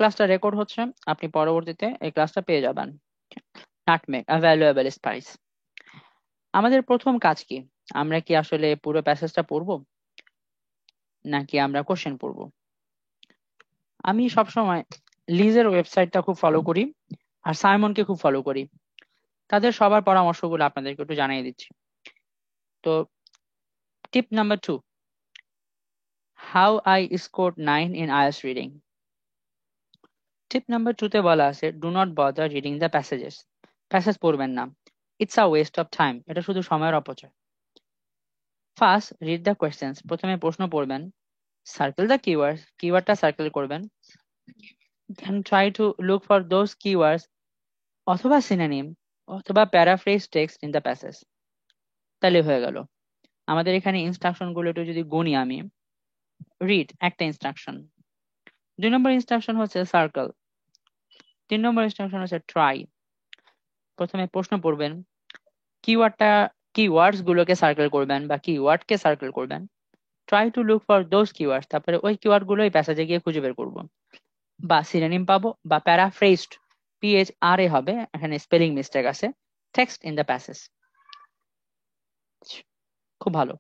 ক্লাসটা রেকর্ড হচ্ছে, আপনি পরবর্তীতে এই ক্লাসটা পেয়ে যাবেন। নাটমেগ আ ভ্যালুয়েবল স্পাইস। আমাদের প্রথম কাজ কি? আমরা কি আসলে পুরো প্যাসেজটা পড়বো নাকি আমরা কোশ্চেন পড়বো? আমি সবসময় লিজের ওয়েবসাইটটা খুব ফলো করি আর সাইমনকে খুব ফলো করি। তাদের সবার পরামর্শগুলো আপনাদেরকে একটু জানিয়ে দিচ্ছি। তো টিপ number 2, how I scored 9 in IELTS reading. Tip number 2 তে বলা আছে, do not bother reading the passages. Passage পড়বেন না, it's a West of time, এটা শুধু সময়ের অপচয়। ফার্স্ট রিড দ্য কোয়েশ্চেন্স, প্রথমে প্রশ্ন পড়বেন। সার্কেল দ্য কিওয়ার্ড, কিওয়ার্ডটা সার্কেল করবেন। Then try to look for those keywords অথবা সিনোনিম অথবা paraphrase text in the passage. তাহলে হয়ে গেল। আমাদের এখানে ইনস্ট্রাকশন গুলো একটু যদি গুনি আমি, রিড একটা ইনস্ট্রাকশন, 2 নম্বর ইনস্ট্রাকশন হচ্ছে সার্কেল, 3 নম্বর ইনস্ট্রাকশন হচ্ছে ট্রাই। প্রথমে প্রশ্ন পড়বেন, কিওয়ার্ডস গুলোকে সার্কেল করবেন বা কিওয়ার্ডকে সার্কেল করবেন। Try to look for those keywords, তারপরে ওই কিওয়ার্ড গুলো এই প্যাসেজে গিয়ে খুঁজে বের করবো, বা সিনোনিম পাবো বা প্যারাফ্রেজড, PHRA হবে, এখানে স্পেলিং মিস্টেক আছে, টেক্সট ইন দ্য প্যাসেজ। খুব ভালো।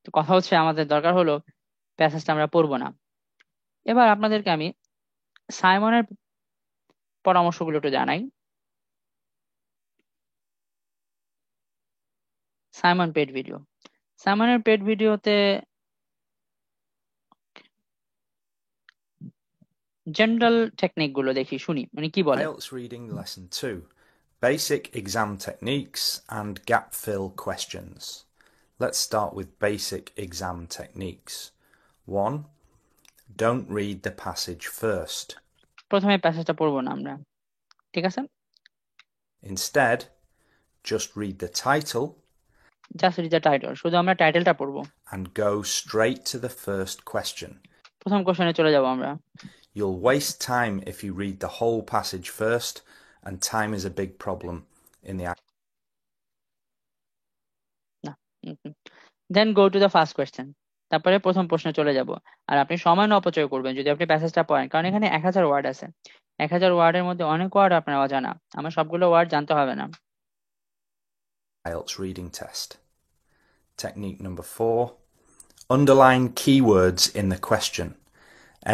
তো কথা হচ্ছে আমাদের দরকার হলো প্যাসেজটা আমরা পড়বো না। এবার আপনাদেরকে আমি সাইমনের পরামর্শগুলো একটু জানাই। সাইমন পেড ভিডিও, সাইমনের পেড ভিডিওতে জেনারেল টেকনিক গুলো দেখি, শুনি মানে কি বলে। IELTS Reading Lesson 2, Basic Exam Techniques and Gap Fill Questions. Let's start with basic exam techniques. 1. Don't read the passage first. প্রথমে প্যাসেজটা পড়বো না আমরা, ঠিক আছে? Instead, just read the title just read the title, শুধু আমরা টাইটেলটা পড়বো। and go straight to the first question. প্রথম কোশ্চেনে চলে যাব আমরা। You'll waste time if you read the whole passage first, and time is a big problem in the then go to the first question, তারপরে প্রথম প্রশ্নে চলে যাব। আর আপনি সময় না অপচয় করবেন যদি আপনি প্যাসেজটা পড়েন, কারণ এখানে 1000 ওয়ার্ড আছে। 1000 ওয়ার্ডের মধ্যে অনেক ওয়ার্ড আপনার অজানা, আমার সবগুলো ওয়ার্ড জানতে হবে না। IELTS reading test. Technique number 4. Underline keywords in the question.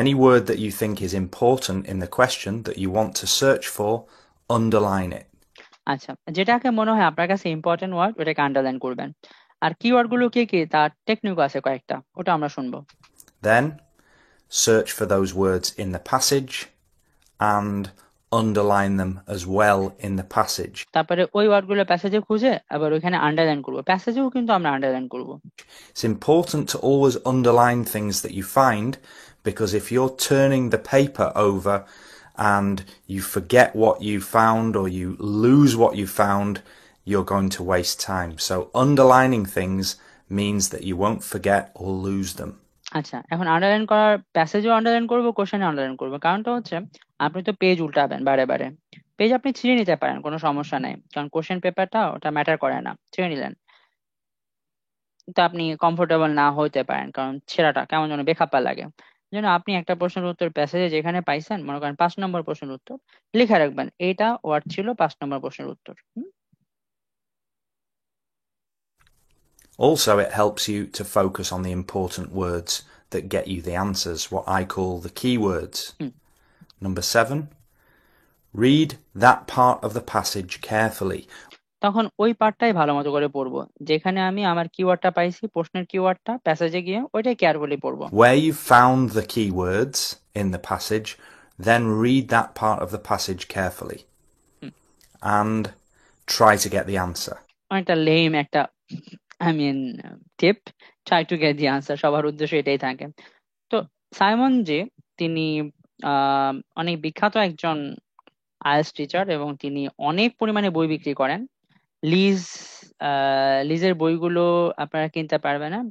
Any word that you think is important in the question that you want to search for, underline it. আচ্ছা, যেটাকে মনে হয় আপনার কাছে ইম্পর্টেন্ট ওয়ার্ড ওটাকে আন্ডারলাইন করবেন। আর keyword গুলো কি কি তার টেকনিক আছে কয়েকটা, ওটা আমরা শুনবো। Then, search for those words in the passage and underline them as well in the passage. তারপরে ওই ওয়ার্ড গুলো প্যাসেজে খুঁজে আবার ওইখানে আন্ডারলাইন করবো, প্যাসেজেও কিন্তু আমরা আন্ডারলাইন করবো। It's important to always underline things that you find, because if you're turning the paper over and you forget what you found or you lose what you found, you're going to waste time. So underlining things means that you won't forget or lose them. আচ্ছা, এখন underline করার, প্যাসেজও underline করবো, কোশ্চেনে underline করবো। কারণটা হচ্ছে আপনি তো পেজ উল্টাবেন বারে বারে, পেজ আপনি ছিঁড়ে নিতে পারেন, কোনো সমস্যা নেই, কারণ কোশ্চেন পেপারটা ওটা ম্যাটার করে না, ছিঁড়ে নিলেন। কিন্তু আপনি কমফোর্টেবল না হতে পারেন, কারণ ছেঁড়াটা কেমন যেন বেখাপ্পা লাগে। এই জন্য আপনি একটা প্রশ্নের উত্তর প্যাসেজে যেখানে পাইছেন, মনে করেন 5 নম্বর প্রশ্নের উত্তর, লিখে রাখবেন এইটা ওয়ার্ড ছিল 5 নম্বর প্রশ্নের উত্তর। Also, it helps you to focus on the important words that get you the answers, what I call the keywords. Number 7, read that part of the passage carefully. তখন ওই পার্টটাই ভালো মতো করে পড়বো, যেখানে আমি আমার কিওয়ার্ডটা পাইছি, প্রশ্নের কিওয়ার্ডটা, প্যাসেজে গিয়ে ওইটাই কেয়ারফুলি পড়বো। Where you've found the keywords in the passage, then read that part of the passage carefully and try to get the answer. অনেকটা লেম একটা, I mean, tip, try to get the answer, সবার উদ্দেশ্য এটাই থাকে। তো Simon যে, তিনি অনেক বিখ্যাত একজন আইএলটিএস টিচার এবং তিনি অনেক পরিমাণে বই বিক্রি করেন। লিজ লিজের বইগুলো আপনারা কিনতে পারবেন না,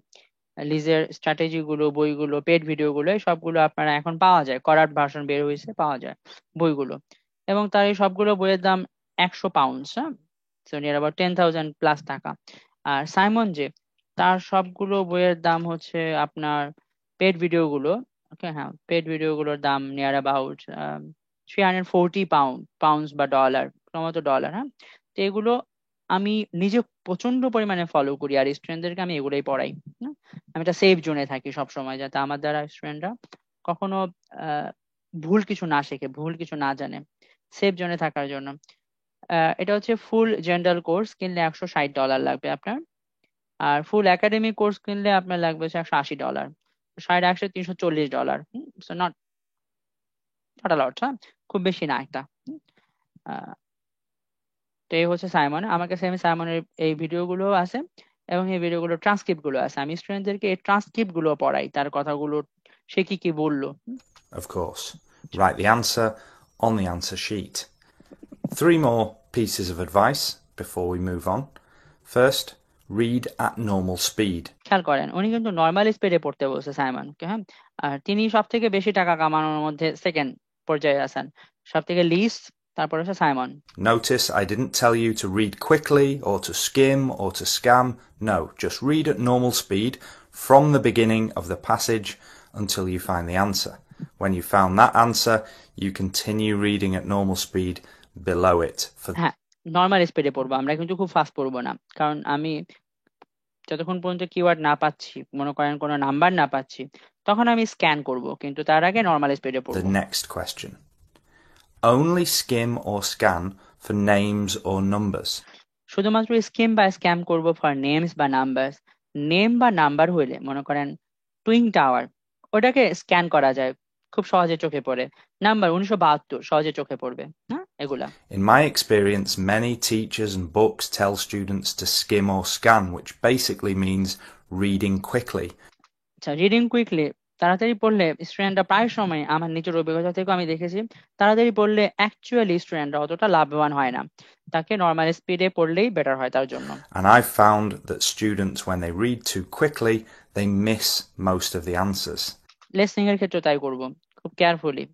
লিজের স্ট্র্যাটেজি গুলো, বইগুলো, পেড ভিডিও গুলো, এই সবগুলো আপনারা এখন পাওয়া যায়, করার ভার্সন বের হয়েছে, পাওয়া যায় বইগুলো। এবং তার এই সবগুলো বইয়ের দাম 100 পাউন্ড, হ্যাঁ, সো নিয়ার অ্যাবাউট 10,000 প্লাস টাকা। আর সাইমন যে, তার সবগুলো বইয়ের দাম হচ্ছে আপনার, পেড ভিডিও গুলো ওকে, হ্যাঁ, পেড ভিডিওগুলোর দাম নিয়ার অ্যাবাউট 340 পাউন্ডস বা ডলার, ক্রমত ডলার। হ্যাঁ, তো এগুলো আমি নিজে প্রচন্ড পরিমাণে ফলো করি, আর স্টুডেন্টদেরকে আমি এগুলোই পড়াই। হ্যাঁ, আমি একটা সেফ জোনে থাকি সব সময়, যাতে আমার দ্বারা স্টুডেন্টরা কখনো আহ, ভুল কিছু না শেখে, ভুল কিছু না জানে, সেফ জোনে থাকার জন্য। এটা হচ্ছে ফুল জেনারেল কোর্স কিনলে $160 লাগবে আপনার, আর ফুল একাডেমিক কোর্স কিনলে আপনার লাগবে হচ্ছে $180। 60, 100, $340। সো নট নট লট, হ্যাঁ, খুব বেশি না একটা। আহ, তো এই হচ্ছে সাইমন। আমার কাছে আমি সাইমনের এই ভিডিওগুলো আছে, এবং এই ভিডিওগুলো ট্রান্সক্রিপ্ট গুলো আছে। আমি স্টুডেন্টদেরকে এই ট্রান্সক্রিপ্ট গুলো পড়াই, তার কথাগুলো সে কি কি বললো। Of course. Write the answer on the answer sheet. 3 more pieces of advice before we move on. First, read at normal speed. খেয়াল করেন, উনি কিন্তু নর্মাল স্পিডে পড়তে বলছে সাইমনকে। হ্যাঁ, আর তিনি সব থেকে বেশি টাকা কামানোর মধ্যে সেকেন্ড পর্যায়ে আছেন, সব থেকে লিস্ট, তারপর হচ্ছে Simon. Notice I didn't tell you to read quickly or to skim or to scan. No, just read at normal speed from the beginning of the passage until you find the answer. When you found that answer, you continue reading at normal speed below it. হ্যাঁ, normal স্পিডে পড়বো আমরা, কিন্তু খুব fast পড়বো না, কারণ আমি যতক্ষণ পর্যন্ত কিওয়ার্ড না পাচ্ছি, মনে করেন কোনো নাম্বার না পাচ্ছি, তখন আমি স্ক্যান করব, কিন্তু তার আগে নর্মাল স্পিডে The পড়বো। next question. Only skim or scan for names or numbers. শুধুমাত্র স্কিম বা স্ক্যাম করব ফর নেমস বা নাম্বার। নেম বা নাম্বার হইলে, মনে করেন টুইন টাওয়ার, ওটাকে স্ক্যান করা যায়, খুব সহজে চোখে পড়ে। নাম্বার 1972 সহজে চোখে পড়বে, হ্যাঁ, এগুলা। In my experience, many teachers and books tell students to skim or scan, which basically means reading quickly. আচ্ছা, রিডিং কুইকলি, তাড়াতাড়ি পড়লে স্টুডেন্টরা প্রায় সময়, আমার নিজের অভিজ্ঞতা থেকে আমি দেখেছি, তাড়াতাড়ি পড়লে অ্যাকচুয়ালি স্টুডেন্টরা অতটা লাভবান হয় না, তাকে নর্মাল স্পিডে পড়লেই বেটার হয় তার জন্য। And I've found that students, when they read too quickly, they miss most of the answers. Listening এর ক্ষেত্রে তাই করব, খুব কেয়ারফুলি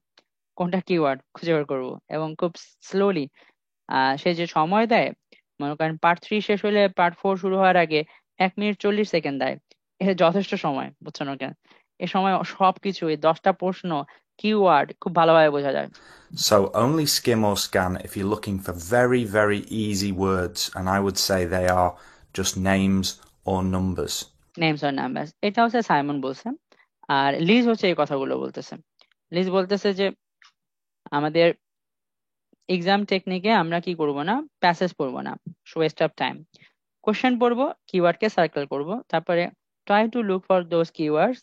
কোনটা কিওয়ার্ড খুঁজে বের করবো, এবং খুব স্লোলি। সে যে সময় দেয়, মনে করেন পার্ট 3 শেষ হলে পার্ট 4 শুরু হওয়ার আগে 1 মিনিট 40 সেকেন্ড দেয়, এটা যথেষ্ট সময়, বুঝছেন কেন? এ সময় সবকিছু, এই 10টা প্রশ্ন, কিওয়ার্ড খুব ভালোভাবে বোঝা যায়। So only skim or scan if you're looking for very, very easy words, and I would say they are just names or numbers. Names আর নাম্বারস, এটা হচ্ছে সাইমন বলছে। আর লিজ হচ্ছে এই কথাগুলো বলতেছে। লিজ বলতেছে যে আমাদের এক্সাম টেকনিকে আমরা কি করব না, প্যাসেজ পড়বো না, ওয়েস্ট অফ টাইম। কোশ্চেন পড়বো, কিওয়ার্ডকে সার্কেল করব, তারপরে try to look for those keywords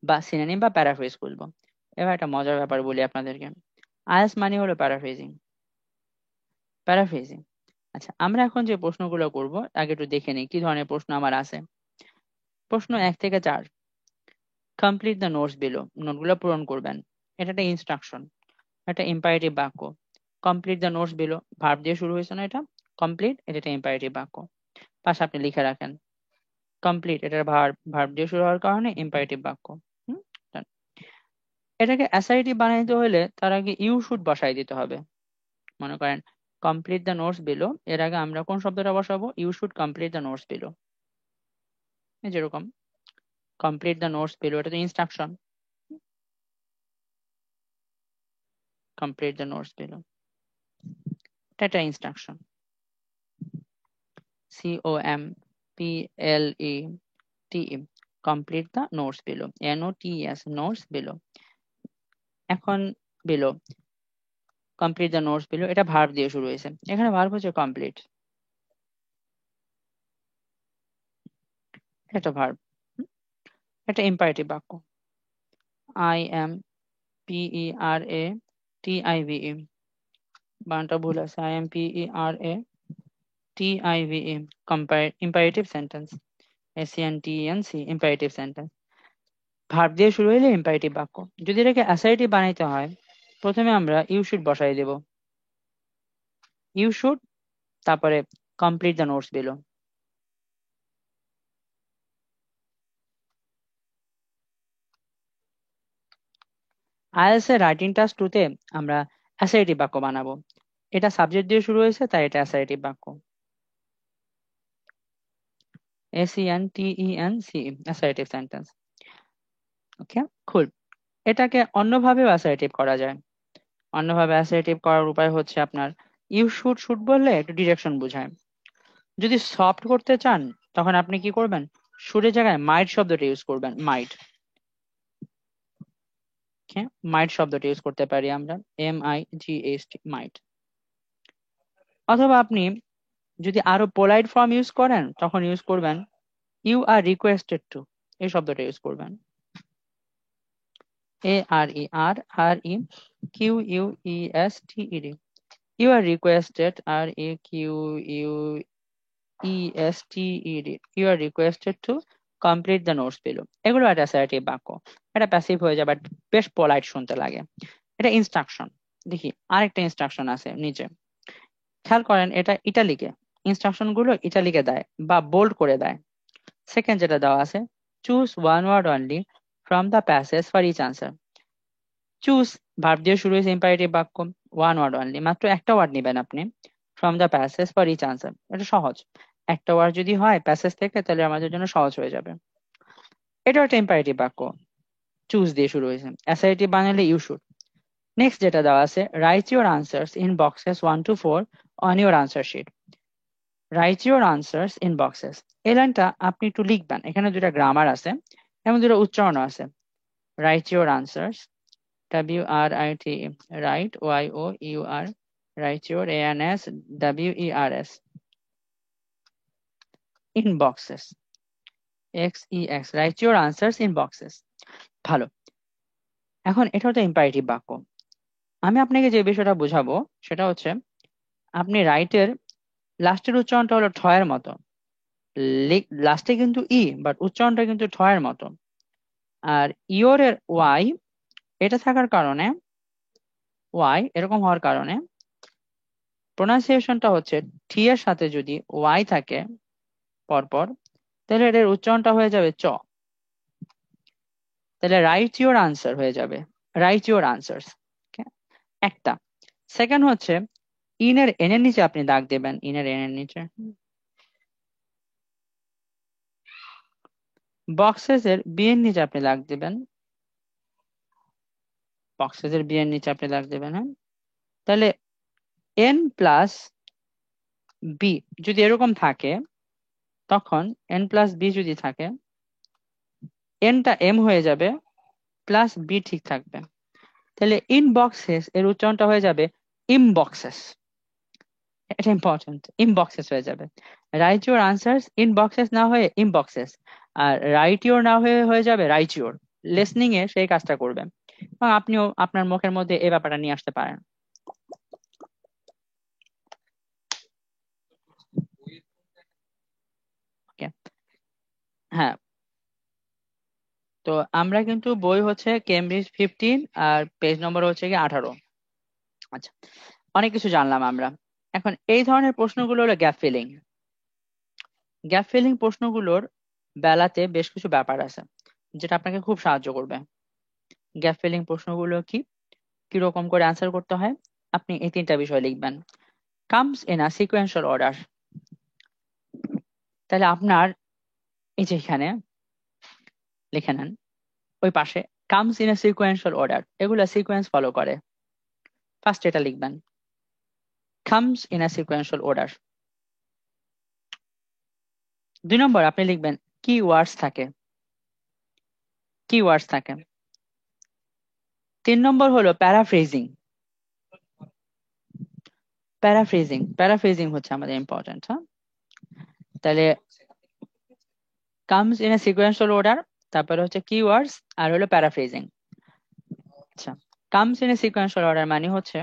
বা সিনোনিম বা প্যারাফ্রেজ করবো। এবার একটা মজার ব্যাপার বলি আপনাদেরকে, আইএলটিএস মানে হলো প্যারাফ্রেজিং। প্যারাফ্রেজিং, আচ্ছা, আমরা এখন যে প্রশ্নগুলো করব আগে একটু দেখে নিই কি ধরনের প্রশ্ন আমার আছে। প্রশ্ন 1 থেকে 4, কমপ্লিট দ্য নোটস বিলো, নোটগুলো পূরণ করবেন। এটা একটা ইনস্ট্রাকশন, একটা ইম্পারেটিভ বাক্য। Complete the notes below, verb দিয়ে শুরু হয়েছে না, এটা কমপ্লিট, এটা একটা ইম্পারেটিভ বাক্য। পাশে আপনি লিখে রাখেন কমপ্লিট, এটার ভার্ব, ভার্ব দিয়ে শুরু হওয়ার কারণে ইম্পারেটিভ বাক্য। হুম, done। এটাকে অ্যাসার্টিভ বানাইতে হলে তার আগে ইউ শুড বসাই দিতে হবে। মনে করেন কমপ্লিট দ্য নোটস বিলো, এর আগে আমরা কোন শব্দটা বসাবো, you should complete the notes below. যেরকম কমপ্লিট দ্য নোটস বিলো, এটা তো instruction, complete the notes below, এটা একটা instruction. COMPLETE, complete the notes below, NOTES, notes below. এখন below, complete the notes below, এটা ভার্ব দিয়ে শুরু হয়েছে, এখানে ভার্ব হচ্ছে কমপ্লিট, এটা ভার্ব, এটা ইম্পারেটিভ বাক্য। IMPERATIVE, বানানটা ভুল আছে, IMPERATIVE, imperative sentence. SENTENC, imperative sentence. Verb দিয়ে শুরু হইলে ইম্পারেটিভ বাক্য। যদি এটাকে অ্যাসার্টিভ বানাইতে হয়, প্রথমে আমরা ইউ শুড বসাই দেব, ইউ শুড, তারপরে complete the notes below. IELTS এর রাইটিং টাস্ক 2 তে আমরা অ্যাসার্টিভ বাক্য বানাবো। এটা সাবজেক্ট দিয়ে শুরু হয়েছে, তাই এটা অ্যাসার্টিভ বাক্য। SENTENCE, assertive sentence. Okay, cool. এটাকে অন্যভাবেও অ্যাসার্টিভ করা যায়। অন্যভাবে অ্যাসার্টিভ করার উপায় হচ্ছে আপনার ইউ শুড, শুড বললে একটু ডিরেকশন বোঝায়। যদি সফট করতে চান তখন আপনি কি করবেন, শুডের জায়গায় মাইট শব্দটা ইউজ করবেন, মাইট। মাইট শব্দটা ইউজ করতে পারি আমরা, MIGHT, মাইট। অথবা আপনি যদি আরো পোলাইট ফর্ম ইউজ করেন তখন ইউজ করবেন ইউ আর রিকোয়েস্টেড টু, এই শব্দটা ইউজ করবেন, AREREQUESTED, you are requested, REQUESTED, you are requested to complete the notes below. এগুলো একটা অ্যাসার্টিভ বাক্য, এটা প্যাসিভ হয়ে যায় বাট বেশ পোলাইট শুনতে লাগে। এটা ইনস্ট্রাকশন। দেখি আরেকটা ইনস্ট্রাকশন আছে নিচে, খেয়াল করেন, এটা ইটালিকে, ইনস্ট্রাকশন গুলো ইটালিকে দেয় বা বোল্ড করে দেয়। সেকেন্ড যেটা দেওয়া আছে, choose one word only from the passage for each answer. Choose verb দিয়ে শুরু হয়েছে ইম্পারেটিভ বাক্য, ওয়ান ওয়ার্ড অনলি, মাত্র একটা ওয়ার্ড নেবেন আপনি, from the passage for each answer, এটা সহজ। একটা ওয়ার্ড যদি হয় প্যাসেজ থেকে তাহলে আমাদের জন্য সহজ হয়ে যাবে। এটা একটা ইম্পারেটিভ বাক্য, চুজ দিয়ে শুরু হয়েছে, অ্যাসার্টিভ বানালে ইউ শুড। নেক্সট যেটা দেওয়া আছে, write your answers in boxes 1 to 4 on your answer sheet. Write your answers in boxes, এই লাইনটা আপনি একটু লিখবেন, এখানে দুটা গ্রামার আছে এবং দুটো উচ্চারণ আছে। Write your answers, WRIT, right, YOUR, right your, ANS, WERS, in boxes, XEX, right your answers in boxes. ভালো, এখন এটা হচ্ছে ইম্পারেটিভ বাক্য। আমি আপনাকে যে বিষয়টা বোঝাবো সেটা হচ্ছে, আপনি রাইটের লাস্টের উচ্চারণটা হলো ঠয়ের মতো, লাস্টে কিন্তু ই বাট উচ্চারণটা কিন্তু ঠয়ের মতো। আর ইওর এর ওয়াই, এটা থাকার কারণে, ওয়াই এরকম হওয়ার কারণে প্রোনাউন্সিয়েশনটা হচ্ছে টি এর সাথে যদি ওয়াই থাকে পরপর, তাহলে এর উচ্চারণটা হয়ে যাবে চ। তাহলে রাইট ইউর আনসার হয়ে যাবে রাইট ইউর আনসার্স, একটা। সেকেন্ড হচ্ছে, ইনের এন এর নিচে আপনি দাগ দেবেন, ইনের এন এর নিচে। বক্সেস এর বি এর নিচে আপনি দাগ দেবেন, বক্সেস এর বি এর নিচে আপনি দাগ দেবেন, হ্যাঁ। তাহলে এন প্লাস বি যদি এরকম থাকে, তখন এন প্লাস বি যদি থাকে, এনটা এম হয়ে যাবে, প্লাস বি ঠিক থাকবে। তাহলে ইন বক্সেস এর উচ্চারণটা হয়ে যাবে ইম বক্সেস, এটা ইম্পর্টেন্ট, ইম বক্সেস হয়ে যাবে। Right your answers in boxes না হয়ে ইম বক্সেস, আর রাইট ইউর না হয়ে হয়ে যাবে রাইট ইউর। লিসনিং এ সেই কাজটা করবেন এবং আপনিও আপনার মুখের মধ্যে এই ব্যাপারটা নিয়ে আসতে পারেন। ওকে, হ্যাঁ। তো আমরা কিন্তু বই হচ্ছে কেমব্রিজ 15 আর পেজ নম্বর হচ্ছে কি 18। আচ্ছা, অনেক কিছু জানলাম আমরা। এখন এই ধরনের প্রশ্নগুলো হলো গ্যাপ ফিলিং। গ্যাপ ফিলিং প্রশ্নগুলোর বেলাতে বেশ কিছু ব্যাপার আছে যেটা আপনাকে খুব সাহায্য করবে। গ্যাপ ফিলিং প্রশ্নগুলো কি, কিরকম করে অ্যান্সার করতে হয়, আপনি এই তিনটা বিষয় লিখবেন। Comes in a sequential order, তাহলে আপনার এই যে এখানে লিখে নেন, ওই পাশে comes in a sequential order, এগুলো সিকোয়েন্স ফলো করে। ফার্স্ট এটা লিখবেন, comes in a sequential order. 2 নম্বর আপনি লিখবেন কি ওয়ার্ডস থাকে, কি ওয়ার্ডস থাকে। 3 নম্বর হলো প্যারাফ্রেজিং, প্যারাফ্রেজিং, প্যারাফ্রেজিং হচ্ছে আমাদের ইম্পর্টেন্ট, হ্যাঁ। তাহলে comes in a sequential order, তারপরে হচ্ছে কিওয়ার্ডস, আর হলো প্যারাফ্রেজিং। আচ্ছা, comes in a sequential order মানে হচ্ছে,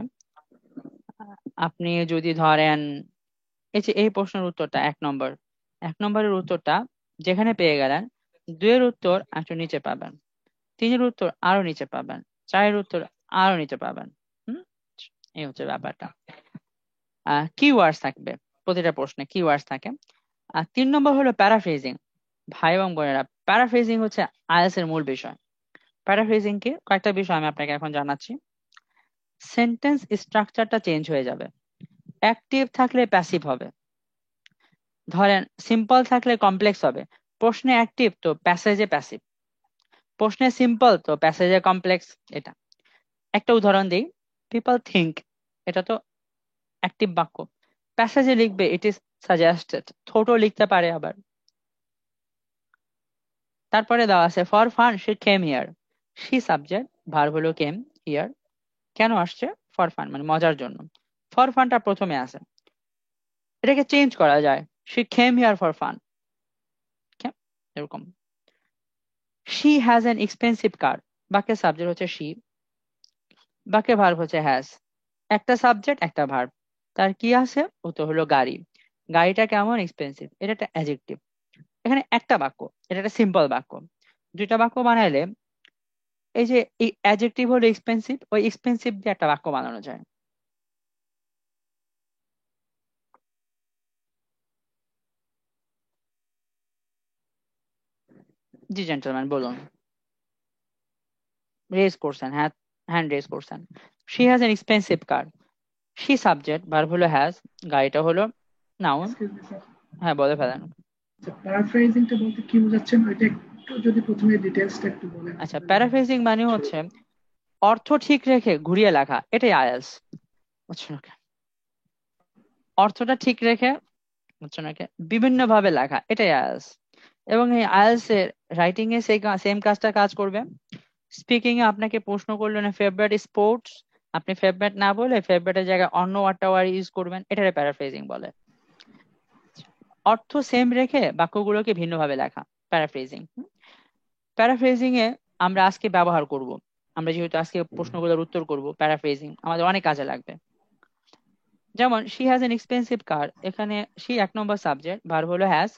আপনি যদি ধরেন এই যে এই প্রশ্নের উত্তরটা 1 নম্বর, 1 নম্বরের উত্তরটা যেখানে পেয়ে গেলেন, 2 এর উত্তর একটু নিচে পাবেন, 3 এর উত্তর আরো নিচে পাবেন, 4 এর উত্তর আরো নিচে পাবেন। হুম, এই হচ্ছে ব্যাপারটা। কিওয়ার্ডস থাকবে, প্রতিটা প্রশ্নে কিওয়ার্ডস থাকে। আর 3 নম্বর হলো প্যারাফ্রেজিং। ভাই এবং বোনেরা, প্যারাফ্রেজিং হচ্ছে আইএলটিএস এর মূল বিষয়। প্যারাফ্রেজিং কি, কয়েকটা বিষয় আমি আপনাকে এখন জানাচ্ছি। সেন্টেন্স স্ট্রাকচারটা চেঞ্জ হয়ে যাবে, অ্যাক্টিভ থাকলে প্যাসিভ হবে, ধরেন সিম্পল থাকলে কমপ্লেক্স হবে, প্রশ্নে অ্যাক্টিভ তো প্যাসেজে প্যাসিভ। প্রশ্নে সিম্পল তো প্যাসেজে কমপ্লেক্স। এটা একটা উদাহরণ দিই, পিপল থিঙ্ক, এটা তো অ্যাক্টিভ বাক্য। প্যাসেজে লিখবে ইট ইজ সাজেস্টেড, ছোট লিখতে পারে আবার। তারপরে দেওয়া আছে for fun she came here, she subject, verb হলো কেম, হিয়ার কেন আসছে, ফর ফান মানে মজার জন্য। ফর ফানটা প্রথমে আছে, এটাকে চেঞ্জ করা যায়, she came here for fun, এরকম। শি হ্যাজ অ্যান এক্সপেন্সিভ কার, বাক্যের সাবজেক্ট হচ্ছে শি, বাক্যের ভার্ব হচ্ছে হ্যাজ, একটা সাবজেক্ট একটা ভার্ব। তার কি আছে, ও তো হলো গাড়ি। গাড়িটা কেমন, এক্সপেন্সিভ, এটা একটা অ্যাডজেক্টিভ। এখানে একটা বাক্য, এটা একটা সিম্পল বাক্য। দুইটা বাক্য বানাইলে এই যে অ্যাডজেক্টিভ হলো এক্সপেন্সিভ, ওই এক্সপেন্সিভ দিয়ে একটা বাক্য বানানো যায়। জি জেন্টলম্যান বলুন। রেজ করছেন, হ্যাঁ, হ্যান্ড রেজ করছেন। She has N expensive car, she subject, verb হলো হ্যাজ, গাড়িটা হলো নাউন। এক্সকিউজ মি স্যার, হ্যাঁ বলে ফেলেন। প্যারাফ্রেজিংটা বলতে কি বোঝাচ্ছেন ওইটা একটু যদি প্রথমে ডিটেইলসটা একটু বলেন আচ্ছা, আমাদের জন্য। প্যারাফ্রেজিং মানে হচ্ছে অর্থ ঠিক রেখে ঘুরিয়ে লেখা, এটাই আইএলস, বুঝছো নাকি? অর্থটা ঠিক রেখে, বুঝছো নাকি, বিভিন্ন ভাবে লেখা, এটাই আইএলস। এবং এই আইএলস এর রাইটিং এ সেই সেম কাজটা কাজ করবে। স্পিকিং এ আপনাকে প্রশ্ন করলো না ফেভারিট স্পোর্টস, আপনি ফেভারিট না বলে ফেভারিটের জায়গায় অন্য একটা ওয়ার্ড ইউজ করবেন, এটারে প্যারাফ্রেজিং বলে। অর্থ সেম রেখে বাক্যগুলোকে ভিন্নভাবে লেখা, প্যারাফ্রেজিং। প্যারাফ্রেজিং এ আমরা আজকে ব্যবহার করব, আমরা যেহেতু আজকে প্রশ্নগুলোর উত্তর করব, প্যারাফ্রেজিং আমাদের অনেক কাজে লাগবে। যেমন শি হ্যাজ এন এক্সপেন্সিভ কার, এখানে শি এক নম্বর সাবজেক্ট, ভার্ব হলো হ্যাজ,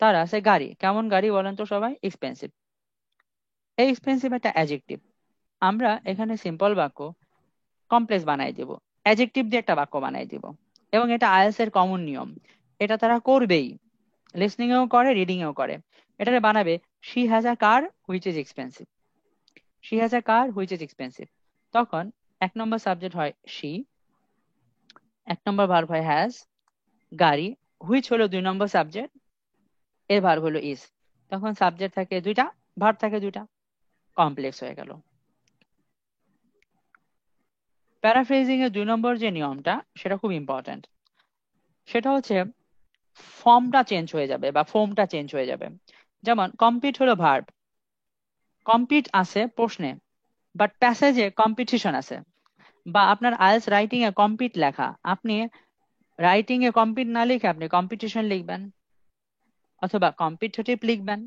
তার আছে গাড়ি, কেমন গাড়ি বলেন তো সবাই, এক্সপেন্সিভ। এই এক্সপেন্সিভ একটা অ্যাডজেক্টিভ, আমরা এখানে সিম্পল বাক্য কমপ্লেক্স বানাই দেব, অ্যাডজেক্টিভ দিয়ে একটা বাক্য বানাই দেব। এবং এটা আইএলটিএস এর কমন নিয়ম, এটা তারা করবেই, লিসনিং এও করে, রিডিং এও করে। এটারে বানাবে she has a car which is expensive, she has a car which is expensive. তখন এক নম্বর সাবজেক্ট হয় শি, এক নম্বর ভার্ব হয় হ্যাজ, গাড়ি, হুইচ হলো দুই নম্বর সাবজেক্ট, এর ভার্ব হলো ইজ। তখন সাবজেক্ট থাকে দুইটা, ভার্ব থাকে দুইটা, কমপ্লেক্স হয়ে গেল। প্যারাফ্রেজিং এর দুই নম্বর যে নিয়মটা, সেটা খুব ইম্পর্ট্যান্ট। সেটা হচ্ছে ফর্মটা চেঞ্জ হয়ে যাবে বা ফর্মটা চেঞ্জ হয়ে যাবে। যেমন কম্পিট হলো ভার্ব, কম্পিট আছে প্রশ্নে, বাট প্যাসেজে কম্পিটিশন আছে। বা আপনার আইএলটিএস রাইটিং এ কম্পিট লেখা, আপনি রাইটিং এ কম্পিট না লিখে আপনি কম্পিটিশন লিখবেন, অথবা কম্পিটিটিভ লিখবেন।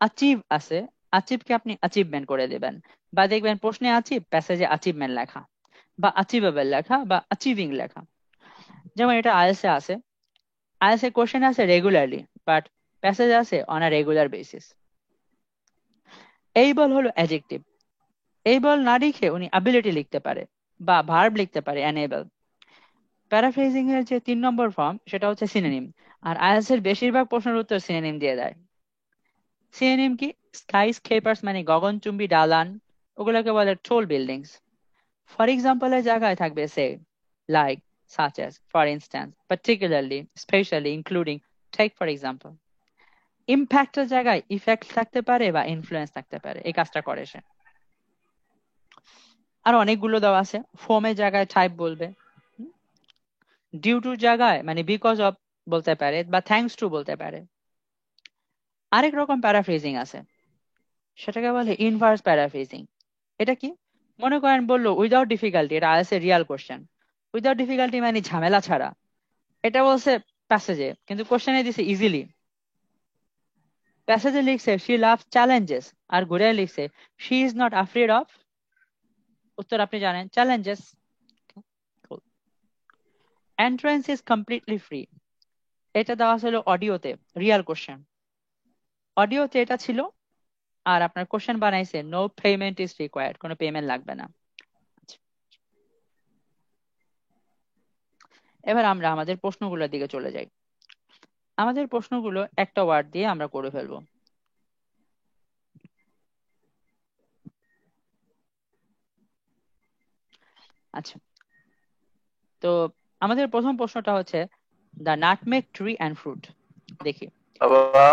অ্যাচিভ আছে, অ্যাচিভকে আপনি অ্যাচিভমেন্ট করে দেবেন। বা দেখবেন প্রশ্নে অ্যাচিভ, প্যাসেজে অ্যাচিভমেন্ট লেখা, বা অ্যাচিভেবল লেখা, বা অ্যাচিভিং লেখা। যেমন এটা আইএলটিএস এ আছে, আইএলটিএস এ কোশ্চেন আছে রেগুলারলি, বাট প্যাসেজ আছে on a regular basis. Able হলো অ্যাডজেক্টিভ, এইবল না লিখে উনি অ্যাবিলিটি লিখতে পারে বা ভার্ব লিখতে পারে, এনেবল। প্যারাফ্রেজিং এর যে তিন নম্বর ফর্ম, সেটা হচ্ছে সিনোনিম। আর আইএলটিএস এর বেশিরভাগ প্রশ্নের উত্তর সিনোনিম দিয়ে দেয়। সিনোনিম কি, স্কাই স্কেপার্স মানে গগনচুম্বী দালান, ওগুলোকে বলে টোল বিল্ডিংস। ফর এক্সাম্পল এর জায়গায় থাকবে সে, like, such as, for instance, particularly, especially, including, take for example। ইম্প্যাক্টের জায়গায় ইফেক্ট থাকতে পারে বা ইনফ্লুয়েন্স থাকতে পারে, এই কাজটা করে সে। আর অনেকগুলো দেওয়া আছে, ফর্মের জায়গায় টাইপ বলবে, ডিউ টু জায়গায় মানে বিকজ অফ বলতে পারে, বা থ্যাঙ্কস টু বলতে পারে। আরেক রকম প্যারাফ্রেজিং আছে, সেটাকে বলে ইনভার্স প্যারাফ্রেজিং। এটা কি, মনে করেন বললো উইদাউট ডিফিকাল্টি, এটা আইএলটিএস এর রিয়াল কোশ্চেন, উইদাউট ডিফিকাল্টি মানে ঝামেলা ছাড়া। এটা বলছে প্যাসেজে, কিন্তু কোশ্চেনে দিছে ইজিলি। প্যাসেজে লিখছে শি লাভস চ্যালেঞ্জেস, আর ঘুরে লিখছে she is not afraid of, উত্তর আপনি জানেন, challenges. Entrance is completely free, এটা দেওয়া ছিল অডিওতে, রিয়াল কোশ্চেন। অডিওতে এটা ছিল, আর আপনার কোশ্চেন বানাইছে নো পেমেন্ট ইজ রিকোয়ার্ড, কোনো পেমেন্ট লাগবে না। আচ্ছা, এবার আমরা আমাদের প্রশ্নগুলোর দিকে চলে যাই। আমাদের প্রশ্নগুলো একটা ওয়ার্ড দিয়ে আমরা করে ফেলবো। আচ্ছা, তো আমাদের প্রথম প্রশ্নটা হচ্ছে the nutmeg tree and fruit. দেখি বাবা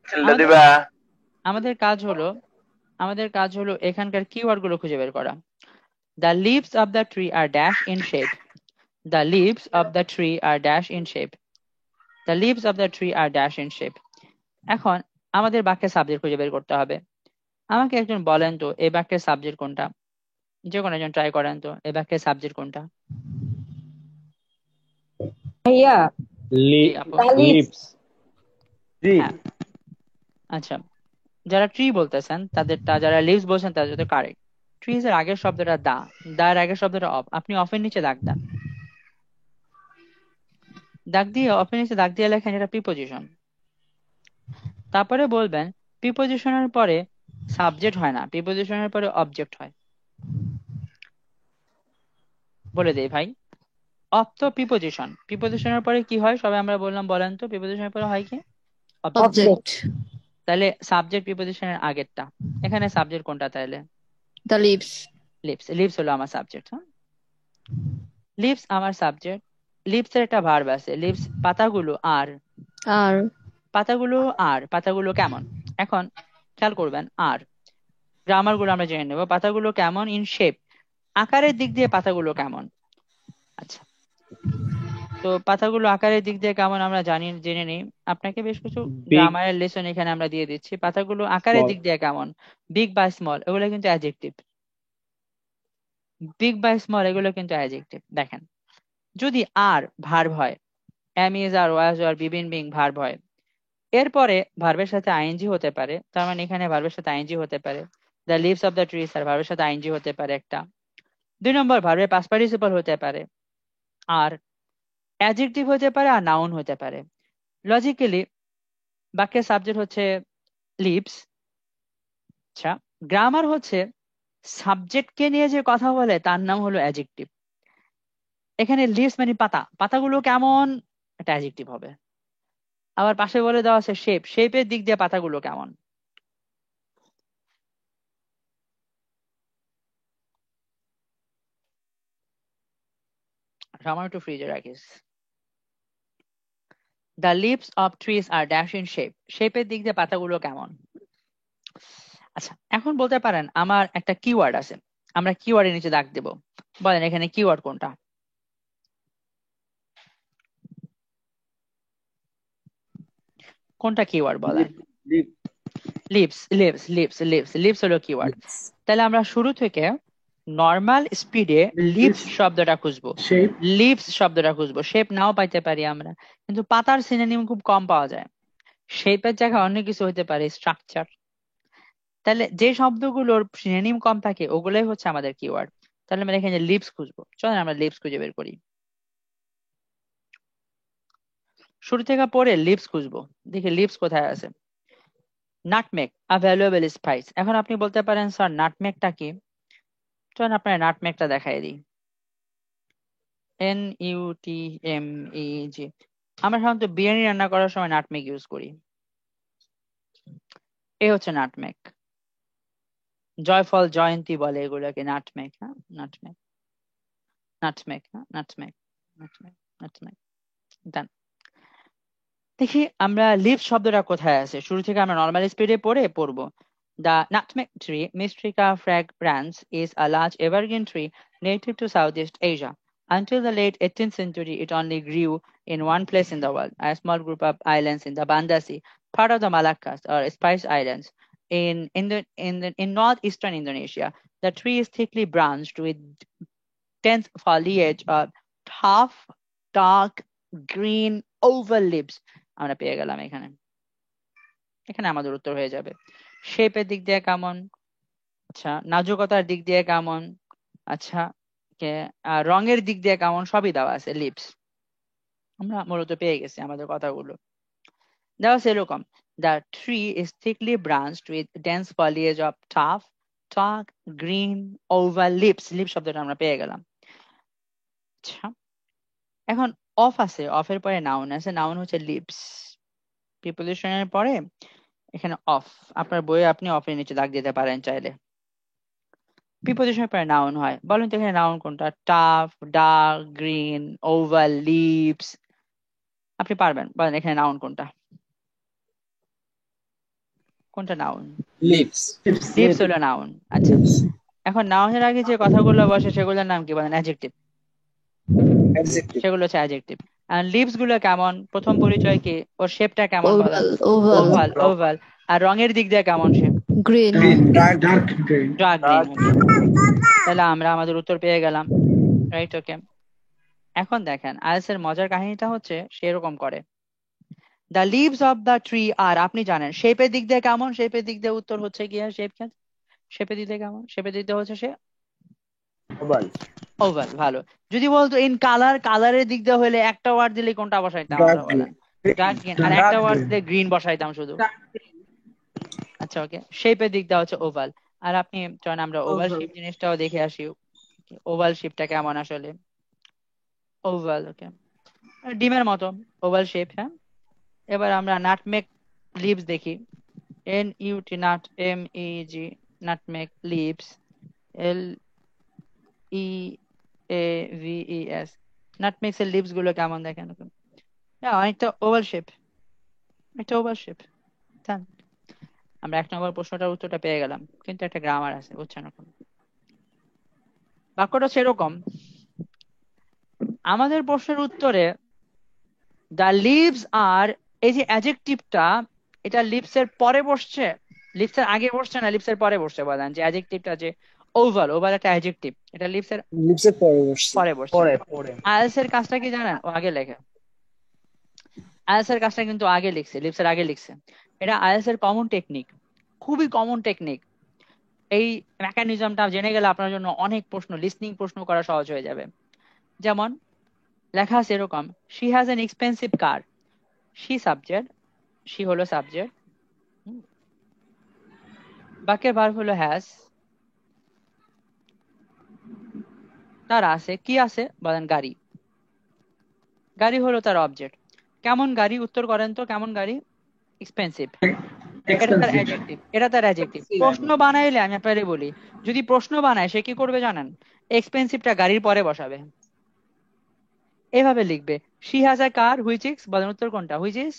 ছেলেটা আমাদের দিবা। আমাদের কাজ হলো এখানকার কিওয়ার্ড গুলো খুঁজে বের করা। The leaves of the tree are dash in shape. The leaves of the tree are dash in shape. The leaves of the tree are dash in shape. এখন আমাদের বাক্যের সাবজেক্ট খুঁজে বের করতে হবে। আমাকে একজন বলেন তো এই বাক্যের সাবজেক্ট কোনটা? যে কোনো একজন ট্রাই করেন তো এই বাক্যের সাবজেক্ট কোনটা? ভাইয়া জি আপু। লিপস হ্যাঁ, আচ্ছা, যারা ট্রি বলতেছেন তাদেরটা, যারা লিভস বলছেন তাদের সাথে কারেক্ট। ট্রিজ এর আগের শব্দটা দা, দার আগের শব্দটা অফ। আপনি অফের নিচে দাগ দেন, দাগ দিয়ে অফের নিচে দাগ দিয়ে লেখেন এটা প্রিপোজিশন। তারপরে বলবেন প্রিপোজিশনের পরে সাবজেক্ট হয় না, প্রিপোজিশনের পরে অবজেক্ট হয়। বলে দেই ভাই, অফ তো প্রিপোজিশন, প্রিপোজিশনের পরে কি হয় সবাই আমরা বললাম, বলেন তো প্রিপোজিশনের পরে হয় কি? অবজেক্ট। অবজেক্ট তাহলে সাবজেক্ট প্রিপোজিশনের আগেরটা, এখানে সাবজেক্ট কোনটা তাহলে? দ্য লিপস লিভস, লিভস হলো আমার সাবজেক্ট। হ্যাঁ, লিভস আমার সাবজেক্ট। লিভস এর একটা ভার্ব আছে, লিভস পাতাগুলো আর, আর পাতাগুলো আর, পাতাগুলো কেমন। এখন খেয়াল করবেন, আর গ্রামার গুলো আমরা জেনে নেবো। পাতাগুলো কেমন ইন শেপ, আকারের দিক দিয়ে পাতাগুলো কেমন। আচ্ছা, তো পাতাগুলো আকারের দিক দিয়ে কেমন আমরা জেনে নিই। আপনাকে বেশ কিছু গ্রামারের লেসন এখানে আমরা দিয়ে দিচ্ছি। পাতাগুলো আকারের দিক দিয়ে কেমন, বিগ বা স্মল, এগুলো কিন্তু অ্যাডজেক্টিভ। বিগ বা স্মল এগুলো কিন্তু অ্যাডজেক্টিভ। দেখেন, যদি আর ভার্ব হয়, am is are was are been being verb হয়, এরপরে ভার্বের সাথে আইএনজি হতে পারে, তার মানে এখানে ভার্বের সাথে আইএনজি হতে পারে। The leaves of the trees are ভার্বের সাথে আইএনজি হতে পারে একটা। 2 নম্বর, ভার্বের পাস্ট পার্টিসিপল হতে পারে, আর অ্যাডজেক্টিভ হতে পারে, আর নাউন হতে পারে। লজিক্যালি বাক্যের সাবজেক্ট হচ্ছে লিভস। আচ্ছা, গ্রামার হচ্ছে সাবজেক্টকে নিয়ে যে কথা বলে তার নাম হলো অ্যাডজেক্টিভ। এখানে লিভস মানে পাতা, পাতাগুলো কেমন, এটা অ্যাডজেক্টিভ হবে। আবার পাশে বলে দেওয়া আছে শেপ, শেপের দিক দিয়ে পাতাগুলো কেমন। আমার একটু ফ্রিজে রাখিস। The leaves of trees are dash in shape, শেপের দিক দিয়ে পাতাগুলো কেমন। আচ্ছা, এখন বলতে পারেন আমার একটা কিওয়ার্ড আছে, আমরা কিওয়ার্ডের নিচে দাগ দেব। বলেন এখানে কিওয়ার্ড কোনটা? কোনটা কিওয়ার্ড বলেন? Leaves, leaves, leaves, leaves, leaves হলো কিওয়ার্ড। তাহলে আমরা শুরু থেকে নর্মাল স্পিডে লিভস শব্দটা খুঁজবো, শেপ লিভস শব্দটা খুঁজবো। শেপ নাও পাইতে পারি আমরা, কিন্তু পাতার সিনোনিম খুব কম পাওয়া যায়। শেপের জায়গায় অন্য কিছু হতে পারে, স্ট্রাকচার। তাহলে যে শব্দগুলোর সিনোনিম কম থাকে ওগুলোই হচ্ছে আমাদের কিওয়ার্ড। তাহলে আমরা এখানে লিভস খুঁজবো, চলেন আমরা লিভস খুঁজে বের করি। শুরু থেকে পরে লিভস খুঁজবো, দেখি লিভস কোথায় আছে। নাটমেগ, আ ভ্যালুয়েবল স্পাইস। এখন আপনি বলতে পারেন স্যার নাটমেগটা কি? চলেন আপনার নাটমেগটা দেখাই দিই। NUTMEG। আমরা সাধারণত বিরিয়ানি রান্না করার সময় নাটমেগ ইউজ করি। এ হচ্ছে নাটমেগ। জয়ফল জয়ন্তী বলে এগুলোকে নাটমেগ। হ্যাঁ, নাটমেগ, নাটমেগ, হ্যাঁ, নাটমেগ, নাটমেগ, নাটমেগ। ডান। দেখি আমরা লিভ শব্দটা কোথায় আছে, শুরু থেকে আমরা নর্মাল স্পিডে পড়বো। The nutmeg tree, Mystrica fragrans, is a large evergreen tree native to Southeast Asia. Until the late 18th century, it only grew in one place in the world, a small group of islands in the Banda Sea, part of the Malaccas or Spice Islands in northeastern Indonesia. The tree is thickly branched with dense foliage of tough, dark green oval leaves. আমরা পেয়ে গেলাম এখানে, এখানে আমাদের উত্তর হয়ে যাবে। শেপের দিক দিয়ে কেমন, আচ্ছা, নাজুকতার দিক দিয়ে কেমন, আচ্ছা, রঙের দিক দিয়ে কেমন, সবই দেওয়া আছে লিভস। আমরা মূলত পেয়ে গেছি আমাদের কথাগুলো। দেওয়া আছে এরকম, the tree is thickly branched with dense foliage of tough dark green oval leaves. Leave শব্দটা আমরা পেয়ে গেলাম। আচ্ছা, এখন অফ আছে, অফের পরে নাউন আছে, নাউন হচ্ছে লিভস। প্রিপোজিশনের পরে এখানে অফ, আপনার বইয়ে আপনি অফের নিচে দাগ দিতে পারেন চাইলে। প্রিপোজিশনের পরে নাউন হয়, বলেন তো এখানে নাউন কোনটা? Tough, dark green, oval, leaves. আপনি পারবেন, বলেন এখানে নাউন কোনটা? কোনটা নাউন? লিভস লিভস হলো নাউন। আচ্ছা, এখন নাউনের আগে যে কথাগুলো বসে সেগুলোর নাম কি বলেন? অ্যাডজেক্টিভ। অ্যাডজেক্টিভ সেগুলো হচ্ছে অ্যাডজেক্টিভ। আর লিভস গুলো কেমন? প্রথম পরিচয় কি? ওর শেপটা কেমন বলেন? Oval. ওভাল। ওভাল। আর রঙের দিক দিয়ে কেমন সে? Green. Dark green. Dark green. তাহলে আমরা আমাদের উত্তর পেয়ে গেলাম। Right, okay. এখন দেখেন আইএলটিএস এর মজার কাহিনীটা হচ্ছে সেরকম করে। The leaves of the tree are, আপনি জানেন শেপের দিক দিয়ে কেমন? শেপের দিক দিয়ে উত্তর হচ্ছে কি? শেপের দিক দিয়ে কেমন? শেপের দিক দিয়ে হচ্ছে সে ওভাল ওভাল। ভালো। যদি বলতো ইন কালার, কালারের দিক দিয়ে হলে একটা ওয়ার্ড দিলে কোনটা বসাইতাম ডার্ক আমরা গ্রিন বলেন? Dark green. আর একটা ওয়ার্ড দিলে গ্রিন বসাইতাম শুধু। আচ্ছা, ওকে। শেপের দিক দিয়ে হচ্ছে ওভাল। আর আপনি চলেন আমরা ওভাল শেপ জিনিসটাও দেখে আসি। ওভাল শেপটা কেমন আসলে? Oval, okay. ডিমের মতো ওভাল শেপ, হ্যাঁ। এবার আমরা নাটমেগ লিভস দেখি। NUT, nut, MEG, nutmeg leaves, LEAVES। Nutmegs এর লিভস গুলো কেমন দেখেন? হ্যাঁ, অনেকটা ওভাল শেপ, একটা ওভাল শেপ। আমরা 1 নম্বর প্রশ্নটার উত্তরটা পেয়ে গেলাম, কিন্তু একটা গ্রামার আছে, বুঝছেন? এখন বাক্যটা সেরকম। আমাদের প্রশ্নের উত্তরে দ্য লিভস আর, এই যে অ্যাডজেক্টিভটা, এটা লিভস এর পরে বসছে, লিভস এর আগে বসছে না লিভস এর পরে বসছে? বলেন যে অ্যাডজেক্টিভটা যে ওভাল, ওভাল একটা অ্যাডজেক্টিভ, এটা লিভস এর লিভসের পরে বসছে পরে বসছে। আইএলটিএস এর কাজটা কি জানেন? ও আগে লেখে। আইএলটিএস এর কাজটা কিন্তু আগে লিখছে, লিভস এর আগে লিখছে। এটা আইএলটিএস এর কমন টেকনিক, খুবই কমন টেকনিক। এই মেকানিজমটা জেনে গেলে আপনার জন্য অনেক প্রশ্ন, লিসনিং প্রশ্ন করা সহজ হয়ে যাবে। যেমন লেখা আছে এরকম, she has N expensive car. She subject, she হলো সাবজেক্ট, বাক্যের ভার্ব হলো হ্যাজ, তার আছে কি আছে বলেন? গাড়ি। গাড়ি হলো তার অবজেক্ট। কেমন গাড়ি? উত্তর করেন তো, কেমন গাড়ি? এক্সপেন্সিভ। এটা তার অ্যাডজেক্টিভ, এটা তার অ্যাডজেক্টিভ। প্রশ্ন বানাইলে আমি আপনারে বলি, যদি প্রশ্ন বানায় সে কি করবে জানেন? এক্সপেন্সিভটা গাড়ির পরে বসাবে, এভাবে লিখবে। She has a car which is, বলেন উত্তর কোনটা? Which is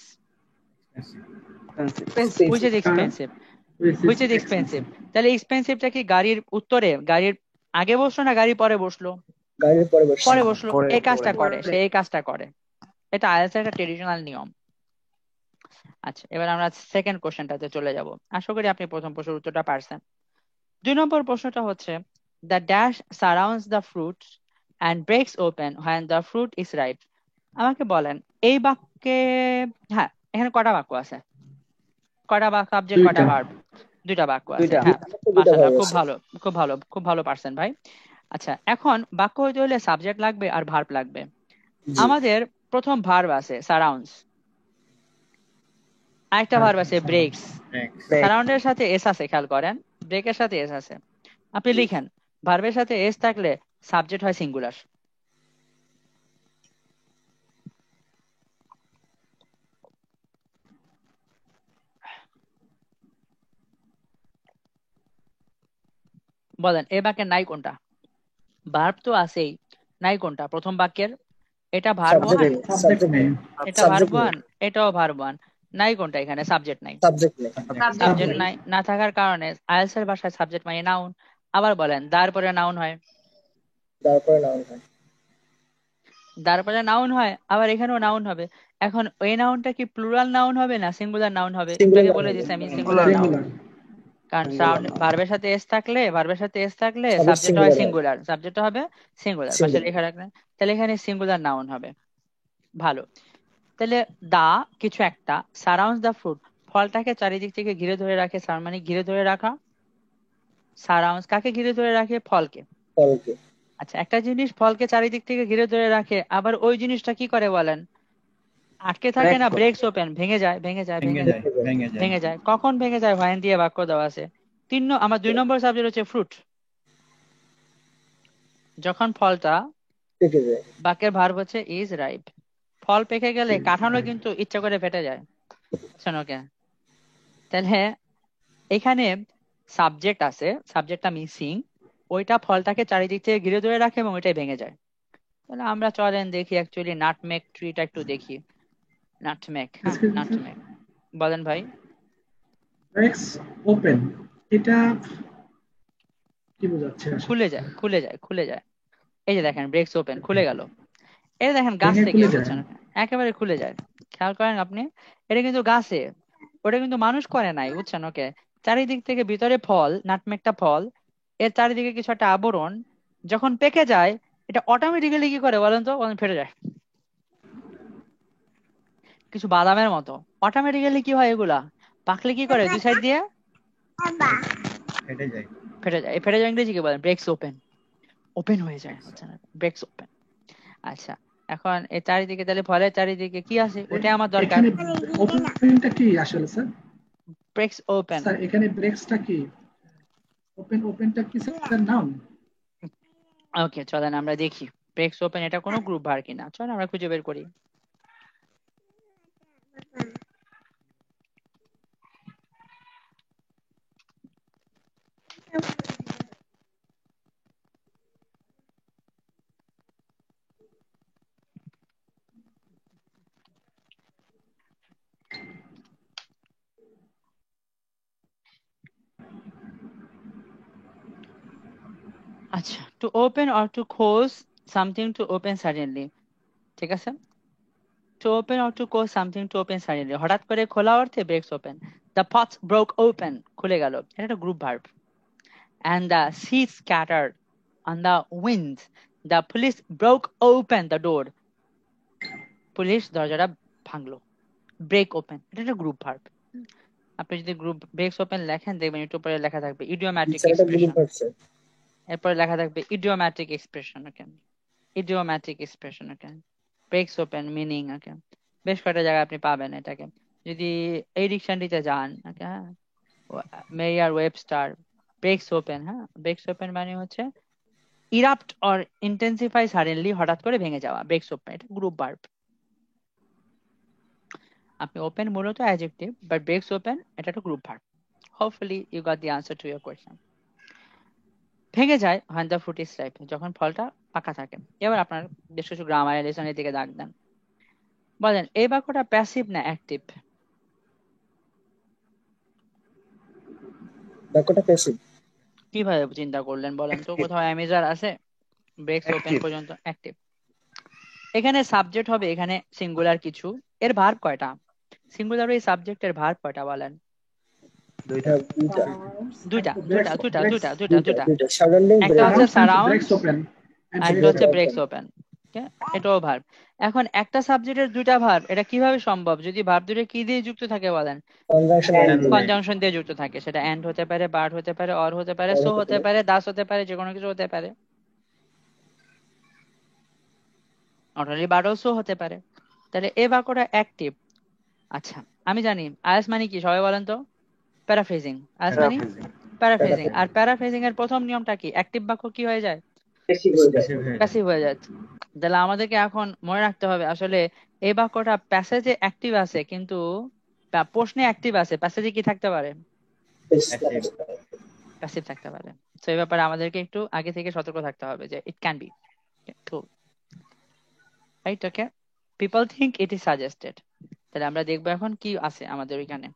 expensive. Which is expensive. তাহলে এক্সপেন্সিভটা কি গাড়ির উত্তরে, গাড়ির আগে বসলো না গাড়ি পরে বসলো? গাড়ির পরে বসছে পরে বসলো। এই কাজটা করে সে, এই কাজটা করে। এটা আইএলটিএস এর একটা ট্রেডিশনাল নিয়ম। আচ্ছা, এবার আমরা সেকেন্ড কোশ্চেনটাতে চলে যাব। আশা করি আপনি প্রথম প্রশ্নের উত্তরটা পারছেন। 2 নম্বর প্রশ্নটা হচ্ছে, the dash surrounds the fruits and ব্রেকস open when the fruit is ripe. আমাকে বলেন এই বাক্যে, হ্যাঁ এখানে কটা বাক্য আছে? কটা বাক্য, সাবজেক্ট কটা ভার্ব? 2টা বাক্য আছে, হ্যাঁ। মাশাআল্লাহ, খুব ভালো, খুব ভালো, খুব ভালো পারছেন ভাই। আচ্ছা, এখন বাক্য হইতে হলে সাবজেক্ট লাগবে আর ভার্ব লাগবে। আমাদের প্রথম ভার্ব আছে সারাউন্ডস, আরেকটা ভার্ব আছে ব্রেকস। সারাউন্ডের সাথে এস আছে, খেয়াল করেন, ব্রেকের সাথে এস আছে। আপনি লিখেন ভার্বের সাথে এস থাকলে সাবজেক্ট হয় সিঙ্গুলার। বলেন এই বাক্যের নাই কোনটা? ভার্ব তো আছেই, নাই কোনটা প্রথম বাক্যের? এটা ভার্ব ওয়ান, এটা ভার্ব ওয়ান, এটাও ভার্ব ওয়ান। নাই কোনটা এখানে? সাবজেক্ট নাই। সাবজেক্ট নাই, না থাকার কারণে আইএলটিএস এর ভাষায় সাবজেক্ট মানে নাউন। আবার বলেন তারপরে নাউন হয়, তারপরে নাউন হয়, আবার এখানেও নাউন হবে। এখন ওই নাউনটা কি প্লুরাল নাউন হবে না সিঙ্গুলার নাউন হবে? একটু বলে দিচ্ছি আমি, সিঙ্গুলার নাউন। কারণ সাউন্ড ভার্বের সাথে এস থাকলে, সাবজেক্ট হয় সিঙ্গুলার, সাবজেক্ট হবে সিঙ্গুলার, পাশে লেখা রাখলেন। তাহলে এখানে সিঙ্গুলার নাউন হবে। ভালো। তাহলে দা কিছু একটা, সারাউন্ডস দা ফ্রুট, ফলটাকে চারিদিক থেকে ঘিরে ধরে রাখে। সার মানে ঘিরে ধরে রাখা। সারাউন্ডস কাকে ঘিরে ধরে রাখে? ফলকে। আচ্ছা, একটা জিনিস ফলকে চারিদিক থেকে ঘিরে ধরে রাখে, আবার ওই জিনিসটা কি করে বলেন? আটকে থাকে না, ব্রেকস ওপেন, ভেঙে যায়, ভেঙে যায়, ভেঙে যায়, ভেঙে যায়। কখন ভেঙে যায়? হোয়েন দিয়ে বাক্য দেওয়া আছে। আমার 2 নম্বর সাবজেক্ট হচ্ছে ফ্রুট, যখন ফলটা, বাক্যের ভার্ব হচ্ছে ইজ রাইপ। ফল পেকে গেলে কাঁঠালো কিন্তু ইচ্ছা করে ফেটে যায়, বুঝছেন? ওকে। তাহলে এখানে সাবজেক্ট আছে, সাবজেক্টটা মিসিং, ওইটা ফলটাকে চারিদিক থেকে ঘিরে ধরে রাখে এবং ওইটাই ভেঙে যায়। তাহলে আমরা চলেন দেখি অ্যাকচুয়ালি নাটমেগ ট্রিটা একটু দেখি। নাটমেগ, হ্যাঁ নাটমেগ। বলেন ভাই। ব্রেকস ওপেন, এটা কি বোঝাচ্ছে আসলে? খুলে যায়। এই যে দেখেন ব্রেকস ওপেন, খুলে গেল। এই দেখেন গাছ ভেঙে থেকে, খুলে যায়? বুঝছেন, একেবারে খুলে যায়। খেয়াল করেন আপনি, এটা কিন্তু গাছে, ওটা কিন্তু মানুষ করে নাই, বুঝছেন। ওকে, চারিদিক থেকে ভিতরে ফল, নাটমেকটা ফল, এর চারিদিকে কিছু একটা আবরণ, যখন পেকে যায় এটা অটোমেটিক্যালি কি করে বলেন তো, বলেন, ফেটে যায়। কিছু বাদামের মতো অটোমেটিক্যালি কি হয় এগুলা, পাকলে কি করে, দুই সাইড দিয়ে হেঁটে যাই। ফেটে যায়। এই ফেটে যায় ইংরেজি কি বলেন, ব্রেকস ওপেন, ওপেন হয়ে যায়, বুঝছেন, ব্রেকস ওপেন। আচ্ছা, এখন এই চারিদিকে তাহলে ফলের চারিদিকে কি আছে, ওটাই আমার দরকার। এখানে ওপেনটা কি আসলে স্যার? ব্রেকস ওপেন। স্যার এখানে ব্রেকসটা কি? ওপেনটা কি স্যার নাম? ওকে, চলেন আমরা দেখি ব্রেকস ওপেন এটা কোনো গ্রুপ ভার কিনা, চলেন আমরা খুঁজে বের করি। আচ্ছা, to open or to close something, to open suddenly, ঠিক আছে। To open or to close something, to open suddenly, হঠাৎ করে খোলা অর্থে breaks open. The pots broke open, খুলে গেল, এটা একটা group verb. And the seeds scattered on the wind. The police broke open the door. Police দরজাটা ভাঙলো। ব্রেক ওপেন, এটা একটা গ্রুপ ভার্ব। আপনি যদি গ্রুপ ব্রেকস ওপেন লেখেন, দেখবেন একটু পরে লেখা থাকবে ইডিওম্যাটিক স্যার এটা গ্রুপ এক্সপ্রেশন। হচ্ছে। এরপরে লেখা থাকবে ইডিওম্যাটিক এক্সপ্রেশন। ওকে, ইডিওম্যাটিক এক্সপ্রেশন। ওকে, ব্রেকস ওপেন মিনিং। ওকে, বেশ কয়েকটা জায়গায় আপনি পাবেন এটাকে। যদি এই ডিকশনারিতে যান, ওকে, হ্যাঁ, মেয়ার ওয়েবস্টার, ব্রেকস ওপেন, হ্যাঁ, ব্রেকস ওপেন মানে হচ্ছে ইরাপ্ট অর ইন্টেন্সিফাই সাডেনলি, হঠাৎ করে ভেঙে যাওয়া, ব্রেকস ওপেন, এটা গ্রুপ ভার্ব। আপনি ওপেন মূলত অ্যাডজেক্টিভ, বাট ব্রেকস ওপেন এটা একটা group verb. Hopefully you got the answer to your question. ভেঙে যায় when the fruit is ripe, যখন ফলটা পাকা থাকে। এবার আপনার বেশ কিছু গ্রামার লেসনের দিকে দাগ দেন। বলেন এই বাক্যটা প্যাসিভ না অ্যাক্টিভ? বাক্যটা প্যাসিভ। কিভাবে চিন্তা করলেন বলেন তো, কোথাও অ্যামিজার আছে? ব্রেকস ওপেন অ্যাক্টিভ। পর্যন্ত অ্যাক্টিভ। এখানে সাবজেক্ট হবে, এখানে সিঙ্গুলার কিছু। এর ভার্ব কয়টা? সিঙ্গুলার এই সাবজেক্টের ভার্ব কয়টা বলেন? দুইটা দুইটা দুইটা দুইটা ব্রেকস দুইটা ব্রেকস দুইটা দুইটা দুইটা দুইটা দুইটা সারাউন্ডিং একটা ব্রেক। হচ্ছে surrounds and breaks surrounds, open and আর একটা ব্রেকস হচ্ছে ওপেন। Breaks open. এটাও ভার্ব। এখন একটা সাবজেক্টের দুইটা ভার্ব, এটা কিভাবে সম্ভব? যদি ভার্ব দুটো কি দিয়ে যুক্ত থাকে বলেন? কনজাংশন এন্ড দিয়ে। কনজাংশন দিয়ে যুক্ত থাকে। সেটা এন্ড হতে পারে, বার্ড হতে পারে, অর হতে পারে, আর সো হতে হতে পারে। পারে, দাস হতে পারে, যে কোনো কিছু হতে পারে। নট অনলি বার্ড, সো হতে পারে। তাহলে এই বাক্যটা অ্যাক্টিভ। আচ্ছা, আমি জানি আয়াস মানে কি, সবাই বলেন তো। প্যারাফ্রেজিং। আয়াস মানে প্যারাফ্রেজিং। আর প্যারাফ্রেজিং এর প্রথম নিয়মটা কি? অ্যাক্টিভ বাক্য কি হয়ে যায়? প্যাসিভ হয়ে যায়। প্যাসিভ হয়ে যায়। তাহলে আমাদেরকে এখন মনে রাখতে হবে আসলে এই বাক্যটা প্যাসেজে অ্যাক্টিভ আছে, কিন্তু প্রশ্নে অ্যাক্টিভ আছে, প্যাসেজে কি থাকতে পারে? প্যাসিভ থাকতে পারে। তো এই ব্যাপারে আমাদেরকে একটু আগে থেকে সতর্ক থাকতে হবে যে it can be true, right? Okay, people think it is suggested. তাহলে আমরা দেখবো এখন কি আছে আমাদের ওইখানে।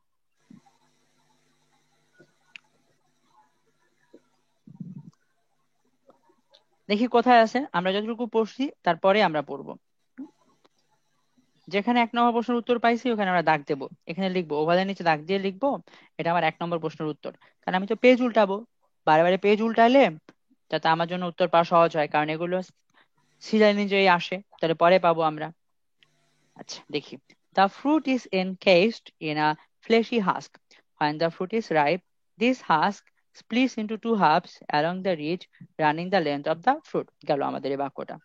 দেখি কোথায় আছে, আমরা যতটুকু পড়ছি তারপরে আমরা পড়বো। যেখানে 1 নম্বর প্রশ্নের উত্তর পাইছি ওখানে আমরা দাগ দেবো, এখানে লিখবো, ওভারের নিচে দাগ দিয়ে লিখবো এটা আমার 1 নম্বর প্রশ্নের উত্তর। কারণ আমি তো পেজ উল্টাবো, বারে বারে পেজ উল্টালে যাতে আমার জন্য উত্তর পাওয়া সহজ হয়, কারণ এগুলো সিরিয়াল অনুযায়ী আসে, তাহলে পরে পাবো আমরা। আচ্ছা দেখি, the fruit is encased in a fleshy husk. When the fruit is ripe, this husk splits into two halves along the ridge running the length of the fruit. গেল আমাদের এই বাক্যটা।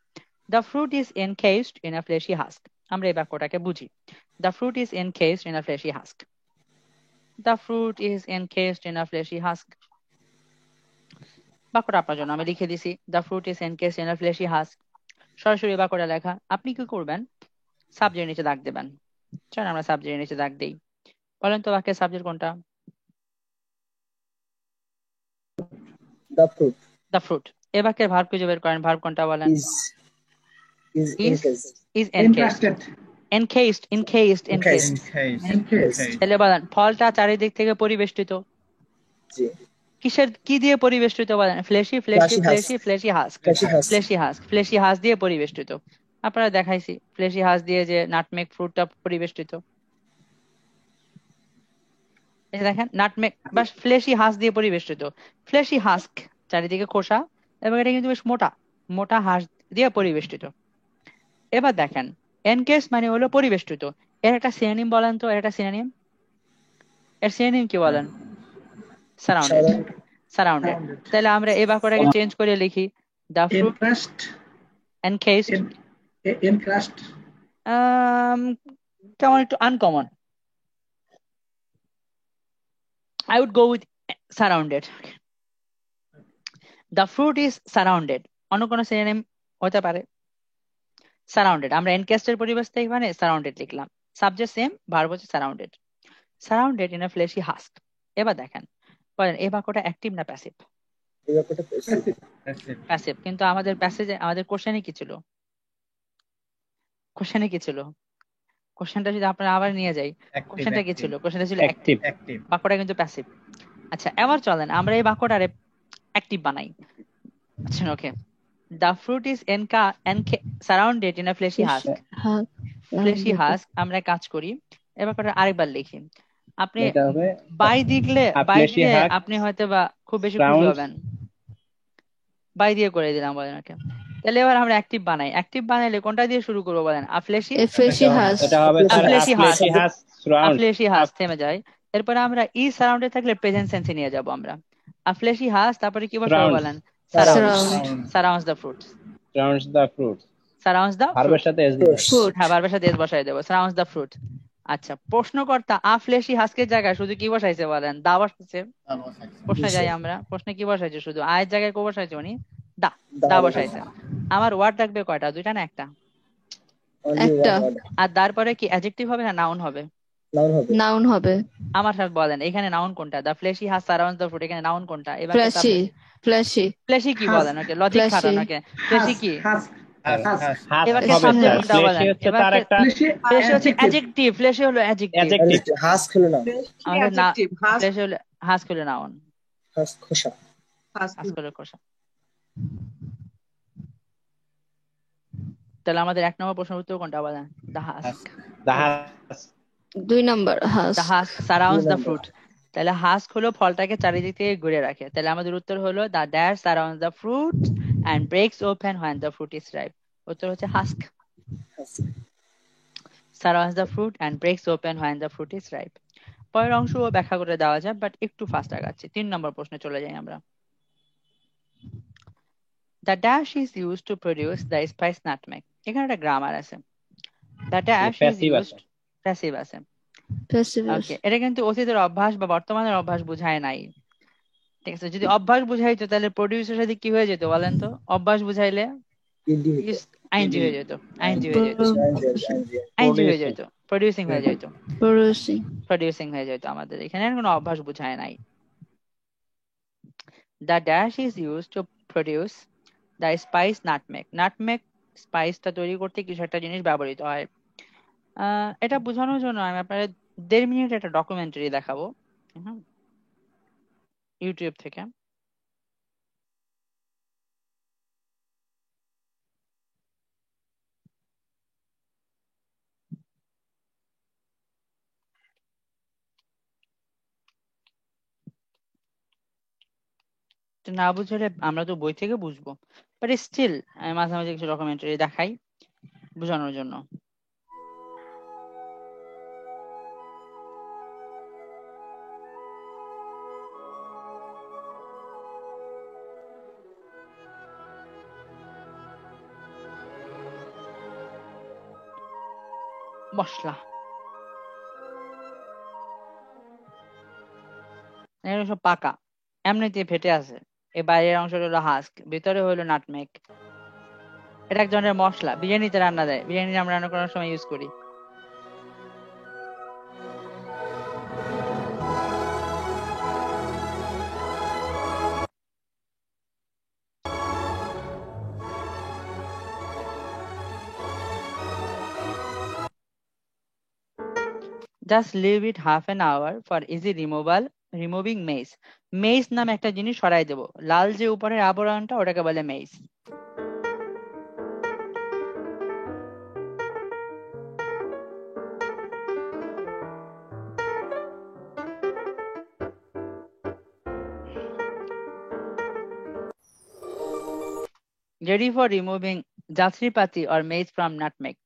The fruit is encased in a fleshy husk. আমরা এই বাক্যটাকে বুঝি। The fruit is encased in a fleshy husk. The fruit is encased in a fleshy husk. বাক্যটা আপনার জন্য আমি লিখে দিছি, The fruit is encased in a fleshy husk. সরাসরি বাক্যটা লেখা। আপনি কি করবেন? সাবজেক্টের নিচে দাগ দেবেন। চল আমরা সাবজেক্টের নিচে দাগ দেই। বলেন তো বাক্যের সাবজেক্ট কোনটা? The fruit. The fruit. এ বাক্যের ভার্ব খুঁজে বের করেন, ভার্ব কোনটা বলেন? Is is encased. Is encased. Encrusted. encased Encased. তাহলে বলেন ফলটা চারিদিক থেকে পরিবেষ্টিত জি কি দিয়ে পরিবেষ্টিত বলেন fleshy Fleshy husk. Husk Fleshy husk. Fleshy husk দিয়ে পরিবেষ্টিত আপনারা দেখাইছি ফ্লেশি হাস্ক দিয়ে যে নাটমেগ ফ্রুটটা পরিবেষ্টিত এই যে দেখেন নাটমেগ বা ফ্লেশি হাস্ক দিয়ে পরিবেষ্টিত ফ্লেশি হাস্ক চারিদিকে খোসা এবং এটা কিন্তু বেশ মোটা মোটা হাস্ক দিয়ে পরিবেষ্টিত এবার দেখেন এনকেস মানে হলো পরিবেষ্টিত এর একটা সিনোনিম বলেন তো এর একটা সিনোনিম এর সিনোনিম কি বলেন সারাউন্ডেড সারাউন্ডেড তাহলে আমরা এই বাক্যটাকে চেঞ্জ করে লিখি দ্য ফ্রুট Encrust. এনকেসড Encrust. কেমন একটু uncommon I would go with surrounded. The fruit is surrounded. অন্য কোনো সিনোনিম হতে পারে সারাউন্ডেড আমরা এনকেস্টের পরিবর্তে এখানে সারাউন্ডেড লিখলাম সাবজেক্ট সেম ভার্ব হচ্ছে surrounded surrounded in a fleshy husk এবার দেখেন বলেন এই বাক্যটা অ্যাক্টিভ না প্যাসিভ এই ব্যাপারটা passive. প্যাসিভ কিন্তু আমাদের প্যাসেজে আমাদের কোশ্চেনে কি ছিল কোশ্চেনটা যদি আপনারা আবার নিয়ে যাই কোশ্চেনটা কি ছিল কোশ্চেনটা ছিল অ্যাক্টিভ বাক্যটা কিন্তু প্যাসিভ আচ্ছা এবার চলেন আমরা এই বাক্যটারে অ্যাক্টিভ বানাই আচ্ছা okay the fruit is surrounded in a fleshy husk fleshy husk আমরা কাজ করি এবার করে আরেকবার লিখি আপনি বাই দিলে আপনি হয়তো বা খুব বেশি খুশি হবেন বাই দিয়ে করে দিলাম বলেন ওকে তাহলে এবার আমরা অ্যাক্টিভ বানাইলে কোনটা দিয়ে শুরু করবো বলেন আফ্লেশি হাস থেমে যায় এরপরে আমরা ই সারাউন্ডে থাকলে প্রেজেন্ট সেন্সে নিয়ে যাব আমরা আফ্লেশি হাস তারপরে কি বসাবো বলেন surrounds the fruits surrounds the ভার্বের সাথে s Fruit. হ্যাঁ ভার্বের সাথে এস বসাই দেবো সারাউন্ডস দ্য ফ্রুট আচ্ছা প্রশ্নকর্তা আফ্লেশি হাস্কের জায়গায় শুধু কি বসাইছে বলেন দা বসাইছে প্রশ্নে যাই আমরা প্রশ্নে কি বসাইছে শুধু আয়ের জায়গায় কো বসাইছে উনি দা বসাইছে আমার ওয়ার্ড থাকবে কয়টা দুইটা না একটা only একটা। one word. আর তারপরে কি অ্যাডজেক্টিভ হবে না নাউন হবে Noun হবে Noun হবে। আমার সাথে বলেন এখানে নাউন কোনটা the fleshy husk surrounds the fruit এখানে নাউন কোনটা এবার Fleshy. Fleshy. ফ্লেশি কি Husk. বলেন ওকে লজিক Fleshy. খাটান ওকে ফ্লেশি কি Husk. এবার কি সাবজেক্ট কোনটা বলেন এবার Fleshy. ফ্লেশি হচ্ছে Adjective. অ্যাডজেক্টিভ ফ্লেশি হলো অ্যাডজেক্টিভ হাস্ক হলো না আমাদের না ফ্লেশি হলো হাস্ক হলো নাউন হাস্ক খোসা হাস্ক হলো কোষা তাহলে আমাদের এক নম্বর প্রশ্নের উত্তর কোনটা বলেন the husk 2 number has. The husk surrounds the number. Fruit তাহলে হাস্ক হলো ফলটাকে চারিদিক থেকে ঘুরে রাখে তাহলে আমাদের উত্তর হলো the dash surrounds the fruit and breaks open when the fruit is ripe উত্তর হচ্ছে husk husk surrounds the fruit and breaks open when the fruit is ripe পরের অংশও ব্যাখ্যা করে দেওয়া যায় বাট একটু ফাস্ট আগাচ্ছি 3 নম্বর প্রশ্নে চলে যাই আমরা the dash is used to produce the spice nutmeg এখানে একটা গ্রামার আছে the dash is used passive আছে Passive. ওকে এটা কিন্তু অতীতের অভ্যাস বা বর্তমানের অভ্যাস বুঝায় নাই ঠিক আছে যদি অভ্যাস বুঝাইতো তাহলে প্রডিউসের সাথে কি হয়ে যেত বলেন তো অভ্যাস বুঝাইলে ইডি হতো আইনজি হয়ে যেত প্রডিউসিং হয়ে যেত আমাদের এখানে আর কোনো অভ্যাস বুঝায় নাই the dash is use to produce the spice nutmeg স্পাইসটা তৈরি করতে কিছু একটা জিনিস ব্যবহৃত হয় এটা বোঝানোর জন্য আমি আপনাদের 1.5 মিনিট একটা ডকুমেন্টারি দেখাবো ইউটিউব থেকে না বুঝলে আমরা তো বই থেকে বুঝবো বাট স্টিল আমি মাঝে মাঝে কিছু ডকুমেন্টারি দেখাই বোঝানোর জন্য মশলা এগুলো সব পাকা এমনিতে ফেটে আছে এই বাইরের অংশটা হলো হাস্ক ভিতরে হলো নাটমেগ এটা এক ধরনের মশলা বিরিয়ানিতে রান্না দেয় বিরিয়ানি আমরা রান্না করার সময় ইউজ করি Just leave it half an hour for easy removing maize. Maize নামে একটা জিনিস সরাই দেব। লাল যে উপরের আবরণটা ওটাকে বলে maize। Ready for removing jatripati or maize from nutmeg.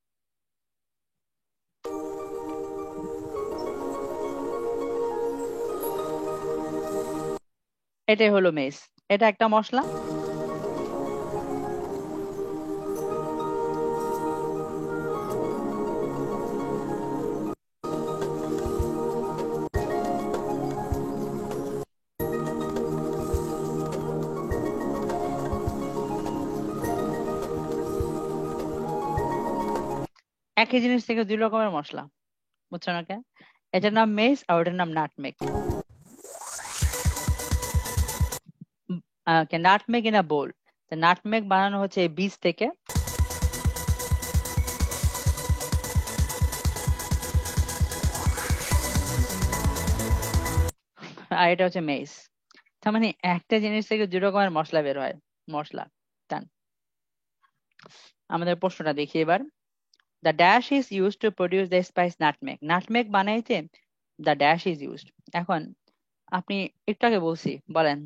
এটাই হলো মেস। এটা একটা মশলা। একই জিনিস থেকে দুই রকমের মশলা, বুঝছো না কেন? এটার নাম মেস আর ওটার নাম nutmeg. Nutmeg in a bowl. Nutmeg বানানো হচ্ছে এই বীজ থেকে। আর এটা হচ্ছে মেস। তার মানে একটা জিনিস থেকে দুই রকমের মশলা বের হয়। মশলা টান। আমাদের প্রশ্নটা দেখি এবার। The dash is used to produce the spice nutmeg. Nutmeg বানাইতে the dash is used. এখন আপনি একটু আগে বলছি, বলেন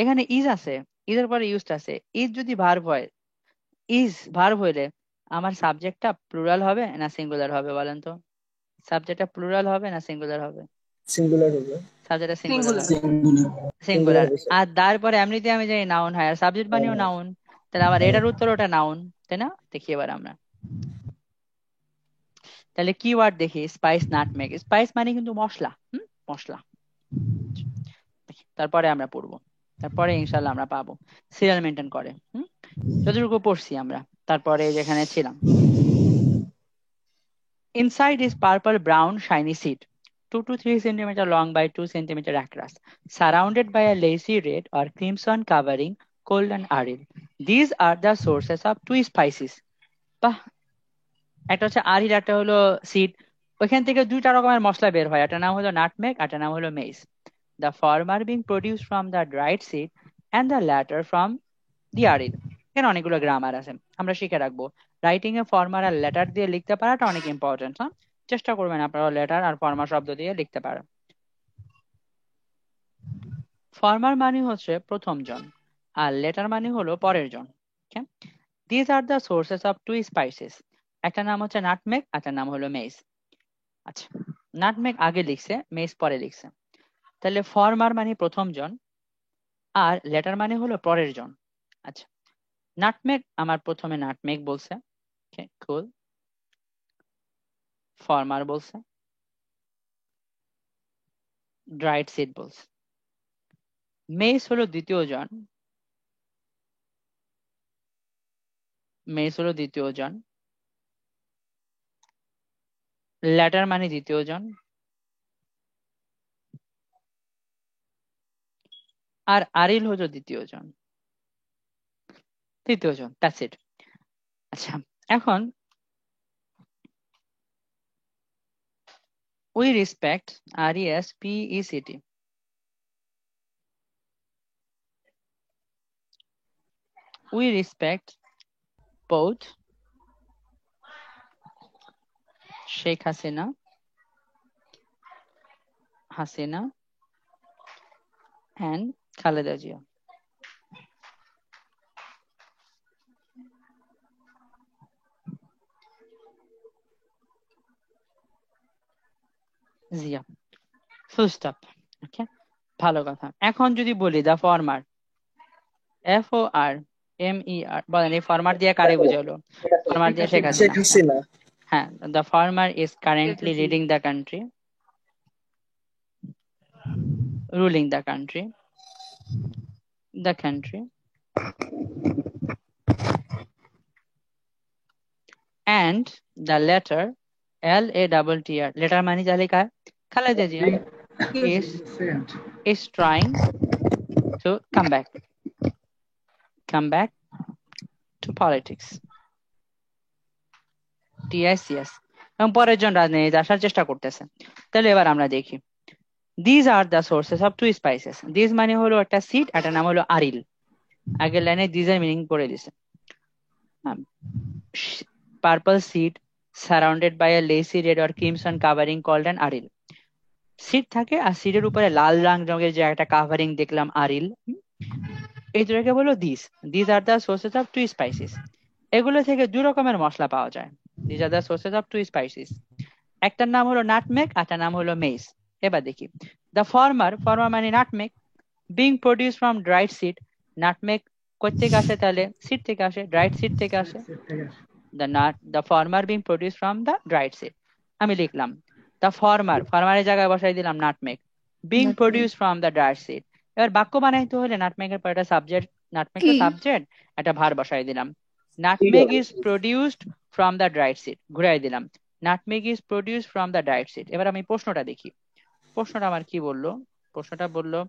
এখানে ইজ আছে, ইজের পরে ইউজড আছে। ইজ যদি ভার্ব হয়, ইজ ভার্ব হইলে আমার সাবজেক্টটা প্লুরাল হবে না সিঙ্গুলার হবে বলেন তো? সাবজেক্টটা প্লুরাল হবে না সিঙ্গুলার হবে? সিঙ্গুলার হবে। সাবজেক্টটা সিঙ্গুলার হবে। Singular singular. হবে স্যার। আর তারপরে এমনিতে আমি জানি নাউন হয়, আর সাবজেক্ট বানিয়েও নাউন, তাহলে আবার এটার উত্তর ওটা নাউন, তাই না? দেখি এবার আমরা তাহলে কিওয়ার্ড দেখি। Spice nutmeg. স্পাইস মানে কিন্তু মশলা, মশলা। তারপরে আমরা পড়বো, তারপরে ইনশাল্লাহ আমরা পাবো। সিরিয়াল মেনটেন করে, যতটুকু পড়ছি আমরা, তারপরে যেখানে ছিলাম। Inside is purple brown shiny seed, 2 to 3 centimeter long by 2 centimeter across, surrounded by a lacy red or crimson covering, cold and aril. These are the sources of two spices. বাহ, একটা হচ্ছে আরিল, একটা হলো সিড। ওইখান থেকে দুইটা রকমের মশলা বের হয়, একটা নাম হলো নাটমেগ, একটা নাম হলো মেইস। The former being produced from the dried seed and the latter from the aril. এখানে অনেকগুলো গ্রামার আছে, আমরা শিখে রাখবো। রাইটিং এ ফর্মার আর লেটার দিয়ে লিখতে পারাটা অনেক ইম্পর্টেন্ট। হ্যাঁ, চেষ্টা করবেন আপনারা লেটার আর ফর্মার শব্দ দিয়ে লিখতে পারেন। ফর্মার মানে হচ্ছে প্রথম জন, আর লেটার মানে হলো পরের জন। These are the sources of two spices. একটা নাম হচ্ছে নাটমেগ, একটা নাম হলো মেইস। আচ্ছা, নাটমেগ আগে লিখছে, মেইস পরে লিখছে। তাহলে ফর্মার মানে প্রথম জন, আর লেটার মানে হলো পরের জন। আচ্ছা, নাটমেগ আমার প্রথমে নাটমেগ বলছে, কুল। ফর্মার বলছে, ড্রাইড সিড বলছে। মেইস হলো দ্বিতীয় জন, মেইস হলো দ্বিতীয় জন। লেটার মানে দ্বিতীয় জন, আর আরিল হলো দ্বিতীয় জন, তৃতীয় জন। That's it. আচ্ছা, এখন we respect RESPECT. We respect both Sheikh Hasina and Khaleda Zia. Zia, full stop. Okay, ভালো কথা। এখন যদি বলি দা ফরমার, FORMER, বলেন এই ফরমার দিয়ে কারে বোঝালো? ফরমার দিয়ে শেখ শেখ হাসিনা। হাসিনা। হ্যাঁ, the farmer is currently leading the country, ruling the country, and the letter LATTR, letter মানে তাহলে কার? Khaleda Zia is trying to come back to politics. TSCS, এবং পরের জন রাজনীতিতে আসার চেষ্টা করতেছে। তাহলে এবার আমরা দেখি, these are the sources of two spices. These মানে হলো একটা সিড, একটা নাম হলো আরিল। আগের লাইনে দিজের মিনিং করে দিছে। Purple seed surrounded by a lacy red or crimson covering called an aril. Seed থাকে আর সিডের উপরে লাল রঙের যে একটা কাভারিং দেখলাম আরিল, এই দুটোকে বলো this. This are the sources of two spices. এগুলো থেকে দুই রকমের মশলা পাওয়া যায়। This are the sources of two spices. একটার নাম হলো নাটমেগ, একটার নাম হলো মেস। এবার দেখি, দ্য ফর্মার মানে nutmeg, being produce from dried seed. Nutmeg কোথেকে আসে? তাহলে সিড থেকে আসে, ড্রাইড সিড থেকে আসে। the former being produced from the dried seed. আমি লিখলাম the ফরমারের জায়গায় বসাই দিলাম nutmeg, being Nutmeg. produced from the dried seed। এবার বাক্য বানাইতে হলে নাটমেগের পর একটা সাবজেক্ট, নাটমেগটা কি? সাবজেক্ট, একটা ভার বসাই দিলাম। Nutmeg is produced from the dried seed, ঘুরাই দিলাম, nutmeg is produced from the dried seed। এবার আমি প্রশ্নটা দেখি, প্রশ্নটা আমার কি বললো? প্রশ্নটা বললো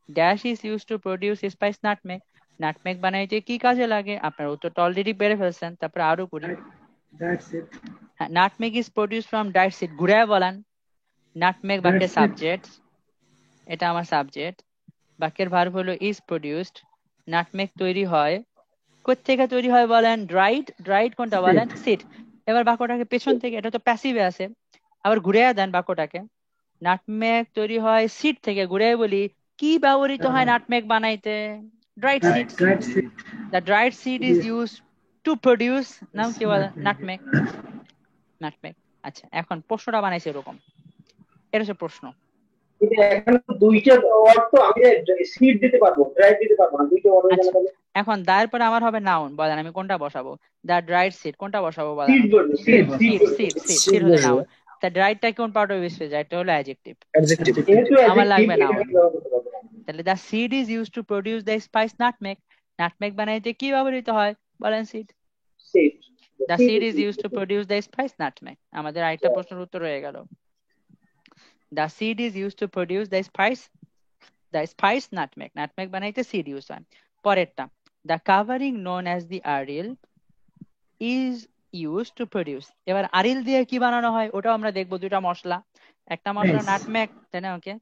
dash is use to produce spice nutmeg. Nutmeg বানাইতে কি কাজে লাগে? আপনার উত্তরটা অলরেডি পেরে ফেলছেন, তারপরে আরো করি। That's it. Nutmeg is produce from ডাইট সিড, ঘুরায় বলেন। নাটমেগ বাক্যের That's it. সাবজেক্ট, এটা আমার সাবজেক্ট। বাক্যের ভার্ব হলো ইজ প্রডিউসড। নাটমেগ তৈরি হয় কোত্থেকে তৈরি হয় বলেন? ড্রাইড। ড্রাইড কোনটা বলেন? সিড। এবার বাক্যটাকে পেছন থেকে, এটা তো প্যাসিভে আছে, আবার ঘুরে দেন বাক্যটাকে। নাটমেগ তৈরি হয় সিড থেকে, ঘুরে বলি কি ব্যবহৃত হয় নাটমেগ বানাইতে? Dried seed. That's it. The dried seed is use to produce, নাম কি বলেন? নাটমেগ। নাটমেগ। আচ্ছা, এখন প্রশ্নটা বানাইছে এরকম, এটা হচ্ছে প্রশ্ন। কিন্তু এখানে দুইটা ওয়ার্ড তো আমি সিড দিতে পারবো, ড্রাইভ দিতে পারবো না, দুইটা ওয়ার্ড হয়ে গেল। তাহলে এখন দায়ের পরে আমার হবে নাউন, বলেন আমি কোনটা বসাবো? দ্য ড্রাইড সিড কোনটা বসাবো বলেন? সিড বলবো, seed seed. Seed seed seed হলো নাউন। তা ড্রাইডটা কোন পার্ট অফ স্পিচ যায়? এটা হলো অ্যাডজেক্টিভ, অ্যাডজেক্টিভ। আমার লাগবে নাউন। তাহলে the seed is use to produce the spice nutmeg. Nutmeg বানাইতে কি ব্যবহৃত হয় বলেন? Seed. Seed. The seed is use to produce the spice nutmeg. আমাদের আরেকটা প্রশ্নের উত্তর হয়ে গেল। The seed is use to produce the spice nutmeg. Nutmeg বানাইতে সিড ইউজ হয়। পরেরটা, the covering known as the aril is use to produce. এবার আরিল দিয়ে কি বানানো হয় ওটাও আমরা দেখবো। দুটা মশলা, একটা মশলা নাটমেগ, তাই না? ওকে,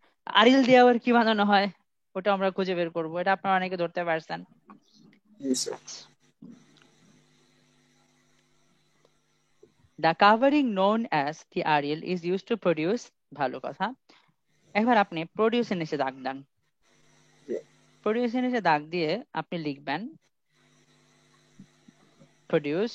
আরিল দিয়ে আবার কি বানানো হয় ওটা আমরা খুঁজে বের করবো। এটা আপনারা অনেকে ধরতে পারছেন। The covering known as the aryl is used to produce, ভালো কথা। এবার আপনি প্রডিউসের নিচে দাগ দেন। প্রডিউসের নিচে দাগ দিয়ে আপনি লিখবেন প্রডিউস,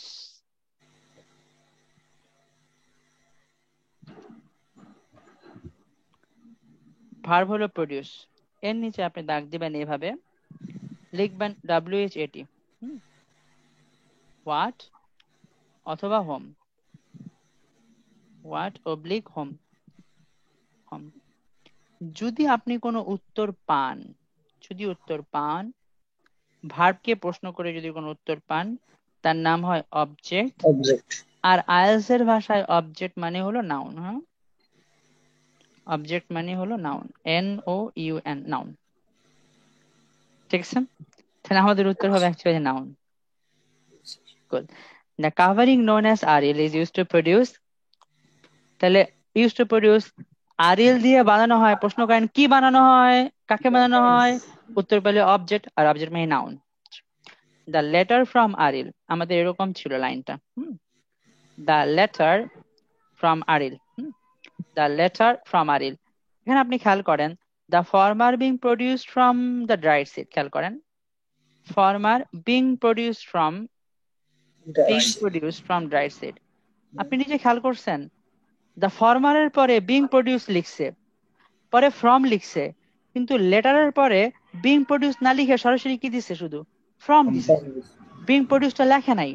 ভার্ব হলো প্রডিউস, এর নিচে আপনি দাগ দিবেন এভাবে, লিখবেন WHAT, হোয়াট অথবা home, what oblique home, home. যদি আপনি কোনো উত্তর পান, যদি উত্তর পান, ভার্বকে প্রশ্ন করে যদি কোনো উত্তর পান, তার নাম হয় অবজেক্ট। আর আইএলটিএস এর ভাষায় অবজেক্ট মানে হলো নাউন। হ্যাঁ, অবজেক্ট মানে হলো নাউন, NOUN, নাউন। ঠিক আছে, তাহলে আমাদের উত্তর হবে actually noun. Good. The covering known as aril is used to produce, তাহলে ইউজ টু প্রডিউস আরিল দিয়ে বানানো হয়। প্রশ্ন করেন কি বানানো হয়, কাকে বানানো হয়? উত্তর পেলে অবজেক্ট, আর অবজেক্ট মানে noun. The latter from aril, আমাদের এরকম ছিল লাইনটা। The latter from aril, the latter from aril. এখানে আপনি খেয়াল করেন the former being produced from the dried seed, খেয়াল করেন former being produced from, being produced from dried seed. আপনি নিজে খেয়াল করছেন দ্য ফর্মারের পরে বিং প্রডিউস লিখছে, পরে ফ্রম লিখছে, কিন্তু লেটারের পরে বিং প্রডিউস না লিখে সরাসরি কি দিচ্ছে? শুধু ফ্রম দিছে, বিং প্রডিউসটা লেখে নাই।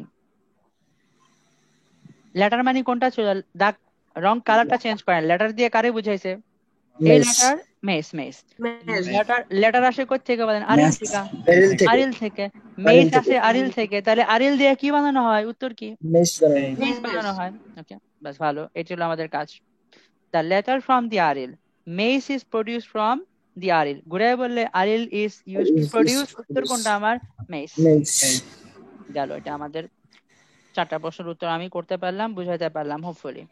লেটার মানে কোনটা ছিল? দাগ রং কালারটা চেঞ্জ করেন। লেটার দিয়ে কারে বুঝাইছে? এই লেটার মেস, মেস। লেটার আসে কোথা থেকে বলেন? আরিল থেকে। আরিল থেকে। মেস আসে আরিল থেকে, তাহলে আরিল দিয়ে কি বানানো হয়? উত্তর কি? মেস বানানো হয়। ওকে, বাস, ভালো, এটি হলো আমাদের কাজ। The latter from the aril, mace is produce from the aril. ঘুরে বললে aril is use to produce, উত্তর কোনটা আমার? মেস। গেল, এটা আমাদের 4টা প্রশ্নের উত্তর আমি করতে পারলাম, বুঝাইতে পারলাম হোপফুলি।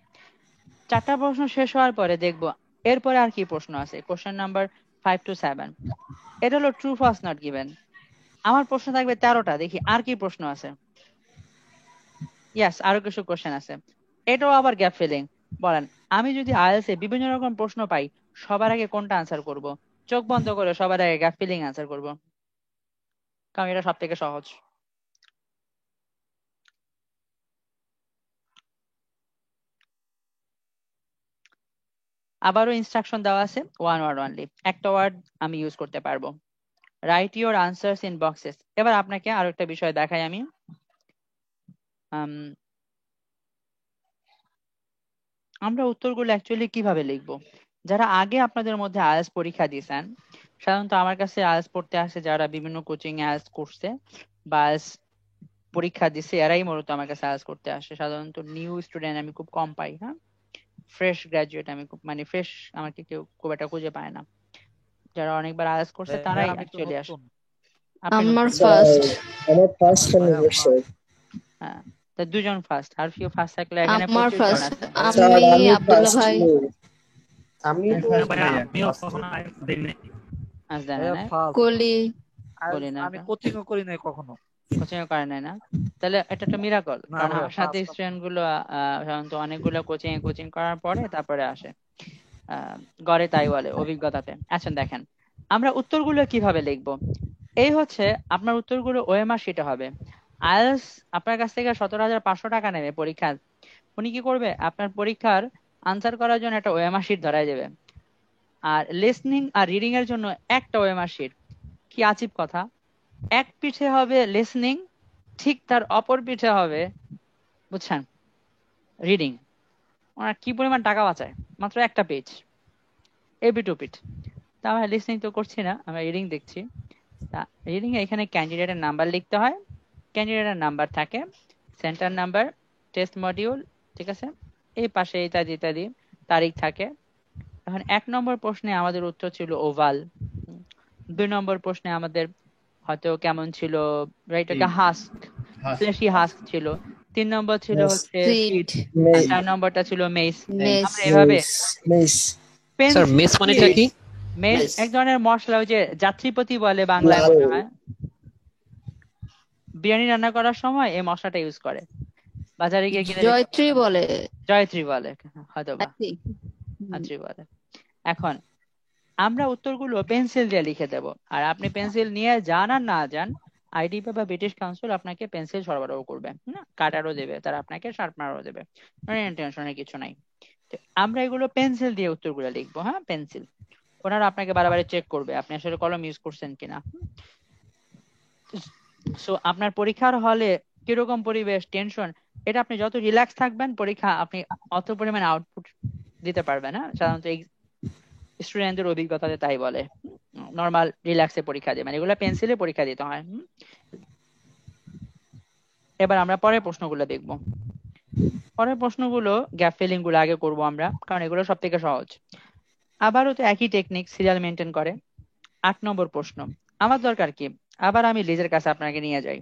4টা প্রশ্ন শেষ হওয়ার পরে দেখবো এরপরে আর কি প্রশ্ন আছে। কোশ্চেন নাম্বার 5 to 7 এটা হলো ট্রু ফলস নট গিভেন। আমার প্রশ্ন থাকবে 13টা, দেখি আর কি প্রশ্ন আছে। ইয়াস, আরো কিছু কোশ্চেন আছে। এটাও আবার গ্যাপ ফিলিং। বলেন, আমি যদি আইএলটিএস এ বিভিন্ন রকম প্রশ্ন পাই, সবার আগে কোনটা আনসার করব? চোখ বন্ধ করে সবার আগে গ্যাপ ফিলিং আনসার করব, কারণ এটা সব থেকে সহজ। আবারও ইনস্ট্রাকশন দেওয়া আছে, ওয়ান ওয়ার্ড অনলি, একটা ওয়ার্ড আমি ইউজ করতে পারবো। Right your answers in boxes. এবার আপনাকে আরো একটা বিষয় দেখাই আমি। আমরা উত্তরগুলো অ্যাকচুয়ালি কিভাবে লিখবো? যারা আগে আপনাদের মধ্যে আইএলটিএস পরীক্ষা দিয়েছেন, সাধারণত আমার কাছে আইএলটিএস পড়তে আসে যারা বিভিন্ন কোচিং আইএলটিএস করছে বা IELTS পরীক্ষা দিছে, এরাই মূলত আমার কাছে আইএলটিএস করতে আসে। সাধারণত নিউ স্টুডেন্ট আমি খুব কম পাই। হ্যাঁ, ফ্রেশ গ্রাজুয়েট আমি খুব, মানে ফ্রেশ আমাকে কেউ খুব একটা খুঁজে পায় না। যারা অনেকবার আইএলটিএস করছে তারাই আমি একটু অ্যাকচুয়ালি আসে। নতুন। আপনি আমার নতুন? ফার্স্ট। আমার ফার্স্ট ভাইয়া অ্যানিভার্সারি। হ্যাঁ, তা দুজন ফার্স্ট, আর কেউ ফার্স্ট থাকলে এখানে আমার 25 জন ফার্স্ট। আছে। স্যার আমি আমি আব্দুল্লাহ ফার্স্ট ভাই। আমি তো ভাইয়া ভাইয়া আমিও first। কখনো আইএলটিএস দিইনি। আজ জানে ভাইয়া না, ফার্স্ট। কলি। বলি না, আমি কোচিংও করি নাই কখনো। কোচিং করে নাই না? তাহলে এটা একটা মিরাকল, না কারণ ভাইয়া আমার সাথে ফার্স্ট। স্টুডেন্ট গুলো সাধারণত অনেকগুলো কোচিং করার পরে তারপরে আসে। গড়ে তাই বলে অভিজ্ঞতাতে। আচ্ছা দেখেন, আমরা উত্তরগুলো কিভাবে লিখবো। এই হচ্ছে আপনার উত্তরগুলো ওএমআর শিটে হবে। আইএলটিএস আপনার কাছ থেকে 17,500 টাকা নেবে পরীক্ষার। উনি কি করবে, আপনার পরীক্ষার আনসার করার জন্য একটা ওএমআর শিট ধরায় দেবে, আর লিসনিং আর রিডিং এর জন্য একটা ওএমআর শিট। কি আচিব কথা, এক পিঠে হবে লিসনিং, ঠিক তার অপর পিঠে হবে, বুঝছেন, রিডিং। ওনার কি পরিমাণ টাকা বাঁচায়, মাত্র একটা পেজ, এবি টু পিট। তা আমরা লিসনিং তো করছি না, আমরা রিডিং দেখছি। তা রিডিং এ এখানে ক্যান্ডিডেটের নাম্বার লিখতে হয়, ক্যান্ডিডেটের নাম্বার থাকে, সেন্টার নাম্বার, টেস্ট মডিউল, ঠিক আছে, এই পাশে ইত্যাদি ইত্যাদি তারিখ থাকে। এখন 1 নম্বর প্রশ্নে আমাদের উত্তর ছিল ওভাল। 2 নম্বর প্রশ্নে আমাদের হয়তো কেমন ছিল, রাইট, একটা হাস্ক, ফ্লেশি হাস্ক ছিল। 3 নম্বর ছিল হচ্ছে সিট। সিট, আর 4 নম্বরটা ছিল মেস। মেস। আমরা এভাবে মিস স্যার মেস মানেটা কি? মেস এক ধরনের মশলা, ওই যে যাত্রীপতি বলে বাংলায় মনে হয়। বিরিয়ানি রান্না করার সময় এই মশলাটা ইউজ করে, বাজারে গিয়ে কিনে দেখতে জয়ত্রী পাবেন। বলে। জয়ত্রী বলে হয়তো বা, I think. জয়ত্রী বলে। এখন আমরা উত্তরগুলো পেন্সিল দিয়ে লিখে দেব, আর আপনি পেন্সিল নিয়ে যান আর না যান, আইডিপি বা ব্রিটিশ কাউন্সিল আপনাকে পেন্সিল সরবরাহ করবে, না কাটারও দেবে, তারা আপনাকে শার্পনারও দেবে, টেনশনের কিছু নাই। তো আমরা এগুলো পেন্সিল দিয়ে উত্তরগুলো লিখবো। হ্যাঁ, পেন্সিল। ওনারা আপনাকে বারবার চেক করবে আপনি আসলে কলম ইউজ করছেন কিনা। সো আপনার পরীক্ষার হলে কিরকম পরিবেশ, টেনশন, এটা আপনি যত রিল্যাক্স থাকবেন পরীক্ষা আপনি অত পরিমাণে আউটপুট দিতে পারবেন না। সাধারণত স্টুডেন্টদের অভিজ্ঞতাতে তাই বলে, নর্মাল রিল্যাক্সে পরীক্ষা দেবেন, এগুলো পেন্সিলে পরীক্ষা দিতে হয়। এবার আমরা পরের প্রশ্নগুলো দেখব। পরের প্রশ্নগুলো গ্যাপ ফিলিং গুলো আগে করব আমরা, কারণ এগুলো সব থেকে সহজ। আবারও তো একই টেকনিক, সিরিয়াল মেনটেন করে। 8 নম্বর প্রশ্ন, আমার দরকার কি, আবার আমি লিজের কাছে আপনাকে নিয়ে যাই।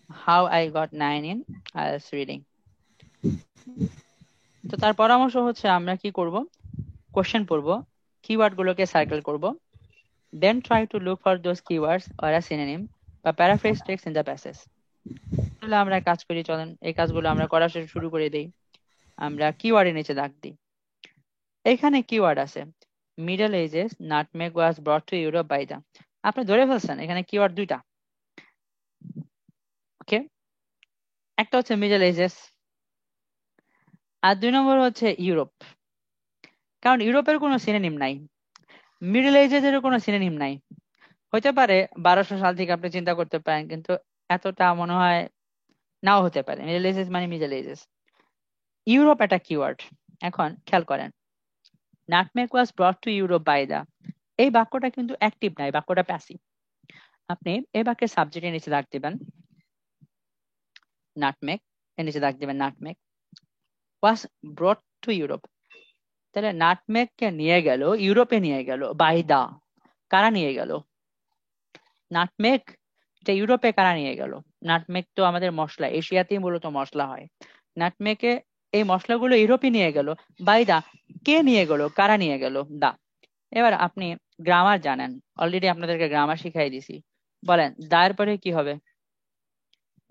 How I got 9 in IELTS reading. তো তার পরামর্শ হচ্ছে আমরা কি করব, কোশ্চেন পড়ব, কিওয়ার্ড গুলোকে সার্কেল করব, then try to look for those keywords or a synonym বা paraphrase text in the passage. তাহলে আমরা কাজ করি, চলেন এই কাজগুলো আমরা করা শুরু করে দেই। আমরা কিওয়ার্ডের নিচে দাগ দিই। এখানে কিওয়ার্ড আছে, middle ages nutmeg was brought to Europe by the. আপনি ধরে ফেলছেন এখানে কিওয়ার্ড দুইটা। ওকে, একটা হচ্ছে মিডল এজেস, আর 2 নম্বর হচ্ছে ইউরোপ, কারণ ইউরোপের কোনো সিনোনিম নাই, মিডল এজেস এর কোনো সিনোনিম নাই। হতে পারে 1200 সাল থেকে আপনি চিন্তা করতে পারেন, কিন্তু এতটা মনে হয় নাও হতে পারে। মিডল এজেস মানে মিডল এজেস। ইউরোপ একটা কিওয়ার্ড। এখন খেয়াল করেন, nutmeg was brought to Europe by the, এই বাক্যটা কিন্তু অ্যাক্টিভ নাই, বাক্যটা প্যাসিভ। আপনি এই বাক্যের সাবজেক্টের নিচে দাগ দিবেন নাটমেগ, এর নিচে দাগ দিবেন nutmeg was brought to Europe. তাহলে নাটমেগ কে নিয়ে গেল ইউরোপে, নিয়ে গেল বাই দা, কারা নিয়ে গেল? নাটমেগ এটা ইউরোপে কারা নিয়ে গেল? নাটমেগ তো আমাদের মশলা, এশিয়াতেই মূলত মশলা হয়। নাটমেগে এই মশলাগুলো ইউরোপে নিয়ে গেল। বাই দা, কে নিয়ে গেল, কারা নিয়ে গেল? দা। এবার আপনি গ্রামার জানেন, অলরেডি আপনাদেরকে গ্রামার শিখাই দিছি। বলেন দায়ের পরে কি হবে?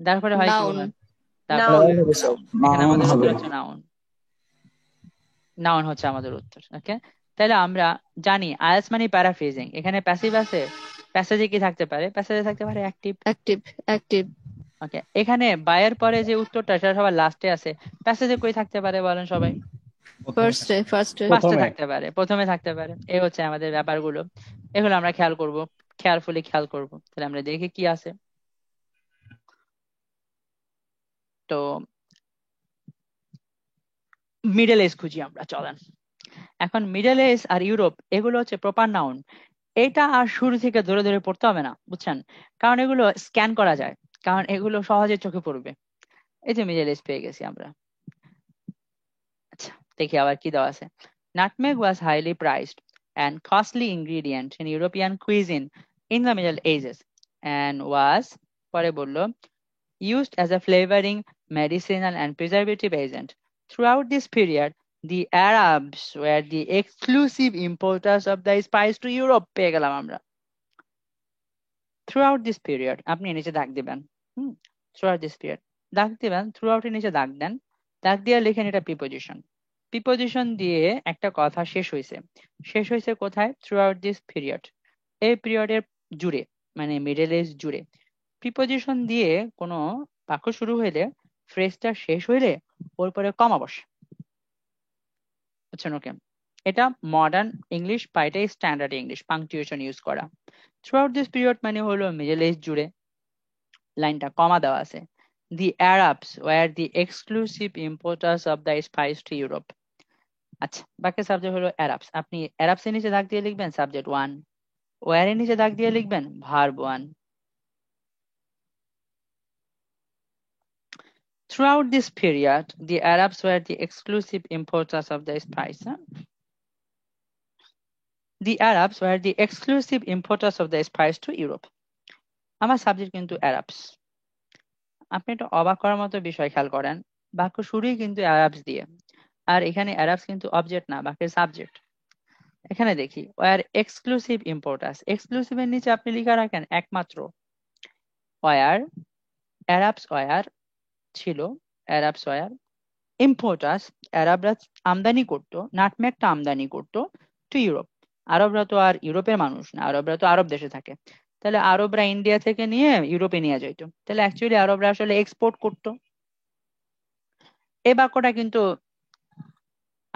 দায়ের পরে হয় কি Noun. বলেন? তারপরে নাউন নাউন হবে স্যার। এখানে Noun আমাদের উত্তর হবে। হচ্ছে নাউন। নাউন হচ্ছে আমাদের উত্তর। ওকে, তাহলে আমরা জানি আয়াস মানে প্যারাফ্রেজিং। এখানে প্যাসিভ আছে, প্যাসেজে কি থাকতে পারে? প্যাসেজে থাকতে পারে অ্যাক্টিভ। Active. Active. ওকে, এখানে বায়ের পরে যে উত্তরটা সেটা সবার লাস্টে আছে, প্যাসেজে কই থাকতে পারে বলেন সবাই? First day. First day. ফার্স্টে প্রথমে থাকতে পারে, প্রথমে থাকতে পারে। এই হচ্ছে আমাদের ব্যাপারগুলো, এগুলো আমরা খেয়াল করব, কেয়ারফুলি খেয়াল করব। তাহলে আমরা দেখি কি আছে। তো মিডল এজ খুঁজি আমরা, চলেন। এখন মিডল এজ আর ইউরোপ এগুলো হচ্ছে প্রপার নাউন। এটা আর শুরু থেকে ধরে ধরে পড়তে হবে না, বুঝছেন? কারণ এগুলো স্ক্যান করা যায়, কারণ এগুলো সহজে চোখে পড়বে। এই যে মিডল এজ পেয়ে গেছি আমরা। আচ্ছা, দেখি আবার কি দেওয়া আছে। Nutmeg was highly prized and costly ingredient in European cuisine in the Middle Ages and was, পরে বললো, used as a flavoring, medicinal and preservative agent. Throughout this period, the Arabs were the exclusive importers of the spice to Europe. পেয়ে গেলাম আমরা। Throughout this period, আপনি নিচে দাগ দিবেন। Throughout this period দাগ দিবেন, throughout এর নিচে দাগ দেন, দাগ দিয়ে লিখেন এটা প্রিপোজিশন। প্রিপোজিশন দিয়ে একটা কথা শেষ হয়েছে, শেষ হয়েছে কোথায়? Throughout this period, এই পিরিয়ডের জুড়ে, মানে মিডল এজ জুড়ে। প্রিপোজিশন দিয়ে কোনো বাক্য শুরু হইলে, ফ্রেজটা শেষ হইলে ওর পরে কমা বসে, বুঝছেন? ওকে, এটা মডার্ন ইংলিশ বা এটাই স্ট্যান্ডার্ড ইংলিশ, পাংচুয়েশন ইউজ করা। থ্রুআউট দিস পিরিয়ড মানে হলো মিডল এজ জুড়ে, লাইনটা কমা দেওয়া আছে। The Arabs were the exclusive importers of the spice to Europe. আচ্ছা, বাকি সাবজেক্ট হলো অ্যারাবস। আপনি অ্যারাবস এর নিচে দাগ দিয়ে লিখবেন সাবজেক্ট 1, ওয়ার এর নিচে দাগ দিয়ে লিখবেন verb 1। Throughout this period, the Arabs were the exclusive importers of the spice. The Arabs were the exclusive importers of the spice to Europe. আমার সাবজেক্ট কিন্তু অ্যারাবস। আপনি একটা অবাক করার মতো বিষয় খেয়াল করেন, বাক্য শুরুই কিন্তু অ্যারাবস দিয়ে, আর এখানে অ্যারাবস কিন্তু অবজেক্ট না, বাক্যের সাবজেক্ট। এখানে দেখি ওয়ার এক্সক্লুসিভ ইম্পোর্টার্স, এক্সক্লুসিভ এর নিচে আপনি লিখে রাখেন একমাত্র। ওয়ার, অ্যারাবস ওয়ার ছিল, অ্যারাবস ওয়ার ইম্পোর্টার্স, আরবরা আমদানি করতো, নাটমেগটা আমদানি করতো টু ইউরোপ। আরবরা তো আর ইউরোপের মানুষ না, আরবরা তো আরব দেশে থাকে। তাহলে আরবরা ইন্ডিয়া থেকে নিয়ে ইউরোপে নিয়ে যাইতো, তাহলে অ্যাকচুয়ালি আরবরা আসলে এক্সপোর্ট করতো। এই বাক্যটা কিন্তু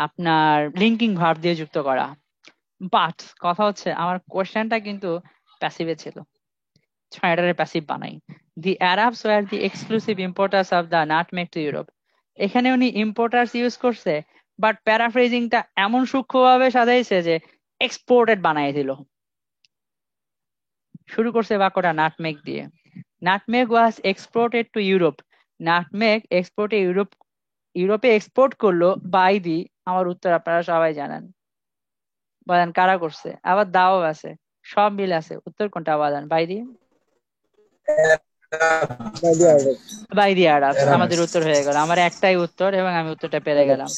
আপনার লিঙ্কিং ভার্ব দিয়ে যুক্ত করা, বাট কথা হচ্ছে আমার কোশ্চেনটা কিন্তু প্যাসিভে ছিল, এটারে প্যাসিভ বানাই। The Arabs were the exclusive importers of the nutmeg to Europe. এখানে উনি ইম্পোর্টার্স ইউজ করছে, বাট প্যারাফ্রেজিংটা এমন সূক্ষ্মভাবে সাজাইছে যে এক্সপোর্টেড বানাই দিল। শুরু করছে বাক্যটা নাটমেগ দিয়ে। Nutmeg was exported to Europe. Nutmeg এক্সপোর্টে ইউরোপে এক্সপোর্ট করলো বাই দি, আমার উত্তর আপনারা সবাই জানেন। বলেন কারা করছে? আবার দাও আছে, সব মিল আছে। উত্তর কোনটা বলেন? By the, by the Arabs. আমাদের উত্তর হয়ে গেল, আমার একটাই উত্তর এবং আমি উত্তরটা পেরে গেলাম।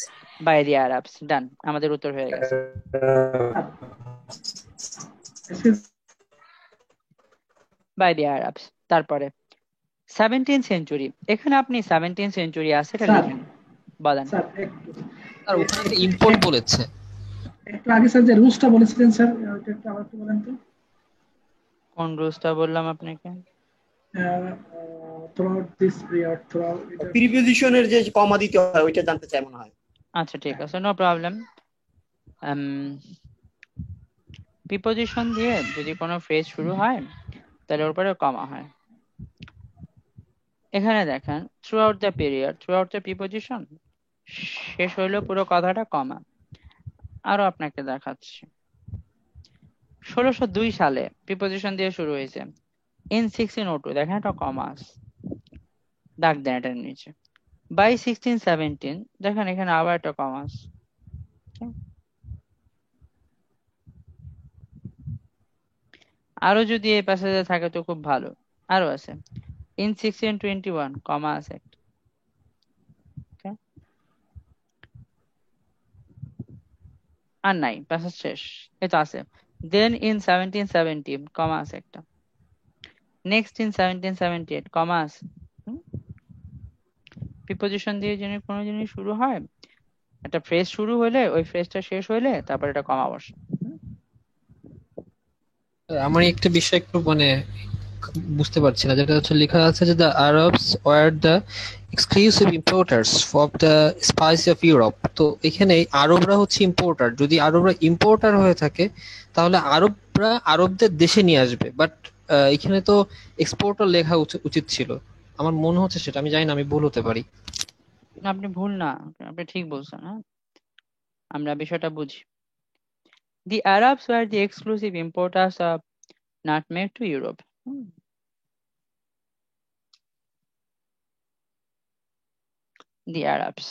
বাই দি আরবস, ডান, আমাদের উত্তর হয়ে গেছে। By the Arabs. তারপরে 17th সেঞ্চুরি, এখানে আপনি 17th সেঞ্চুরি আছে এটা স্যার লিখেন। বলেন। স্যার স্যার ওখানে তো ইম্পোর্ট বলেছে। একটু আগে স্যার যে রুলসটা বলেছিলেন স্যার, ওইটা একটু আবার একটু বলেন তো। কোন রুলসটা বললাম আপনাকে? থ্রুআউট দিস পিরিয়ড, থ্রুআউট প্রিপোজিশনের যে কমা দিতে হয় ওইটা জানতে চাই মনে হয়। আচ্ছা ঠিক আছে, নো প্রবলেম। প্রিপোজিশন দিয়ে যদি কোনো ফ্রেজ শুরু হয় তাহলে ওর পরে কমা হয়। এখানে দেখেন through out the period, through out the preposition, শেষ হইলো পুরো কথাটা কমা। আরো আপনাকে দেখাচ্ছি, 1602 সালে প্রিপোজিশন দিয়ে শুরু হয়েছে। ইন 1602 দেখেন একটা কমা আছে, দাগ দেন এটার নিচে। বাই 1617 দেখেন এখানে আবার একটা কমা আছে। আরো যদি এই প্যাসেজে থাকে তো খুব ভালো, আরো আছে। ইন 1621 কমা আছে একটা। আর নাই, প্যাসেজ শেষ। এটা আছে। দেন ইন 1770, কমা আছে একটা। নেক্সট ইন 1778, কমা আছে। প্রিপোজিশন দিয়ে যিনি কোনো জিনিস শুরু হয়, একটা ফ্রেজ শুরু হলে ওই ফ্রেজটা শেষ হইলে তারপর এটা কমা বসে। আমার একটা বিষয় একটু মানে বুঝতে পারছি না, যেটা হচ্ছে লেখা আছে যে the Arabs were the exclusive importers of the spice of Europe. তো এখানে আরবরা হচ্ছে ইম্পোর্টার, যদি আরবরা ইম্পোর্টার হয়ে থাকে তাহলে আরবরা আরবদের দেশে নিয়ে আসবে, বাট এখানে তো এক্সপোর্টার লেখা উচিত ছিল। আমার মনে হচ্ছে সেটা, আমি জানি না, আমি ভুল হতে পারি। না, আপনি ভুল না, আপনি ঠিক বলছেন। হ্যাঁ, আমরা বিষয়টা বুঝি। The Arabs were the exclusive importers of nutmeg to Europe. The Arabs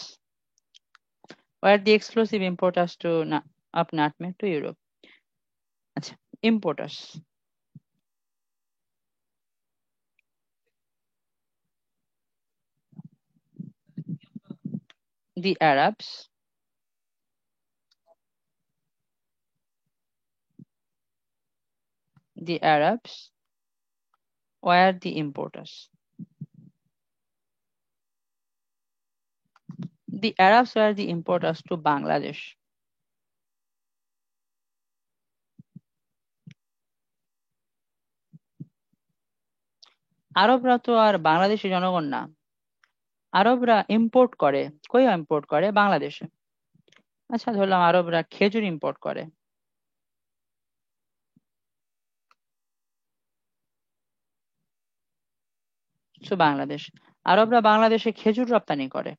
were the exclusive importers of nutmeg to Europe. আচ্ছা, importers. The Arabs were the importers. The Arabs were the importers to Bangladesh. আরবরা তো আর বাংলাদেশি জনগণ না। আরবরা import করে, কই import করে? বাংলাদেশে। আচ্ছা, ধরলাম আরবরা খেজুর ইম্পোর্ট করে তো বাংলাদেশ। আরবরা বাংলাদেশে খেজুর রপ্তানি করে।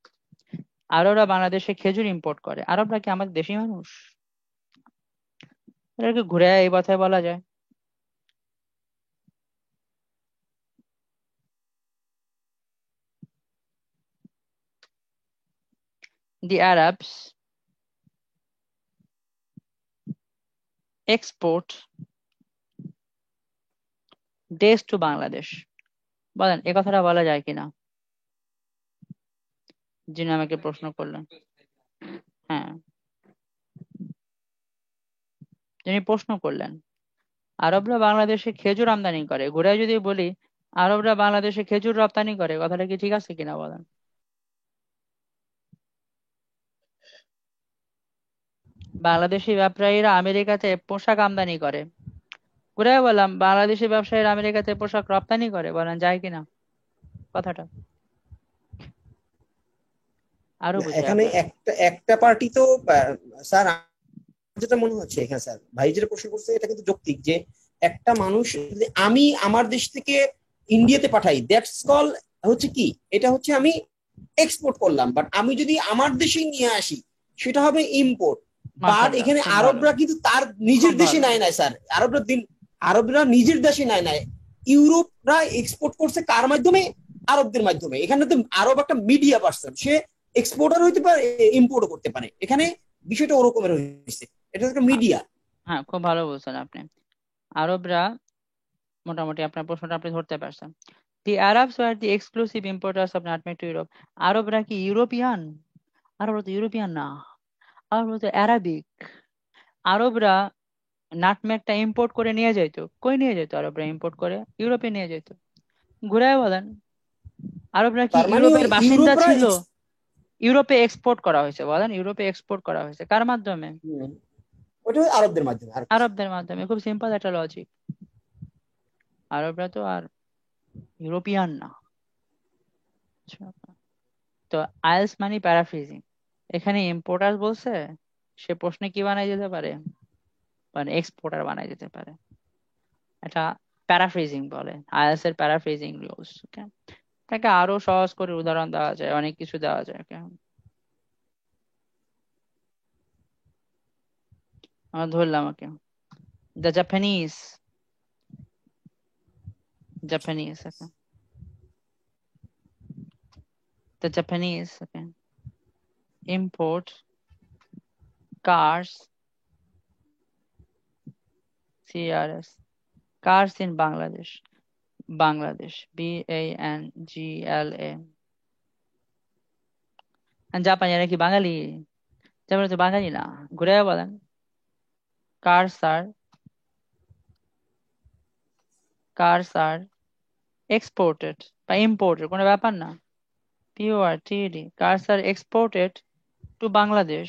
আরবরা বাংলাদেশে খেজুর ইম্পোর্ট করে। আরবরা কি আমাদের দেশি মানুষ? এটাকে ঘুরে এই কথায় বলা যায়। The Arabs export dates to Bangladesh. বলেন এ কথাটা বলা যায় কিনা, যিনি আমাকে প্রশ্ন করলেন। হ্যাঁ, যিনি প্রশ্ন করলেন। আরবরা বাংলাদেশে খেজুর আমদানি করে, ঘুরে যদি বলি আরবরা বাংলাদেশে খেজুর রপ্তানি করে, কথাটা কি ঠিক আছে কিনা বলেন? বাংলাদেশি ব্যবসায়ীরা আমেরিকাতে পোশাক আমদানি করে, ঘুরে বললাম বাংলাদেশি ব্যবসায়ীরা আমেরিকাতে পোশাক রপ্তানি করে, বলেন যায় কিনা কথাটা? আরো না, বুঝে এখানে আপনার। একটা একটা পার্টি তো স্যার, যেটা মনে হচ্ছে এখানে স্যার ভাই যেটা প্রশ্ন করছে এটা কিন্তু যৌক্তিক, যে একটা মানুষ যদি আমি আমার দেশ থেকে ইন্ডিয়াতে পাঠাই, দ্যাটস কল হচ্ছে কি, এটা হচ্ছে আমি এক্সপোর্ট করলাম, বাট আমি যদি আমার দেশে নিয়ে আসি সেটা হবে ইম্পোর্ট। বাট মাশাআল্লাহ, এখানে খুব ভালো, আরবরা কিন্তু তার নিজের খুব দেশে ভালো। নেয় নাই স্যার, আরবরা নিজের দেশে নেয় নাই, ইউরোপরা এক্সপোর্ট করছে কার মাধ্যমে? আরবদের মাধ্যমে। এখানে তো আরব একটা মিডিয়া পার্সন, সে এক্সপোর্টার হইতে পারে, ইম্পোর্টও করতে পারে, এখানে বিষয়টা ওরকমের হয়েছে, এটা একটা মিডিয়া। হ্যাঁ, খুব ভালো বলছেন আপনি। আরবরা, মোটামুটি আপনার প্রশ্নটা আপনি ধরতে পারছেন। The Arabs were the exclusive importers of nutmeg to Europe. আরবরা কি ইউরোপিয়ান? আরবরা তো ইউরোপিয়ান না, আরবরা তো অ্যারাবিক। আরবরা নাটমেগটা ইম্পোর্ট করে নিয়ে যাইতো, কই নিয়ে যেত? আরবরা ইম্পোর্ট করে ইউরোপে নিয়ে যেত। ঘুরায় বলেন, আরবরা কি তার মানে ওই ইউরোপের বাসিন্দা ইউরোপরা ছিল? ইউরোপে এক্সপোর্ট করা হয়েছে, বলেন ইউরোপে এক্সপোর্ট করা হয়েছে কার মাধ্যমে? ওটা আরবদের মাধ্যমে। আর আরবদের মাধ্যমে। খুব সিম্পল একটা লজিক। আরবরা তো আর ইউরোপিয়ান না। তো আইএলস মানে প্যারাফ্রেজিং। এখানে ইম্পোর্টার বলছে, সে প্রশ্নে কি বানাই যেতে পারে? মানে এক্সপোর্টার বানাই যেতে পারে। এটা প্যারাফ্রেজিং বলে, আইএলস এর প্যারাফ্রেজিং রুলস। ওকে, এটাকে আরো সহজ করে উদাহরণ দেওয়া যায়, অনেক কিছু দেওয়া যায়। ওকে, আমরা ধরলাম, okay, the Japanese, Japanese, okay, the Japanese, okay, import cars, CRS, cars in Bangladesh, Bangladesh, Bangla। জাপানিরা কি বাঙালি? জাপানি তো বাঙালি না, ঘুরে বলেন। কার্স আর এক্সপোর্টেড বা ইম্পোর্টেড, কোনো ব্যাপার না। PORTED, cars are exported to Bangladesh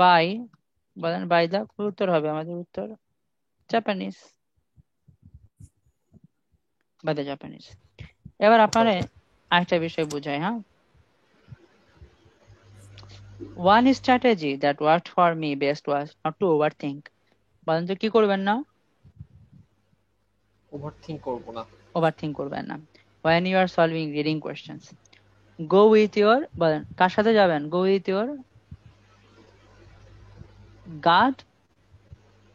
by, বলেন বাই দা, উত্তর হবে আমাদের উত্তর জাপানিজ, বাই দা জাপানিজ। এবার আপনারা আরেকটা বিষয় বুঝাই, হ্যাঁ। One strategy that worked for me best was not to overthink. বলেন তো কি করবেন না? ওভারথিংক করব না। ওভারথিঙ্ক করবেন না when you are solving reading questions. Go with your, বলেন কার সাথে যাবেন? Go with your gut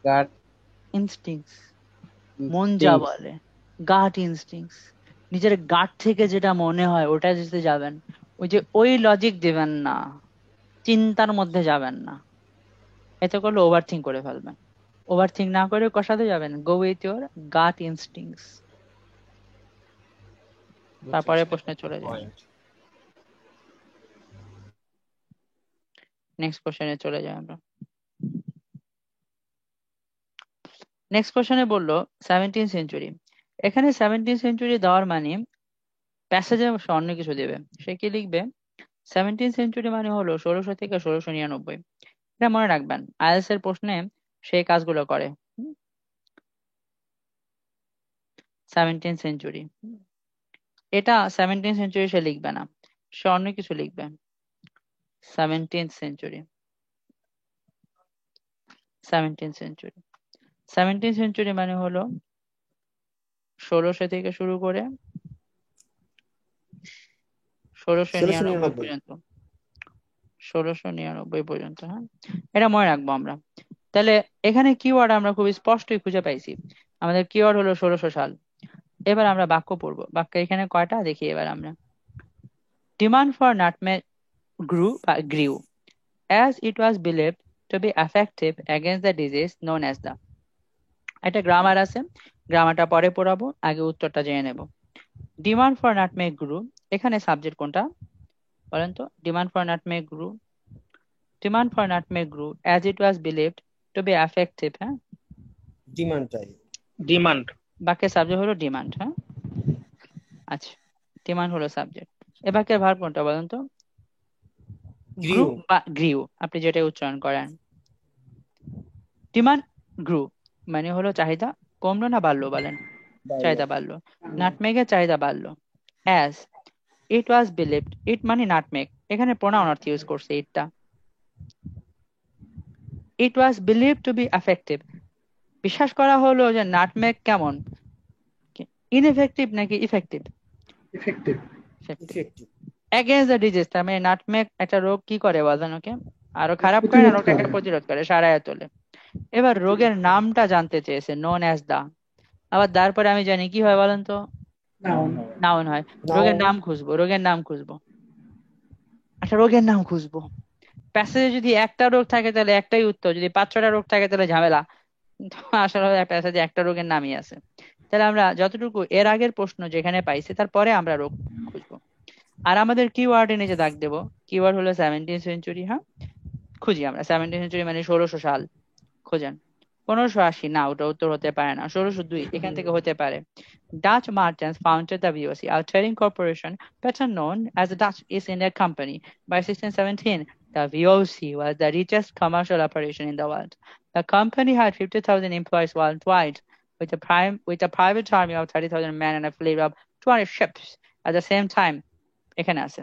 gut instincts. মন যা বলে, গাট ইনস্টিংস, নিজের গাট থেকে যেটা মনে হয় ওটা যেতে যাবেন। ওই লজিক দিবেন না, চিন্তার মধ্যে যাবেন না, এতে করলে ওভারথিঙ্ক করে ফেলবেন। ওভারথিঙ্ক না করে কষাতে যাবেন, go with your gut instincts. তারপরে প্রশ্নে চলে যাই, নেক্সট কোশ্চেনে চলে যাই আমরা। নেক্সট কোশ্চেনে বললো 17th সেঞ্চুরি। এখানে 17th সেঞ্চুরি দেওয়ার মানে প্যাসেজে অন্য কিছু দেবে। সে কি লিখবে? 17th সেঞ্চুরি মানে হলো 1600 থেকে 1699। এটা মনে রাখবেন, আইএলটিএস এর প্রশ্নে সেই কাজগুলো করে। 17th সেঞ্চুরি, এটা 17th সেঞ্চুরি সে লিখবে না, সে অন্য কিছু লিখবে। 17th century, 17th century, 17th century মানে হলো 1600 থেকে শুরু করে 1699 পর্যন্ত, 1699 পর্যন্ত। হ্যাঁ, এটা মনে রাখবো আমরা। তাহলে এখানে কিওয়ার্ড আমরা খুব স্পষ্টই খুঁজে পাইছি, আমাদের কিওয়ার্ড হলো 1600 সাল। এবার আমরা বাক্য পড়বো। বাক্য এখানে কয়টা দেখি এবার আমরা। Demand for nutmeg grew as it was believed to be effective against the disease known as the, একটা গ্রামার আছে, গ্রামারটা পরে পড়াবো, আগে উত্তরটা জেনে নেব। ডিমান্ড ফর নাটমেগ গ্রু, এখানে সাবজেক্ট কোনটা বলেন তো? Demand for nutmeg grew, demand for nutmeg grew as it was believed to be effective। হ্যাঁ, ডিমান্ড বাক্যের সাবজেক্ট হলো ডিমান্ড। হ্যাঁ, আচ্ছা, ডিমান্ড হলো সাবজেক্ট। এ বাক্যের ভার্ব কোনটা বলেন তো? গ্রু বা গ্রিউ, আপনি যেটা উচ্চারণ করেন। ডিমান্ড গ্রু মানে হলো চাহিদা কমলো না বাড়লো, বলেন? চাহিদা বাড়লো। নাটমেগের চাহিদা বাড়লো। অ্যাজ ইট ওয়াজ বিলিভড, ইট মানে নাটমেগ, এখানে প্রোনাউন অর্থ ইউজ করছে ইটটা। ইট ওয়াজ বিলিভড টু বি এফেক্টিভ, বিশ্বাস করা হলো যে নাটমেগ কেমন, ইনএফেক্টিভ নাকি effective? effective. Against the disease, তার মানে নাটমেগ একটা রোগ কি করে বলেন? ওকে আরো খারাপ করে না, রোগটাকে প্রতিরোধ করে, সারায় তোলে। এবার রোগের নামটা জানতে চেয়েছে, নোন অ্যাজ দা। আবার তারপরে আমি জানি কি হয় বলেন তো? Noun. নাউন হয়। রোগের নাম খুঁজবো, রোগের নাম খুঁজবো, আচ্ছা রোগের নাম খুঁজবো। প্যাসেজে যদি একটা রোগ থাকে তাহলে একটাই উত্তর, যদি 5-6টা রোগ থাকে তাহলে ঝামেলা। আসলে প্যাসেজে একটা রোগের নামই আছে। তাহলে আমরা যতটুকু এর আগের প্রশ্ন যেখানে পাইছি তারপরে আমরা রোগ খুঁজবো। আর আমাদের কিওয়ার্ডে নিচে দাগ দেবো, কিওয়ার্ড হলো 17th সেঞ্চুরি। হ্যাঁ, খুঁজি আমরা 17th সেঞ্চুরি মানে 1600 সাল। খোঁজেন। 1580 না, ওটা উত্তর হতে পারে না। 1602 এখান থেকে হতে পারে। Dutch merchants founded the VOC, a trading corporation better known as the Dutch East India Company. By 1617, the VOC was the richest commercial operation in the world. The company had 50,000 employees worldwide, with a private army of 30,000 men and a fleet of 200 ships. At the same time, এখানে আছে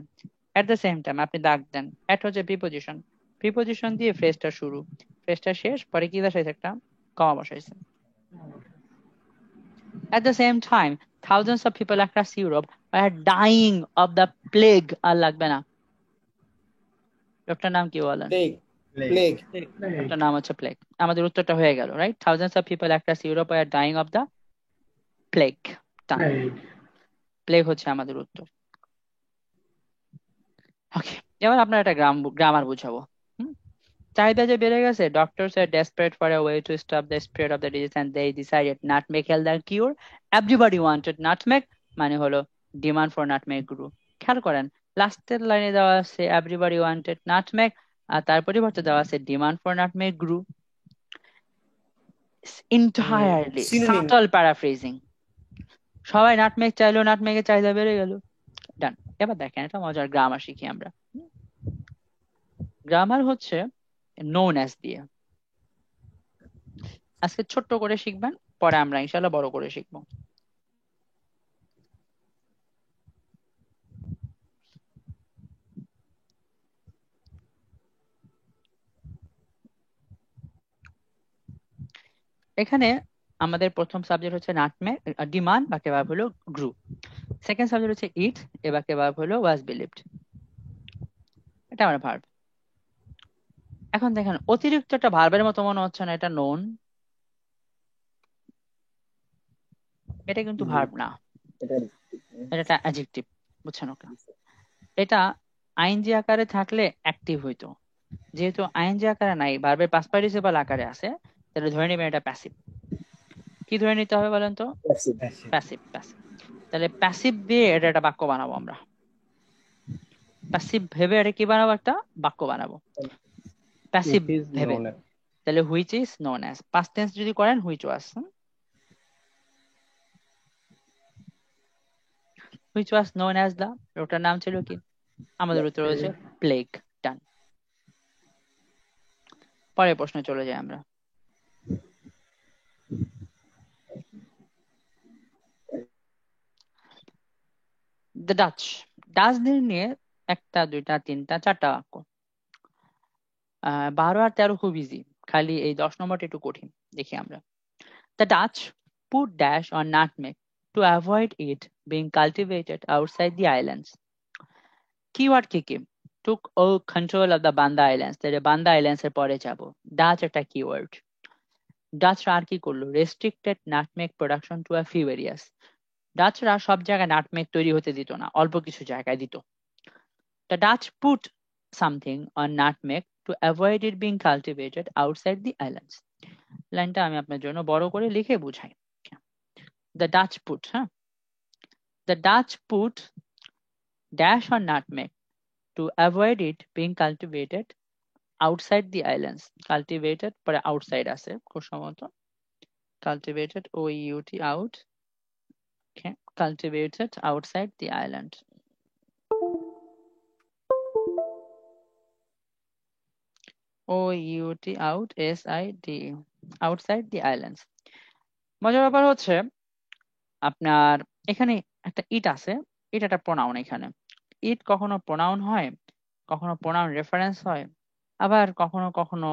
at the same time, আপনি দাগ দেন। at হচ্ছে preposition, preposition দিয়ে ফ্রেজটা শুরু, ফ্রেজটা শেষ, পরে কি বসাইছে? একটা কমা বসাইছে। At the same time, thousands of people across Europe were dying of the plague. আর লাগবে না, লোকটার নাম কি বলেন? লোকটার নাম হচ্ছে প্লেগ। আমাদের উত্তরটা হয়ে গেল, right? Thousands of people across Europe were dying of the plague. Plague হচ্ছে আমাদের উত্তর। ওকে, এবার আপনার একটা গ্রামার বুঝাবো। চাহিদা যে বেড়ে গেছে, doctors are desperate for a way to stop the spread of the disease and they decided nutmeg held the cure. Everybody wanted nutmeg মানে হলো demand for nutmeg grew. খেয়াল করেন লাস্টের লাইনে দেওয়া আছে everybody wanted nutmeg আর তার পরিবর্তে দেওয়া আছে demand for nutmeg grew. ইন্টায়ারলি synonym. Subtle paraphrasing, সবাই নাটমেগ চাইলো, নাটমেগের চাহিদা বেড়ে গেল। ডান। এবার দেখেন এটা মজার গ্রামার শিখি আমরা। গ্রামার হচ্ছে নোন অ্যাজ দিয়ে আজকে ছোট্ট করে শিখবেন, পরে আমরা ইনশাল্লাহ বড় করে শিখবো। এখানে আমাদের প্রথম সাবজেক্ট হচ্ছে নাটমেগ, ডিমান্ড বাকে ভার্ব হলো গ্রু। সেকেন্ড সাবজেক্ট হচ্ছে ইট, এ বাকে ভার্ব হলো ওয়াজ বিলিভড। এটা আমার ভার্ব। এখন দেখেন অতিরিক্ত একটা ভার্বের মতো মনে হচ্ছে না, এটা নোন, এটা কিন্তু ভার্ব না, এটা একটা অ্যাডজেক্টিভ, বুঝছেন? ওকে, এটা আইনজি আকারে থাকলে অ্যাক্টিভ হইতো, যেহেতু আইনজি আকারে নাই, ভার্বের পাস্ট পার্টিসিপাল আকারে আছে, তাহলে ধরে নেবেন এটা প্যাসিভ। কি ধরে নিতে হবে বলেন তো? প্যাসিভ। প্যাসিভ, তাহলে প্যাসিভ দিয়ে এটা একটা বাক্য বানাবো আমরা। প্যাসিভ ভেবে এটা কি বানাবো? একটা বাক্য বানাবো প্যাসিভ ভেবে। তাহলে which is known as, past tense যদি করেন which was, which was known as the, ওটার নাম ছিল কি? আমাদের উত্তর হচ্ছে প্লেগ। ডান। পরের প্রশ্নে চলে যাই আমরা। দ্য ডাচ, ডাচদের নিয়ে একটা, দুইটা, তিনটা, চারটা বাক্য। 12 আর 13 খুব ইজি, খালি এই 10 নম্বরটা একটু কঠিন। দেখি আমরা। The Dutch put dash on nutmeg to avoid it being cultivated outside the islands. Keyword কি কি? Took all control of the Banda Islands. তাহলে বান্দা আইল্যান্ডস এর পরে যাব। ডাচ একটা কিওয়ার্ড। ডাচরা আর কি করলো? Restricted nutmeg production to a few areas. ডাচরা সব জায়গায় নাটমেগ তৈরি হতে দিত না, অল্প কিছু জায়গায় দিত। The Dutch put something on nutmeg to avoid it being cultivated outside the islands. লাইনটা আমি আপনার জন্য বড় করে লিখে বুঝাই। The Dutch put, হ্যাঁ, the Dutch put dash on nutmeg to avoid it being cultivated outside the islands. Cultivated পরে outside আছে খুব সম্ভবত, cultivated OUT out, okay, cultivated outside the island. OUT out SID, outside the islands. মজার ব্যাপার হচ্ছে আপনার এখানে একটা ইট আছে, ইট একটা প্রোনাউন। এখানে ইট কখনো প্রোনাউন হয়, কখনো প্রোনাউন রেফারেন্স হয়, আবার কখনো কখনো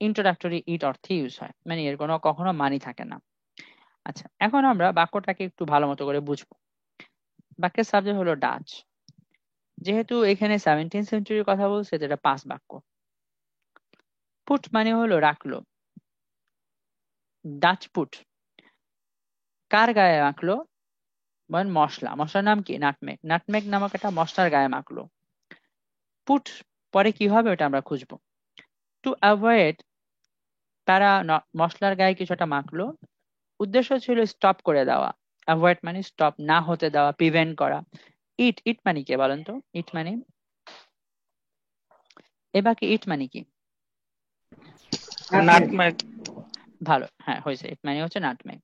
ইন্ট্রোডাক্টরি ইট অর্থে ইউজ হয়, মানে এর কোনো কখনো মানি থাকে না। আচ্ছা, এখন আমরা বাক্যটাকে একটু ভালো মতো করে বুঝবো। বাক্যের সাবজেক্ট হলো ডাচ, যেহেতু এখানে 17th সেঞ্চুরির কথা বলছে, যেটা পাস বাক্য। পুট মানে হলো রাখলো, ডাচ পুট কার গায়ে রাখলো? বলেন মশলা, মশলার নাম কি? নাটমেগ। নাটমেগ নামক একটা মশলার গায়ে মাখলো। পুট পরে কি হবে ওটা আমরা খুঁজবো। টু অ্যাভয়েড, তারা মশলার গায়ে কিছুটা মাখলো, উদ্দেশ্য ছিল স্টপ করে দেওয়া। অ্যাভয়েড মানে স্টপ, না হতে দেওয়া, প্রিভেন্ট করা। ইট, ইট মানে কি বলেন তো? ইট মানে, এবার কি ইট মানে কি? নাটমেগ। ভালো, হ্যাঁ হয়েছে, ইট মানে হচ্ছে nutmeg.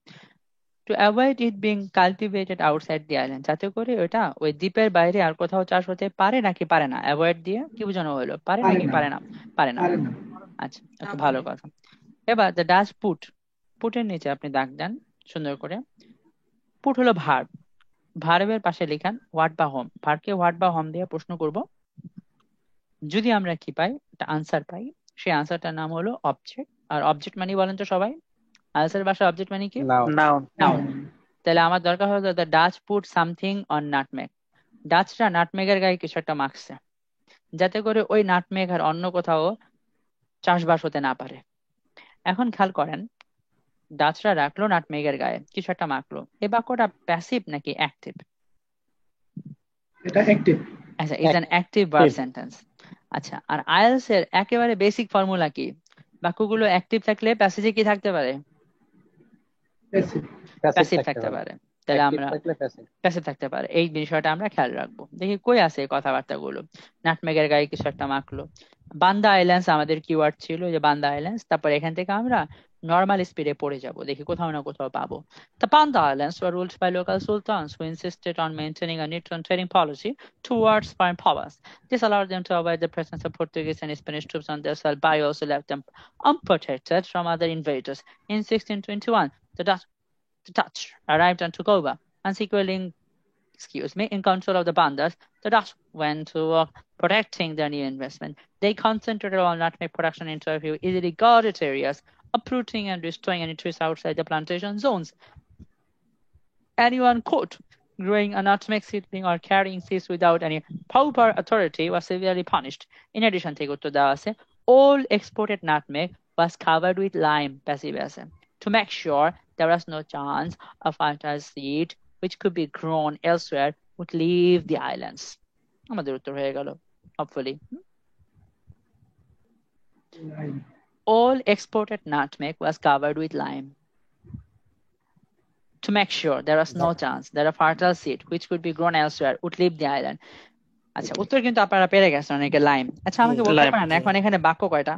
To avoid it being কালটিভেটেড outside the island, যাতে করে ওটা ওই দ্বীপের বাইরে আর কোথাও চাষ হতে পারে নাকি পারে না। অ্যাভয়েড দিয়ে কি বোঝানো হলো? পারে নাকি পারে না? পারে না। আচ্ছা, একটু ভালো কথা। এবার দ্য ডাচ পুট, পুটের নিচে আপনি দাগ দেন সুন্দর করে। পুট হলো ভার্ব, ভার্বের পাশে লিখান হোয়াট বা হোম। ভার্বকে হোয়াট বা হোম দিয়ে প্রশ্ন করব, যদি আমরা কি পাই, একটা আনসার পাই, সেই আনসারটার নাম হলো অবজেক্ট। আর অবজেক্ট মানে বলেন তো সবাই, আনসার ভাষা অবজেক্ট মানে কি? নাউন। নাউন। তাহলে আমার দরকার হলো the Dutch put something on nutmeg. ডাচরা নাটমেগের গায়ে কিছু একটা মাখছে, যাতে করে ওই নাটমেগ আর অন্য কোথাও চাষবাস হতে না পারে। এখন খেয়াল করেন, ডাচরা রাখলো নাটমেগের গায়ে কিছু একটা মাখলো, এই বাক্যটা প্যাসিভ নাকি অ্যাক্টিভ? এটা অ্যাক্টিভ। আচ্ছা, is an active verb sentence. আচ্ছা, আর আইএলটিএস এর একেবারে বেসিক ফর্মুলা কি? বাক্যগুলো অ্যাক্টিভ থাকলে প্যাসিভে কি থাকতে পারে? প্যাসিভ। প্যাসিভ থাকতে পারে। তাহলে অ্যাক্টিভ আমরা থাকলে প্যাসিভ। কাছে থাকতে পারে, এই বিষয়টা আমরা খেয়াল রাখবো। দেখি কই আছে এই কথাবার্তাগুলো। নাটমেগের গায়ে কিছু একটা মাখলো। বান্দা আইল্যান্ডস আমাদের কিওয়ার্ড ছিল, যে বান্দা আইল্যান্ডস। তারপর এখান থেকে আমরা নর্মাল স্পিডে পড়ে যাব, দেখি কোথাও না কোথাও পাবো। The Banda Islands were ruled by local sultans who insisted on maintaining a neutral trading policy towards foreign powers. This allowed them to avoid the presence of Portuguese and Spanish troops on their soil, but also left them unprotected from other invaders. In 1621, the Dutch arrived and took over, and sequeling in control of the Bandas. The Dutch went to work protecting their new investment. They concentrated on nutmeg production into a few easily guarded areas, uprooting and destroying any trees outside the plantation zones. Anyone caught growing a nutmeg seedling or carrying seeds without any proper authority was severely punished. In addition, all exported nutmeg was covered with lime, passive acid, to make sure there was no chance of fertile seed which could be grown elsewhere would leave the islands. আমাদের উত্তর হয়ে গেল, hopefully. Lime. All exported nutmeg was covered with lime, to make sure there was no chance that a fertile seed which could be grown elsewhere would leave the island. আচ্ছা, উত্তর কিন্তু আপনারা পেরে গেছেন অনেকে, লাইম। আচ্ছা, আমাকে বলতে Lime. পারেন এখন এখানে বাক্য কয়টা?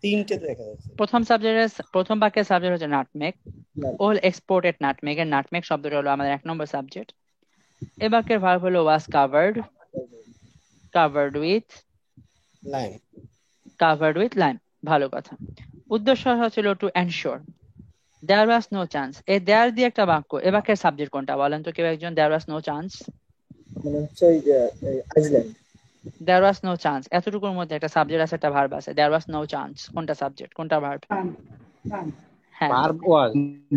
তিনটে তো দেখা যাচ্ছে। প্রথম বাক্যের সাবজেক্ট হচ্ছে নাটমেগ। অল এক্সপোর্টেড নাটমেগ এর নাটমেগ শব্দটা হলো আমাদের 1 নম্বর সাবজেক্ট। এ বাক্যের ভার্ব হলো ওয়াজ কাভার্ড উইথ লাইম। ভালো কথা। উদ্দেশ্য হচ্ছিল to ensure there was no chance. এই দেয়ার দিয়ে একটা বাক্য, এ বাক্যের সাবজেক্ট কোনটা বলেন তো কেউ একজন? দেয়ার ওয়াজ নো চান্স, মানে হচ্ছে ওই যে Iceland. There was no chance, এতটুকুর মধ্যে একটা সাবজেক্ট আছে, একটা ভার্ব আছে। দেয়ার ওয়াজ নো চান্স কোনটা সাবজেক্ট, কোনটা ভার্ব? হ্যাঁ, ভার্ব ওয়াজ,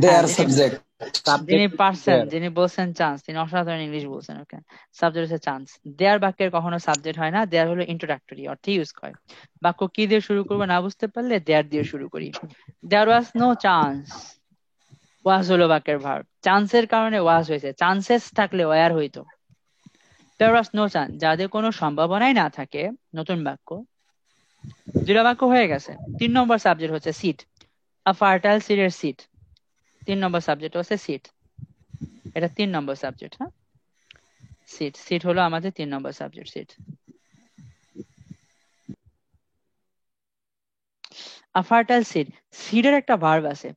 দেয়ার যিনি- সাবজেক্ট। যিনি সাবজেক্ট পারছেন, যিনি বলছেন চান্স, তিনি অসাধারণ ইংলিশ বলছেন। ওকে, সাবজেক্ট হচ্ছে চান্স। দেয়ার বাক্যের কখনো সাবজেক্ট হয় না, দেয়ার হলো ইন্ট্রোডাক্টরি অর্থে ইউজ করে। বাক্য কি দিয়ে শুরু করবো না বুঝতে পারলে দেয়ার দিয়ে শুরু করি। দেয়ার ওয়াজ নো চান্স, ওয়াজ হলো বাক্যের ভার্ব। চান্সের কারণে ওয়াজ হয়েছে, চান্সেস থাকলে ওয়ার হইতো। দেয়ার ওয়াজ নো চান্স, যাদের কোনো সম্ভাবনাই না থাকে, নতুন বাক্য। দুটা বাক্য হয়ে গেছে। 3 নম্বর সাবজেক্ট হচ্ছে সিট, আ ফার্টাইল সিডের সিট। 3 নম্বর সাবজেক্ট হচ্ছে সিট, এটা 3 নম্বর সাবজেক্ট। হ্যাঁ, সিট হলো আমাদের 3 নম্বর সাবজেক্ট, সিট। আ ফার্টাইল সিড, সিডের একটা ভার্ব আছে,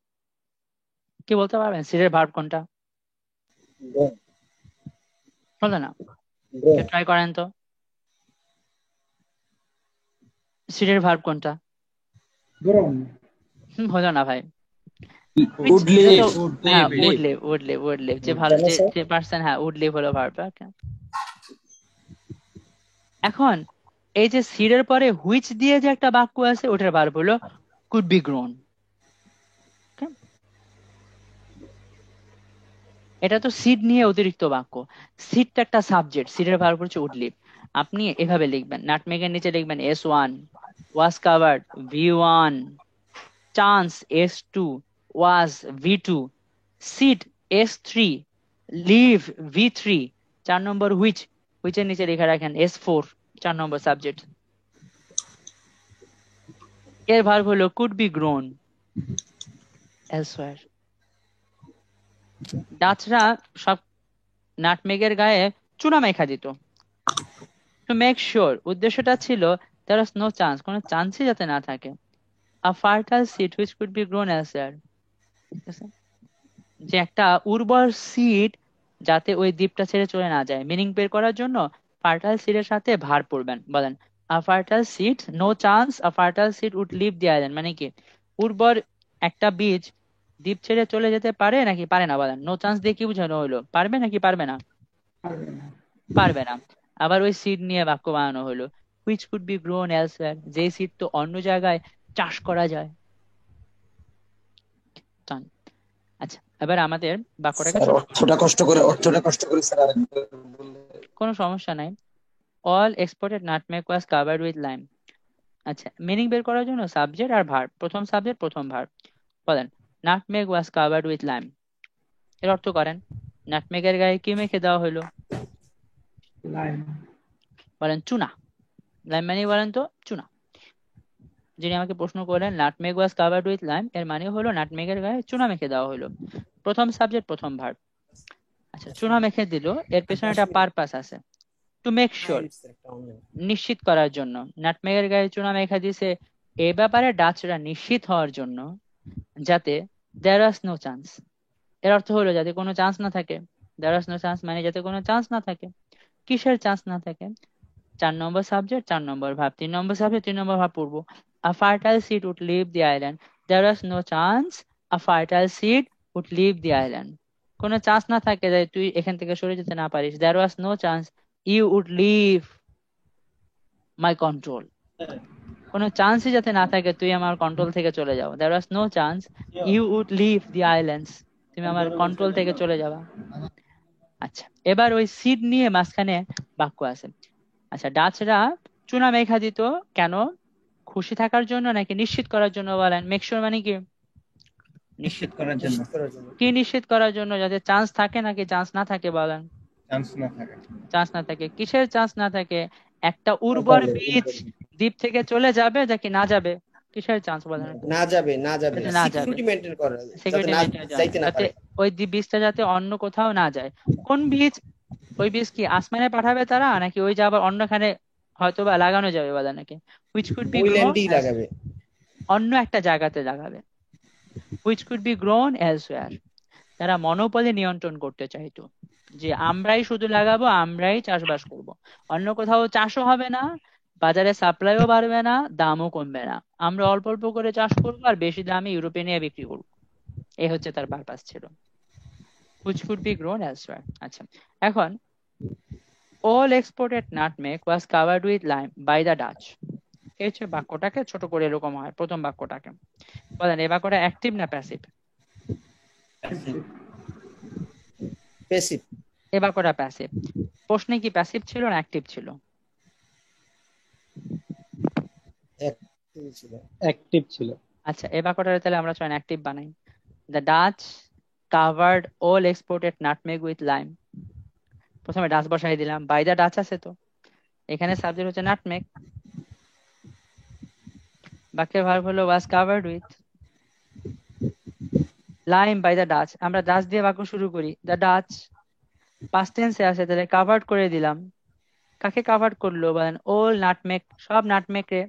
কি বলতে পারবেন সিডের ভার্ব কোনটা? বলতে না, ট্রাই করেন তো। সিডের ভার্ব কোনটা? হলো না ভাই। Would live. হ্যাঁ, উড লিভ, যে ভালো যে পারছেন, হ্যাঁ উড লিভ হলো ভার্ব। এখন এই যে সিডের পরে হুইচ দিয়ে যে একটা বাক্য আছে, ওটার ভার্ব হলো কুড বি গ্রোন। এটা তো সিড নিয়ে অতিরিক্ত বাক্য। সিডটা একটা সাবজেক্ট, সিডের ভার্ব হচ্ছে উড লিভ। আপনি এভাবে লিখবেন, নাটমেগের নিচে লিখবেন S1, was covered V1, chance S2, was V2, seed S3, live V3, 4 নম্বর হুইচের নিচে লিখে রাখেন S4, 4 নম্বর সাবজেক্ট। এর ভার্ব হলো কুড বি গ্রোন এলসওয়্যার। ডাচরা সব নাটমেগের গায়ে চুনা মেখা দিত, টু মেক শিওর। উদ্দেশ্যটা ছিল there was no chance, কোনো চান্সই যাতে না থাকে। a fertile seed which could be grown elsewhere, যে একটা উর্বর সিড যাতে ওই দ্বীপটা ছেড়ে চলে না যায়। মিনিং বের করার জন্য ফার্টাইল সিডের সাথে ভার পড়বেন। বলেন a fertile seed, no chance a fertile seed would leave the island, মানে কি উর্বর একটা বীজ দ্বীপ ছেড়ে চলে যেতে পারে নাকি পারে না? বলেন নো চান্স দিয়ে কি বোঝানো হলো, পারবে নাকি পারবে না? পারবে না। আবার ওই সিড নিয়ে বাক্য বানানো হলো which could be grown elsewhere, যে সিড তো অন্য জায়গায় চাষ করা যায়। আচ্ছা, এবার আমাদের বাক্যটাকে অর্থটা কষ্ট করে স্যার আরেকবার বললে। কোনো সমস্যা নাই। All exported nutmeg was covered with lime. আচ্ছা, মিনিং বের করার জন্য সাবজেক্ট আর ভার্ব, প্রথম সাবজেক্ট প্রথম ভার্ব। বলেন nutmeg was covered with lime, এর অর্থ করেন নাটমেগের গায়ে কি মেখে দেওয়া হলো? লাইম। বলেন চুনা। লাইম মানে বলেন তো চুনা। যিনি আমাকে প্রশ্ন করলেন nutmeg was covered with lime, এর মানে হলো নাটমেগের গায়ে চুনা মেখে দেওয়া হলো। প্রথম সাবজেক্ট প্রথম ভার্ব। আচ্ছা, চুনা মেখে দিল, এর আর পেছনে 10 একটা মিনিট পারপাস আছে, টু মেক শিওর, টাইমস একটা অনলাইন। নিশ্চিত করার জন্য। নাটমেগের গায়ে চুনা মেখে দিছে এ ব্যাপারে ডাচরা নিশ্চিত হওয়ার জন্য, যাতে দেয়ার ওয়াজ নো চান্স, এর অর্থ হলো যাতে কোনো চান্স না থাকে। দেয়ার ওয়াজ নো চান্স মানে যাতে কোনো চান্স না থাকে। কিসের চান্স না থাকে? 4 নম্বর সাবজেক্ট 4 নম্বর ভাব, 3 নম্বর সাবজেক্ট 3 নম্বর ভাব পড়বো। A fertile seed would leave the island. There was no chance a fertile seed would leave the island. কোনো চান্স না থাকে যে তুই এখান থেকে সরে যেতে না পারিস। There was no chance you would leave my control. কোনো চান্সই যাতে না থাকে তুই আমার কন্ট্রোল থেকে চলে যাও। There was no chance you would leave the islands. তুমি আমার কন্ট্রোল থেকে চলে যাবা। আচ্ছা, এবার ওই সিড নিয়ে মাঝখানে বাক্য আছে। আচ্ছা, ডাচরা চুনা মেখা দিত কেন? খুশি থাকার জন্য নাকি নিশ্চিত করার জন্য? বলেন। মেক শিওর মানে কি? নিশ্চিত করার জন্য। নিশ্চিত করার জন্য। কি নিশ্চিত করার জন্য? যাতে চান্স থাকে নাকি চান্স না থাকে? বলেন। চান্স না থাকে। চান্স না থাকে। কিসের চান্স না থাকে? একটা উর্বর বীজ দ্বীপ থেকে চলে যাবে নাকি না যাবে? কিসের চান্স বলেন একটু? না যাবে, না যাবে, যাতে না যাবে, সিকিউরিটি মেইনটেইন করা, যাতে সিকিউরিটি না মেনটেনের জন্য, যাইতে না যাতে পারে। ওই বীজটা যাতে অন্য কোথাও না যায়। কোন বীজ? ওই বীজ কি আসমানে পাঠাবে তারা, নাকি ওই যে আবার অন্যখানে হয়তো বা লাগানো যাবে? বলে নাকি হুইচ কুড বি ওই গ্রোন, ল্যান্ডেই লাগাবে। অন্য একটা জায়গাতে লাগাবে। Which could be grown elsewhere. তারা মনোপলি নিয়ন্ত্রণ করতে চাইতো, যে আমরাই শুধু লাগাবো, আমরাই চাষবাস করব, অন্য কোথাও চাষও হবে না, বাজারে সাপ্লাইও বাড়বে না, দামও কমবে না, আমরা অল্প অল্প করে চাষ করবো আর বেশি দামে ইউরোপে নিয়ে বিক্রি করবো। এই হচ্ছে তার পারপাস ছিল। Which could be grown elsewhere. আচ্ছা, এখন all exported nutmeg was covered with lime by the Dutch. এই হচ্ছে বাক্যটাকে ছোট করে এরকম হয় প্রথম বাক্যটাকে। বলেন এই বাক্যটা অ্যাক্টিভ না প্যাসিভ? প্যাসিভ। এই বাক্যটা প্যাসিভ। প্রশ্নে কি প্যাসিভ ছিল না অ্যাক্টিভ ছিল? অ্যাক্টিভ ছিল। আচ্ছা, এই বাক্যটা তাহলে আমরা চয়ন অ্যাক্টিভ বানাই। The Dutch covered all exported nutmeg with lime. প্রথমে ডাচ বসাই দিলাম, বাই দ্য ডাচ আছে তো, এখানে সাবজেক্ট হচ্ছে নাটমেগ, বাক্যের ভার্ব হলো was covered with lime by the Dutch. আমরা ডাচ দিয়ে বাক্য শুরু করি। দ্য ডাচ পাস্ট টেন্সে আছে, তাহলে কাভার্ড করে দিলাম। কাকে কাভার করলো? বলেন ওল নাটমেগ, সব নাটমেগ রে,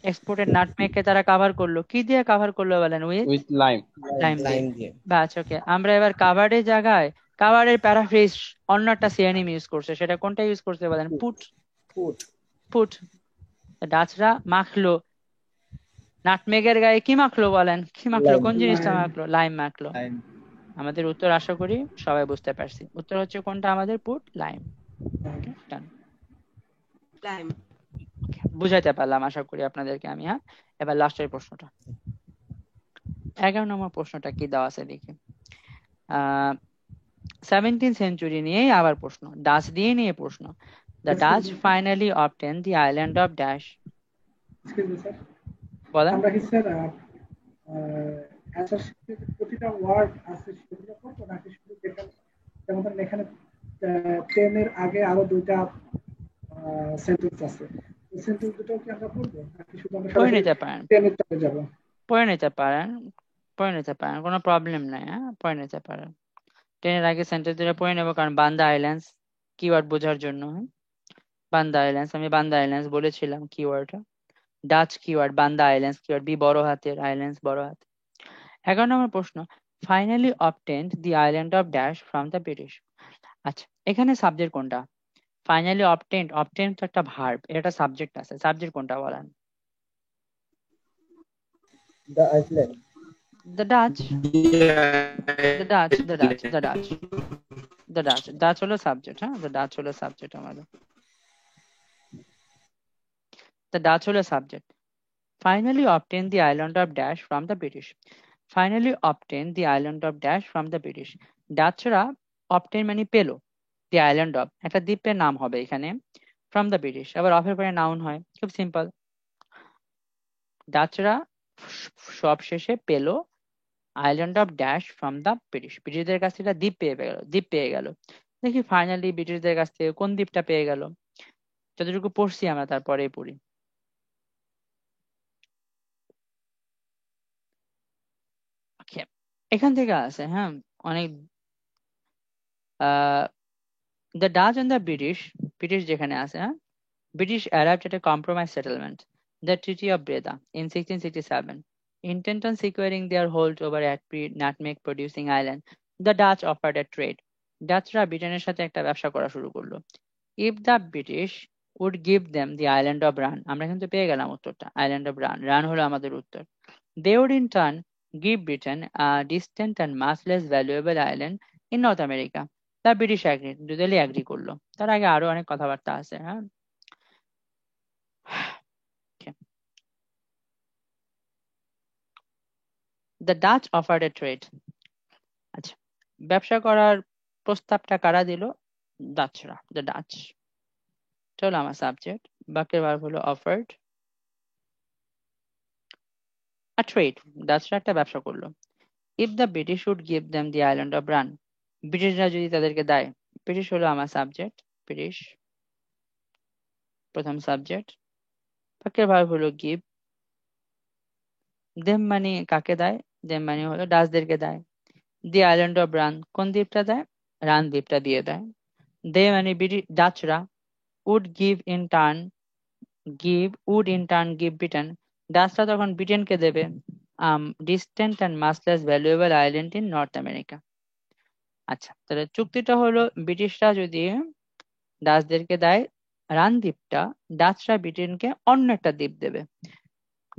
এক্সপোর্টেড নাটমেগ কে তারা কাভার করলো। কি দিয়ে কাভার করলো? বলেন উইথ লাইম। লাইম দিয়ে। লাইম দিয়ে। বাস, ওকে। আমরা এবার কাভার্ডের জায়গায় কাভার্ডের প্যারাফ্রেজ অন্য একটা সিনোনিম ইউজ করছে, সেটা কোনটা ইউজ করছে? বলেন পুট। ফুট। পুট। ডাচরা মাখলো নাটমেগের গায়ে, কি মাখলো? বলেন কি মাখলো? কোন জিনিসটা লাইম। মাখলো? লাইম মাখলো। আমাদের উত্তর আশা করি সবাই বুঝতে পারছি। উত্তর হচ্ছে কোনটা আমাদের? Put lime. লাইম। বুঝাইতে পারলাম আশা করি আপনাদেরকে আমি। হ্যাঁ, এবার লাস্টের প্রশ্নটা, 11 নম্বর প্রশ্নটা কি দেওয়া আছে দেখি। 17th সেঞ্চুরি নিয়েই আবার প্রশ্ন, ডাচ দিয়ে নিয়ে প্রশ্ন। The Dutch finally obtain the island of dash. বলেন। আমরা কি স্যার অ্যান্সার শিটে প্রতিটা ওয়ার্ড আছে সেগুলো করবো, নাকি শুধু যেমন ধরেন এখানে 10 এর আগে আরো দুইটা সেন্টেন্স আছে, এই সেন্টেন্স দুটো কি আমরা পড়বো, নাকি শুধু আমরা পড়ে সরাসরি নিতে পারেন, 10 এর চলে যাব? পড়ে নিতে পারেন, পড়ে নিতে পারেন, কোনো প্রবলেম নাই। হ্যাঁ, পড়ে নিতে পারেন। 10 এর আগে সেন্টেন্স দুটো পড়ে নেবো, কারণ বান্দা আইল্যান্ডস কিওয়ার্ড বোঝার জন্য। বান্দা আইল্যান্ডস, আমি বান্দা আইল্যান্ডস বলেছিলাম কিওয়ার্ডটা। ডাচ কিওয়ার্ড, বান্দা আইল্যান্ডস কিওয়ার্ড, বি বড় হাতের, আইল্যান্ডস বড় হাত। 11 নম্বর প্রশ্ন, finally obtained the island of dash from the British. আচ্ছা, এখানে সাবজেক্ট কোনটা? ফাইনালি অবটেন্ড, অবটেন্ড তো একটা ভার্ব, এটা সাবজেক্ট আছে, সাবজেক্ট কোনটা বলেন? The island. The Dutch, the Dutch, the Dutch, the Dutch, the Dutch. Dutch হলো সাবজেক্ট। হ্যাঁ, দ্য ডাচ হলো সাবজেক্ট আমাদের, দ্য ডাচ হলো subject. Finally obtain the island of dash from the British. Finally obtain the island of dash from the British. ডাচরা obtain মানে পেলো, দি island of একটা দ্বীপের নাম হবে এখানে, ফ্রম দ্য ব্রিটিশ আবার অফের পরে নাউন হয়, খুব সিম্পল। ডাচরা সব শেষে পেলো island of dash from the British, ব্রিটিশদের কাছ থেকে দ্বীপ পেয়ে গেল, দ্বীপ পেয়ে গেল। দেখি ফাইনালি ব্রিটিশদের কাছ থেকে কোন দ্বীপটা পেয়ে গেল। যতটুকু পড়ছি আমরা তারপরেই পড়ি। Okay, এখান থেকে আছে, হ্যাঁ, অনেক the Dutch and the British যেখানে আছে, হ্যাঁ, British arrived at a compromise settlement, the Treaty of Breda, in 1667, intent on securing their hold over a nutmeg producing island. The Dutch offered a trade. ডাচরা ব্রিটেনের সাথে একটা ব্যবসা করা শুরু করলো। If the British would give them the island of Ran, আমরা কিন্তু পেয়ে গেলাম উত্তরটা, island of Ran, রান হলো আমাদের উত্তর। They would in turn give Britain a distant and much less valuable island in North America. The British agreed, দুদলই agree করলো। তার আগে আরো অনেক কথাবার্তা আছে, হ্যাঁ। Okay. The Dutch offered a trade. আচ্ছা, ব্যবসা করার প্রস্তাবটা কারা দিল? ডাচরা, the Dutch. চলো আমার সাবজেক্ট, বাক্যের ভার্ব হলো offered a trade. ডাচরা একটা ব্যবসা করলো। If the British would give them the island of Ran, ব্রিটিশরা যদি তাদেরকে দেয়, ব্রিটিশ হলো আমার সাবজেক্ট, ব্রিটিশ প্রথম সাবজেক্ট, বাক্যের ভার্ব হলো give, them মানে কাকে দেয়? them মানে হলো ডাচদেরকে দেয়। দি আইল্যান্ড অফ রান, কোন দ্বীপটা দেয়? রান দ্বীপটা দিয়ে দেয়। দে মানে ডাচরা, would give in turn Britain, ডাচরা তখন ব্রিটেনকে দেবে distant and much less valuable island in North America. আচ্ছা, তাহলে চুক্তিটা হলো ব্রিটিশরা যদি ডাচদেরকে দেয় রান দ্বীপটা, ডাচরা ব্রিটেনকে অন্য একটা দ্বীপ দেবে।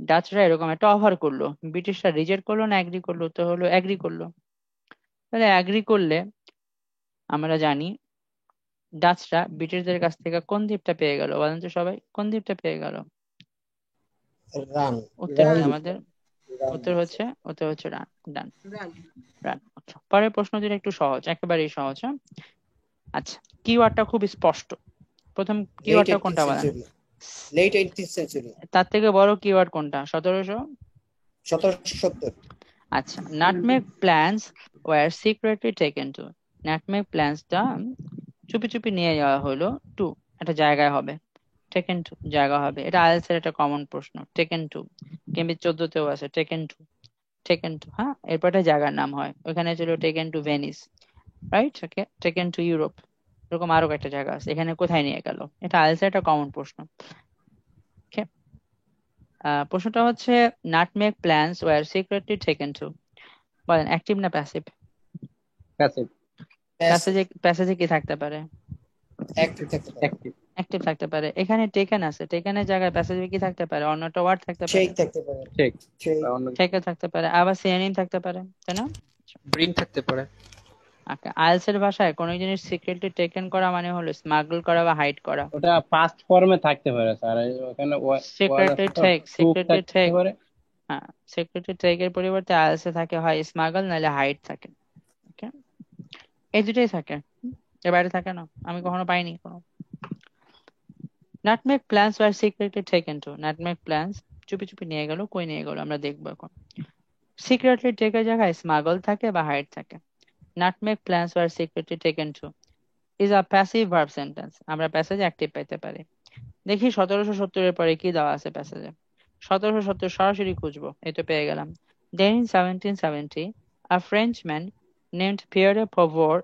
ডাচরা এরকম একটা অফার করলো, ব্রিটিশরা রিজেক্ট করলো না অ্যাগ্রি করলো? তো হলো অ্যাগ্রি করলো। তাহলে অ্যাগ্রি করলে আমরা জানি ডাচরা ব্রিটিশদের কাছ থেকে কোন দ্বীপটা পেয়ে গেল? বলেন তো সবাই, কোন দ্বীপটা পেয়ে গেল? রান। উত্তর কি আমাদের? উত্তর হচ্ছে রান। ডান, রান। আচ্ছা, পরের প্রশ্ন যেটা একটু সহজ, একেবারেই সহজ, হ্যাঁ। আচ্ছা, কিওয়ার্ডটা খুব স্পষ্ট। প্রথম কিওয়ার্ডটা কোনটা বলেন? Late 18th century. তার থেকে বড় কিওয়ার্ড কোনটা? 1770। আচ্ছা, nutmeg plans were secretly taken to, nutmeg প্ল্যান্সটা চুপি চুপি নিয়ে যাওয়া হলো টু, একটা জায়গায় হবে, টেকেন টু জায়গা হবে। এটা আইএলটিএস এর একটা কমন প্রশ্ন, টেকেন টু, কেমবি 14তেও আছে টেকেন টু, হ্যাঁ। এরপর একটা জায়গার নাম হয়, ওখানে ছিল taken to Venice, right? Okay, taken to Europe, এরকম আরো একটা জায়গা আছে, এখানে কোথায় নিয়ে গেল? এটা আইএলটিএস এর একটা কমন প্রশ্ন। ওকে, প্রশ্নটা হচ্ছে nutmeg plans were secretly taken to, বলেন অ্যাক্টিভ না প্যাসিভ? প্যাসেজে কি থাকতে পারে? অ্যাক্টিভ থাকতে পারে। এখানে টেকেন আছে, টেকেনের জায়গায় প্যাসেজে কি থাকতে পারে? অন্য একটা ওয়ার্ড থাকতে পারে, টেকেন থাকতে পারে, আবার সিনোনিম থাকতে পারে, তাই না? ব্রিং থাকতে পারে। আইএলটিএস এর ভাষায় কোনো জিনিস সিক্রেটলি টেকেন করা মানে হলো স্মাগল করা বা হাইড করা। ওটা পাস্ট ফর্মে থাকতে পারে স্যার, ওখানে সিক্রেটলি টেক, হ্যাঁ, সিক্রেটলি টেক এর পরিবর্তে আইএলটিএস এ থাকে হয় স্মাগল নাহলে হাইড থাকে। ওকে, এই দুটোই থাকে, এর বাইরে থাকে না, আমি কখনো পাইনি কোনো। Nutmeg plans were secretly taken to, nutmeg plants চুপি চুপি নিয়ে গেল, কই নিয়ে গেল আমরা দেখবো এখন। সিক্রেটলি টেকের জায়গায় স্মাগল থাকে বা হাইড থাকে। Nutmeg plans were secretly taken to is a passive verb sentence, আমরা প্যাসেজ অ্যাক্টিভ পেতে পারি। দেখি 1770 এর পরে কি দেওয়া আছে প্যাসেজে। 1770 সরাসরি খুঁজবো, এই তো পেয়ে গেলাম। Then in 1770 a Frenchman named Pierre Pauvre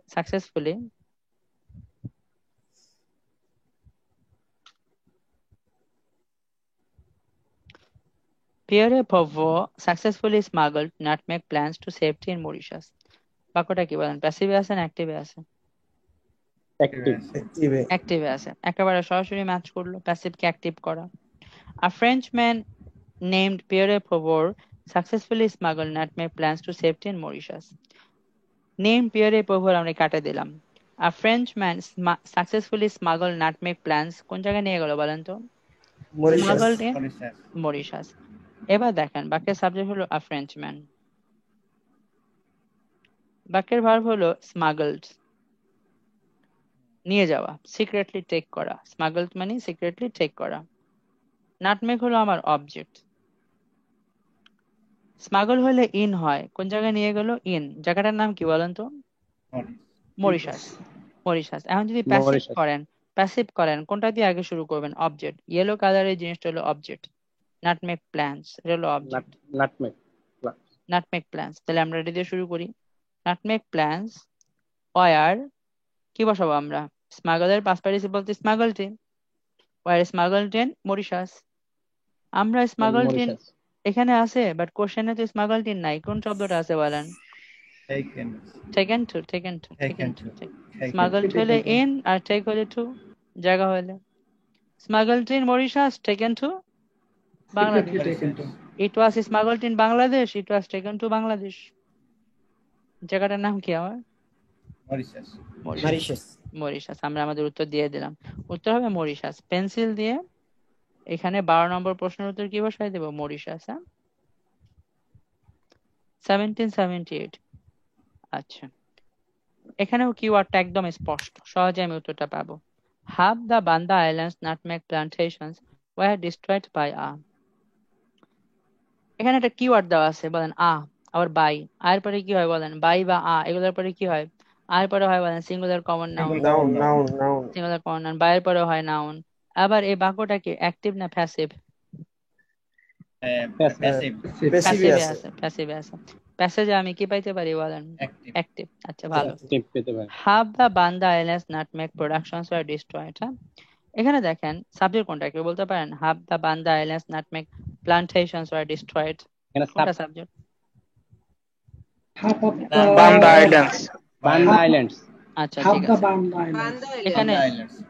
successfully smuggled nutmeg plants to safety in Mauritius. বাক্যটা কি বলেন, প্যাসিভে আছে না অ্যাক্টিভে আছে? অ্যাক্টিভে আছে, একেবারে সরাসরি ম্যাচ করলো প্যাসিভকে অ্যাক্টিভ করা। A Frenchman named Pierre Pauvre successfully smuggled nutmeg plants to safety in Mauritius. Name Pierre Pauvre আমরা কাটে দিলাম। A Frenchman successfully smuggled nutmeg plants কোন জায়গায় নিয়ে গেল বলেন তো? Smuggled in Mauritius. এবার দেখেন বাক্যের সাবজেক্ট হলো a Frenchman, বাক্যের ভার্ব হলো smuggled, নিয়ে যাওয়া, সিক্রেটলি টেক করা, স্মাগলড মানে সিক্রেটলি টেক করা। নাটমেগ হলো আমার অবজেক্ট। স্মাগল হলে ইন হয়, কোন জায়গায় নিয়ে গেল? ইন, জায়গাটার নাম কি বলেন তো? মরিশাস। মরিশাস। এখন যদি প্যাসিভ মরিশাস। করেন কোনটা দিয়ে আগে শুরু করবেন? অবজেক্ট। ইয়েলো কালারের জিনিসটা হলো অবজেক্ট। নাটমেগ প্ল্যান্টস এটা হলো অবজেক্ট। নাটমেগ। নাটমেগ প্ল্যান্টস, তাহলে আমরা এটা দিয়ে শুরু করি। নাটমেগ প্ল্যান্টস ওয়ার, কি বসাবো আমরা? স্মাগলের পাস্ট পার্টিসিপল বলতে স্মাগলটিন। War স্মাগলটিন Mauritius. আমরা স্মাগলটিন মরিশাস। এখানে আছে, বাট কোশ্চেনে তো স্মাগলটিন নাই। কোন শব্দটা আছে বলেন? Taken to. স্মাগলড হলে ইন আর টেক হলে টু, জায়গা হলে। Smuggled in Mauritius, taken to Bangladesh. It was smuggled in Bangladesh, it was taken to Bangladesh. জায়গাটার নাম কি আমার? মরিশাস। আমরা আমাদের উত্তর দিয়ে দিলাম। উত্তর হবে মরিশাস। পেন্সিল দিয়ে এখানে 12 নম্বর প্রশ্নের উত্তর কি বসাই দেব? মরিশাস। হ্যাঁ, 1778। আচ্ছা, এখানেও কিওয়ার্ডটা একদম স্পষ্ট, সহজে আমি উত্তরটা পাবো। Half the Banda Islands nutmeg plantations were destroyed by a, এখানে একটা কিওয়ার্ড দেওয়া আছে, বলেন আবার বাই। আর পরে কি হয় বলেন? বাই বা এগুলোর পরে কি হয়? আর পরে হয় বলেন singular common noun. Singular common noun. বাইয়ের পরে হয় নাউন। আবার এই বাক্যটা কি অ্যাক্টিভ না প্যাসিভ? প্যাসিভে আছে। প্যাসেজে আমি কি পাইতে পারি বলেন? অ্যাক্টিভ। আচ্ছা, ভালো। Half the Banda Islands nutmeg productions were destroyed. হ্যাঁ, এখানে দেখেন সাবজেক্ট কোনটা, কেউ বলতে পারেন? Half the Banda Islands nutmeg plantations were destroyed, কোনটা সাবজেক্ট? বান্দা আইল্যান্ডস। আচ্ছা, ঠিক আছে। এখানে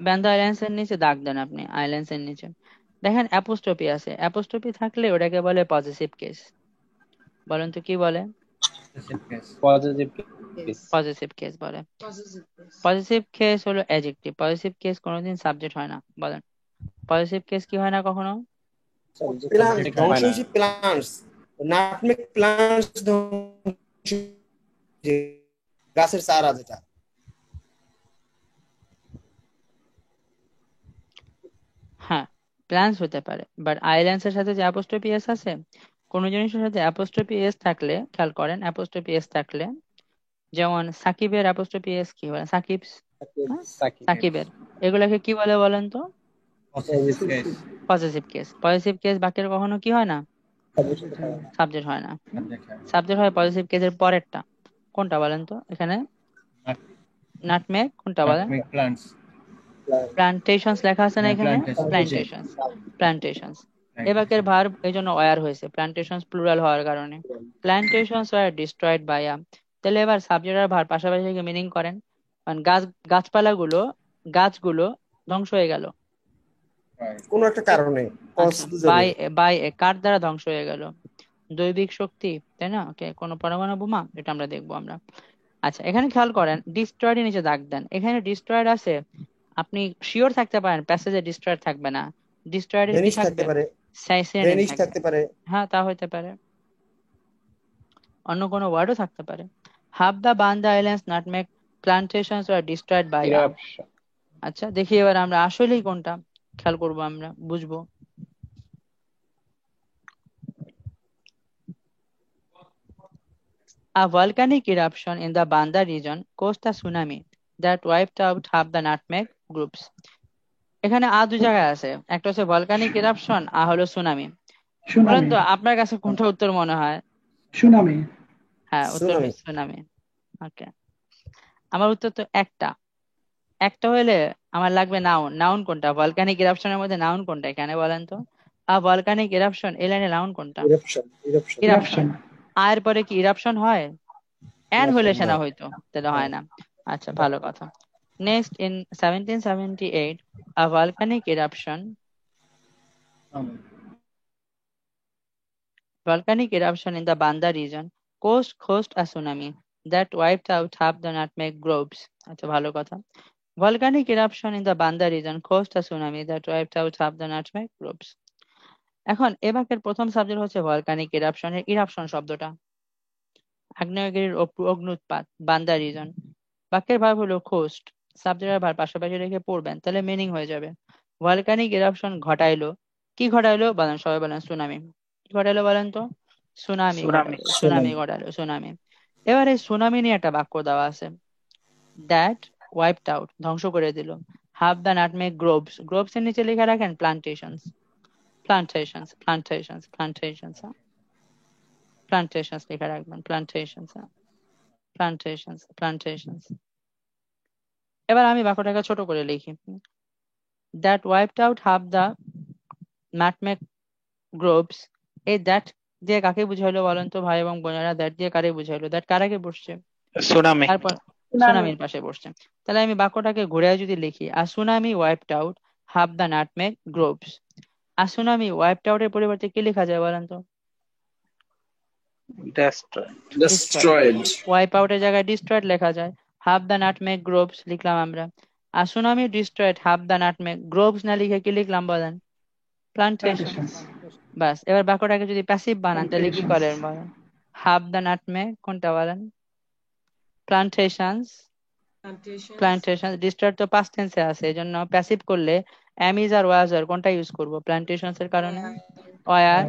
বান্দা আইল্যান্ডস এর নিচে দাগ দেন আপনি, আইল্যান্ডস এর নিচে দেখেন অ্যাপোস্ট্রফি আছে। অ্যাপোস্ট্রফি থাকলে ওটাকে বলে পজিটিভ কেস। বলেন তো কি বলে? পজিটিভ কেস বলে। পজিটিভ কেস হলো অ্যাডজেক্টিভ। পজিটিভ কেস কোনোদিন সাবজেক্ট হয় না। বলেন, পজিটিভ কেস কি হয় না কখনো? নাটমেগ প্লান্টস গাছের চারা যেটা। হ্যাঁ, প্ল্যান্স হতে পারে, বাট আইল্যান্ডস এর সাথে যে অ্যাপোস্ট্রফি এস আছে, কোন জিনিসের সাথে অ্যাপোস্ট্রফি এস থাকলে, খেয়াল করেন, অ্যাপোস্ট্রফি এস থাকলে, যেমন সাকিবের অ্যাপোস্ট্রফি এস কি বলে? সাকিবস, সাকিবের, এগুলাকে কি বলে বলেন তো? Positive case. পজিটিভ কেস বাক্যের কখনো কি হয় না? সাবজেক্ট হয় না। সাবজেক্ট হয় পজিটিভ কেসের পরেরটা। কোনটা বলেন তো? এখানে নাটমেগ, কোনটা বলেন? প্লান্টেশনস লেখা আছে না এখানে? প্লান্টেশনস। এ বাক্যের ভার্ব এই জন্য ওয়ার হয়েছে, প্লান্টেশনস প্লুরাল হওয়ার কারণে। প্লান্টেশনস ওয়ার ডিস্ট্রয়েড বাই আ। তাহলে এবার সাবজেক্ট আর ভার্ব পাশাপাশি মিনিং করেন। গাছগুলো ধ্বংস হয়ে গেল কোন একটা কারণে, বাই কার দ্বারা ধ্বংস হয়ে গেল? দৈবিক শক্তি, তাই না? ওকে, কোন পরমাণু বোমা? এটা আমরা দেখবো আমরা। আচ্ছা, এখানে খেয়াল করেন ডিস্ট্রয়েড এর নিচে দাগ দেন। এখানে ডিস্ট্রয়েড আছে, আপনি শিওর থাকতে পারেন প্যাসেজে ডিস্ট্রয়েড থাকবে না। ডিস্ট্রয়েড এর কি থাকবে? থাকতে পারে। হ্যাঁ, তা হইতে পারে। অন্য কোনো ওয়ার্ডও থাকতে পারে। Half the Banda islands nutmeg plantations were destroyed by. আচ্ছা, দেখি এবার আমরা আসলেই কোনটা খেয়াল করব, আমরা বুঝবো। A volcanic eruption in the Banda region caused a tsunami that wiped out half the nutmeg groups. এখানে দুই জায়গায় আছে, একটা হচ্ছে ভলকানিক ইরাপশন, হলো সুনামি। বলেন তো আপনার কাছে কোনটা উত্তর মনে হয়? সুনামি। হ্যাঁ, উত্তর সুনামি। ওকে, আমার উত্তর তো একটা হলে আমার লাগবে নাউন। নাউন কোনটা? ভলকানিক ইরাপশনের মধ্যে নাউন কোনটা এখানে বলেন তো? ভলকানিক ইরাপশন, এই লাইনে নাউন কোনটা? ইরাপশন। আর পরে কি ইরাপশন হয়? এন্ড হলে সেনা হয়তো, তাহলে হয় না। আচ্ছা, ভালো কথা। Next, in 1778, a volcanic eruption in the Banda region caused a tsunami that wiped out half the nutmeg groves. আচ্ছা, ভালো কথা। Volcanic eruption in the Banda region caused a tsunami that wiped out half the nutmeg groves. এখন এ বাক্যের প্রথম subject হচ্ছে volcanic eruption. এর eruption শব্দটা আগ্নেয়গিরির অগ্নুৎপাত, বান্দা রিজন। বাক্যের ভার্ব হলো কোস্ট। সাবজেক্ট আর ভার্ব পাশাপাশি রেখে পড়বেন, তাহলে মিনিং হয়ে যাবে ভলকানিক ইরাপশন ঘটাইলো। কি ঘটাইলো বলেন? সবাই বলেন সুনামি। কি ঘটাইলো বলেন তো? সুনামি ঘটাইলো। সুনামি। এবার এই সুনামি নিয়ে একটা বাক্য দেওয়া আছে, দ্যাট ওয়াইপড আউট, ধ্বংস করে দিল। Half the nutmeg groves, groves এর নিচে লিখে রাখেন প্লান্টেশনস, প্লান্টেশনস, প্লান্টেশনস, প্লান্টেশনস, প্লান্টেশনস লিখে রাখবেন, প্লান্টেশনস, প্লান্টেশনস, প্লান্টেশনস। এবার আমি বাক্যটাকে ছোট করে লিখি। That wiped out half the nutmeg groves, এই দ্যাট দিয়ে কাকে বুঝাইলো বলেন তো ভাই এবং বোনেরা? দ্যাট দিয়ে কারে বুঝাইলো? দ্যাট কার আগে বসছে? সুনামি। তারপর সুনামির পাশে বসছে। তাহলে আমি বাক্যটাকে ঘুরে যদি লিখি, a tsunami wiped out half the nutmeg groves. A tsunami wiped out এর পরিবর্তে কি লেখা যায় বলেন তো? destroyed ওয়াইপ আউটের জায়গায় ডিস্ট্রয়েড লেখা যায়। হাফ দ্য নাটমেগ গ্রোভস লিখলাম আমরা। A tsunami destroyed half the nutmeg groves না লিখে কি লিখলাম বলেন? প্লান্টেশন। বাস, এবার বাক্যটাকে যদি প্যাসিভ বানান তাহলে কি করেন বলেন? হাফ দ্য নাটমেগ কোনটা বলেন? প্লান্টেশনস, প্লান্টেশনস। ডিস্ট্রয়েড তো পাস্ট টেন্সে আছে, এজন্য প্যাসিভ করলে am is আর was আর কোনটা ইউজ করব? প্লান্টেশনস এর কারণে ওয়ার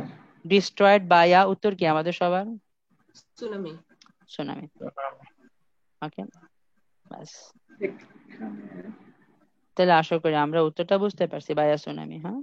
ডিস্ট্রয়েড বাই আ, উত্তর কি আমাদের সবার? Tsunami, tsunami. ওকে, বাস। তাহলে আশা করি আমরা উত্তরটা বুঝতে পারছি, বাই আ সুনামি। হ্যাঁ।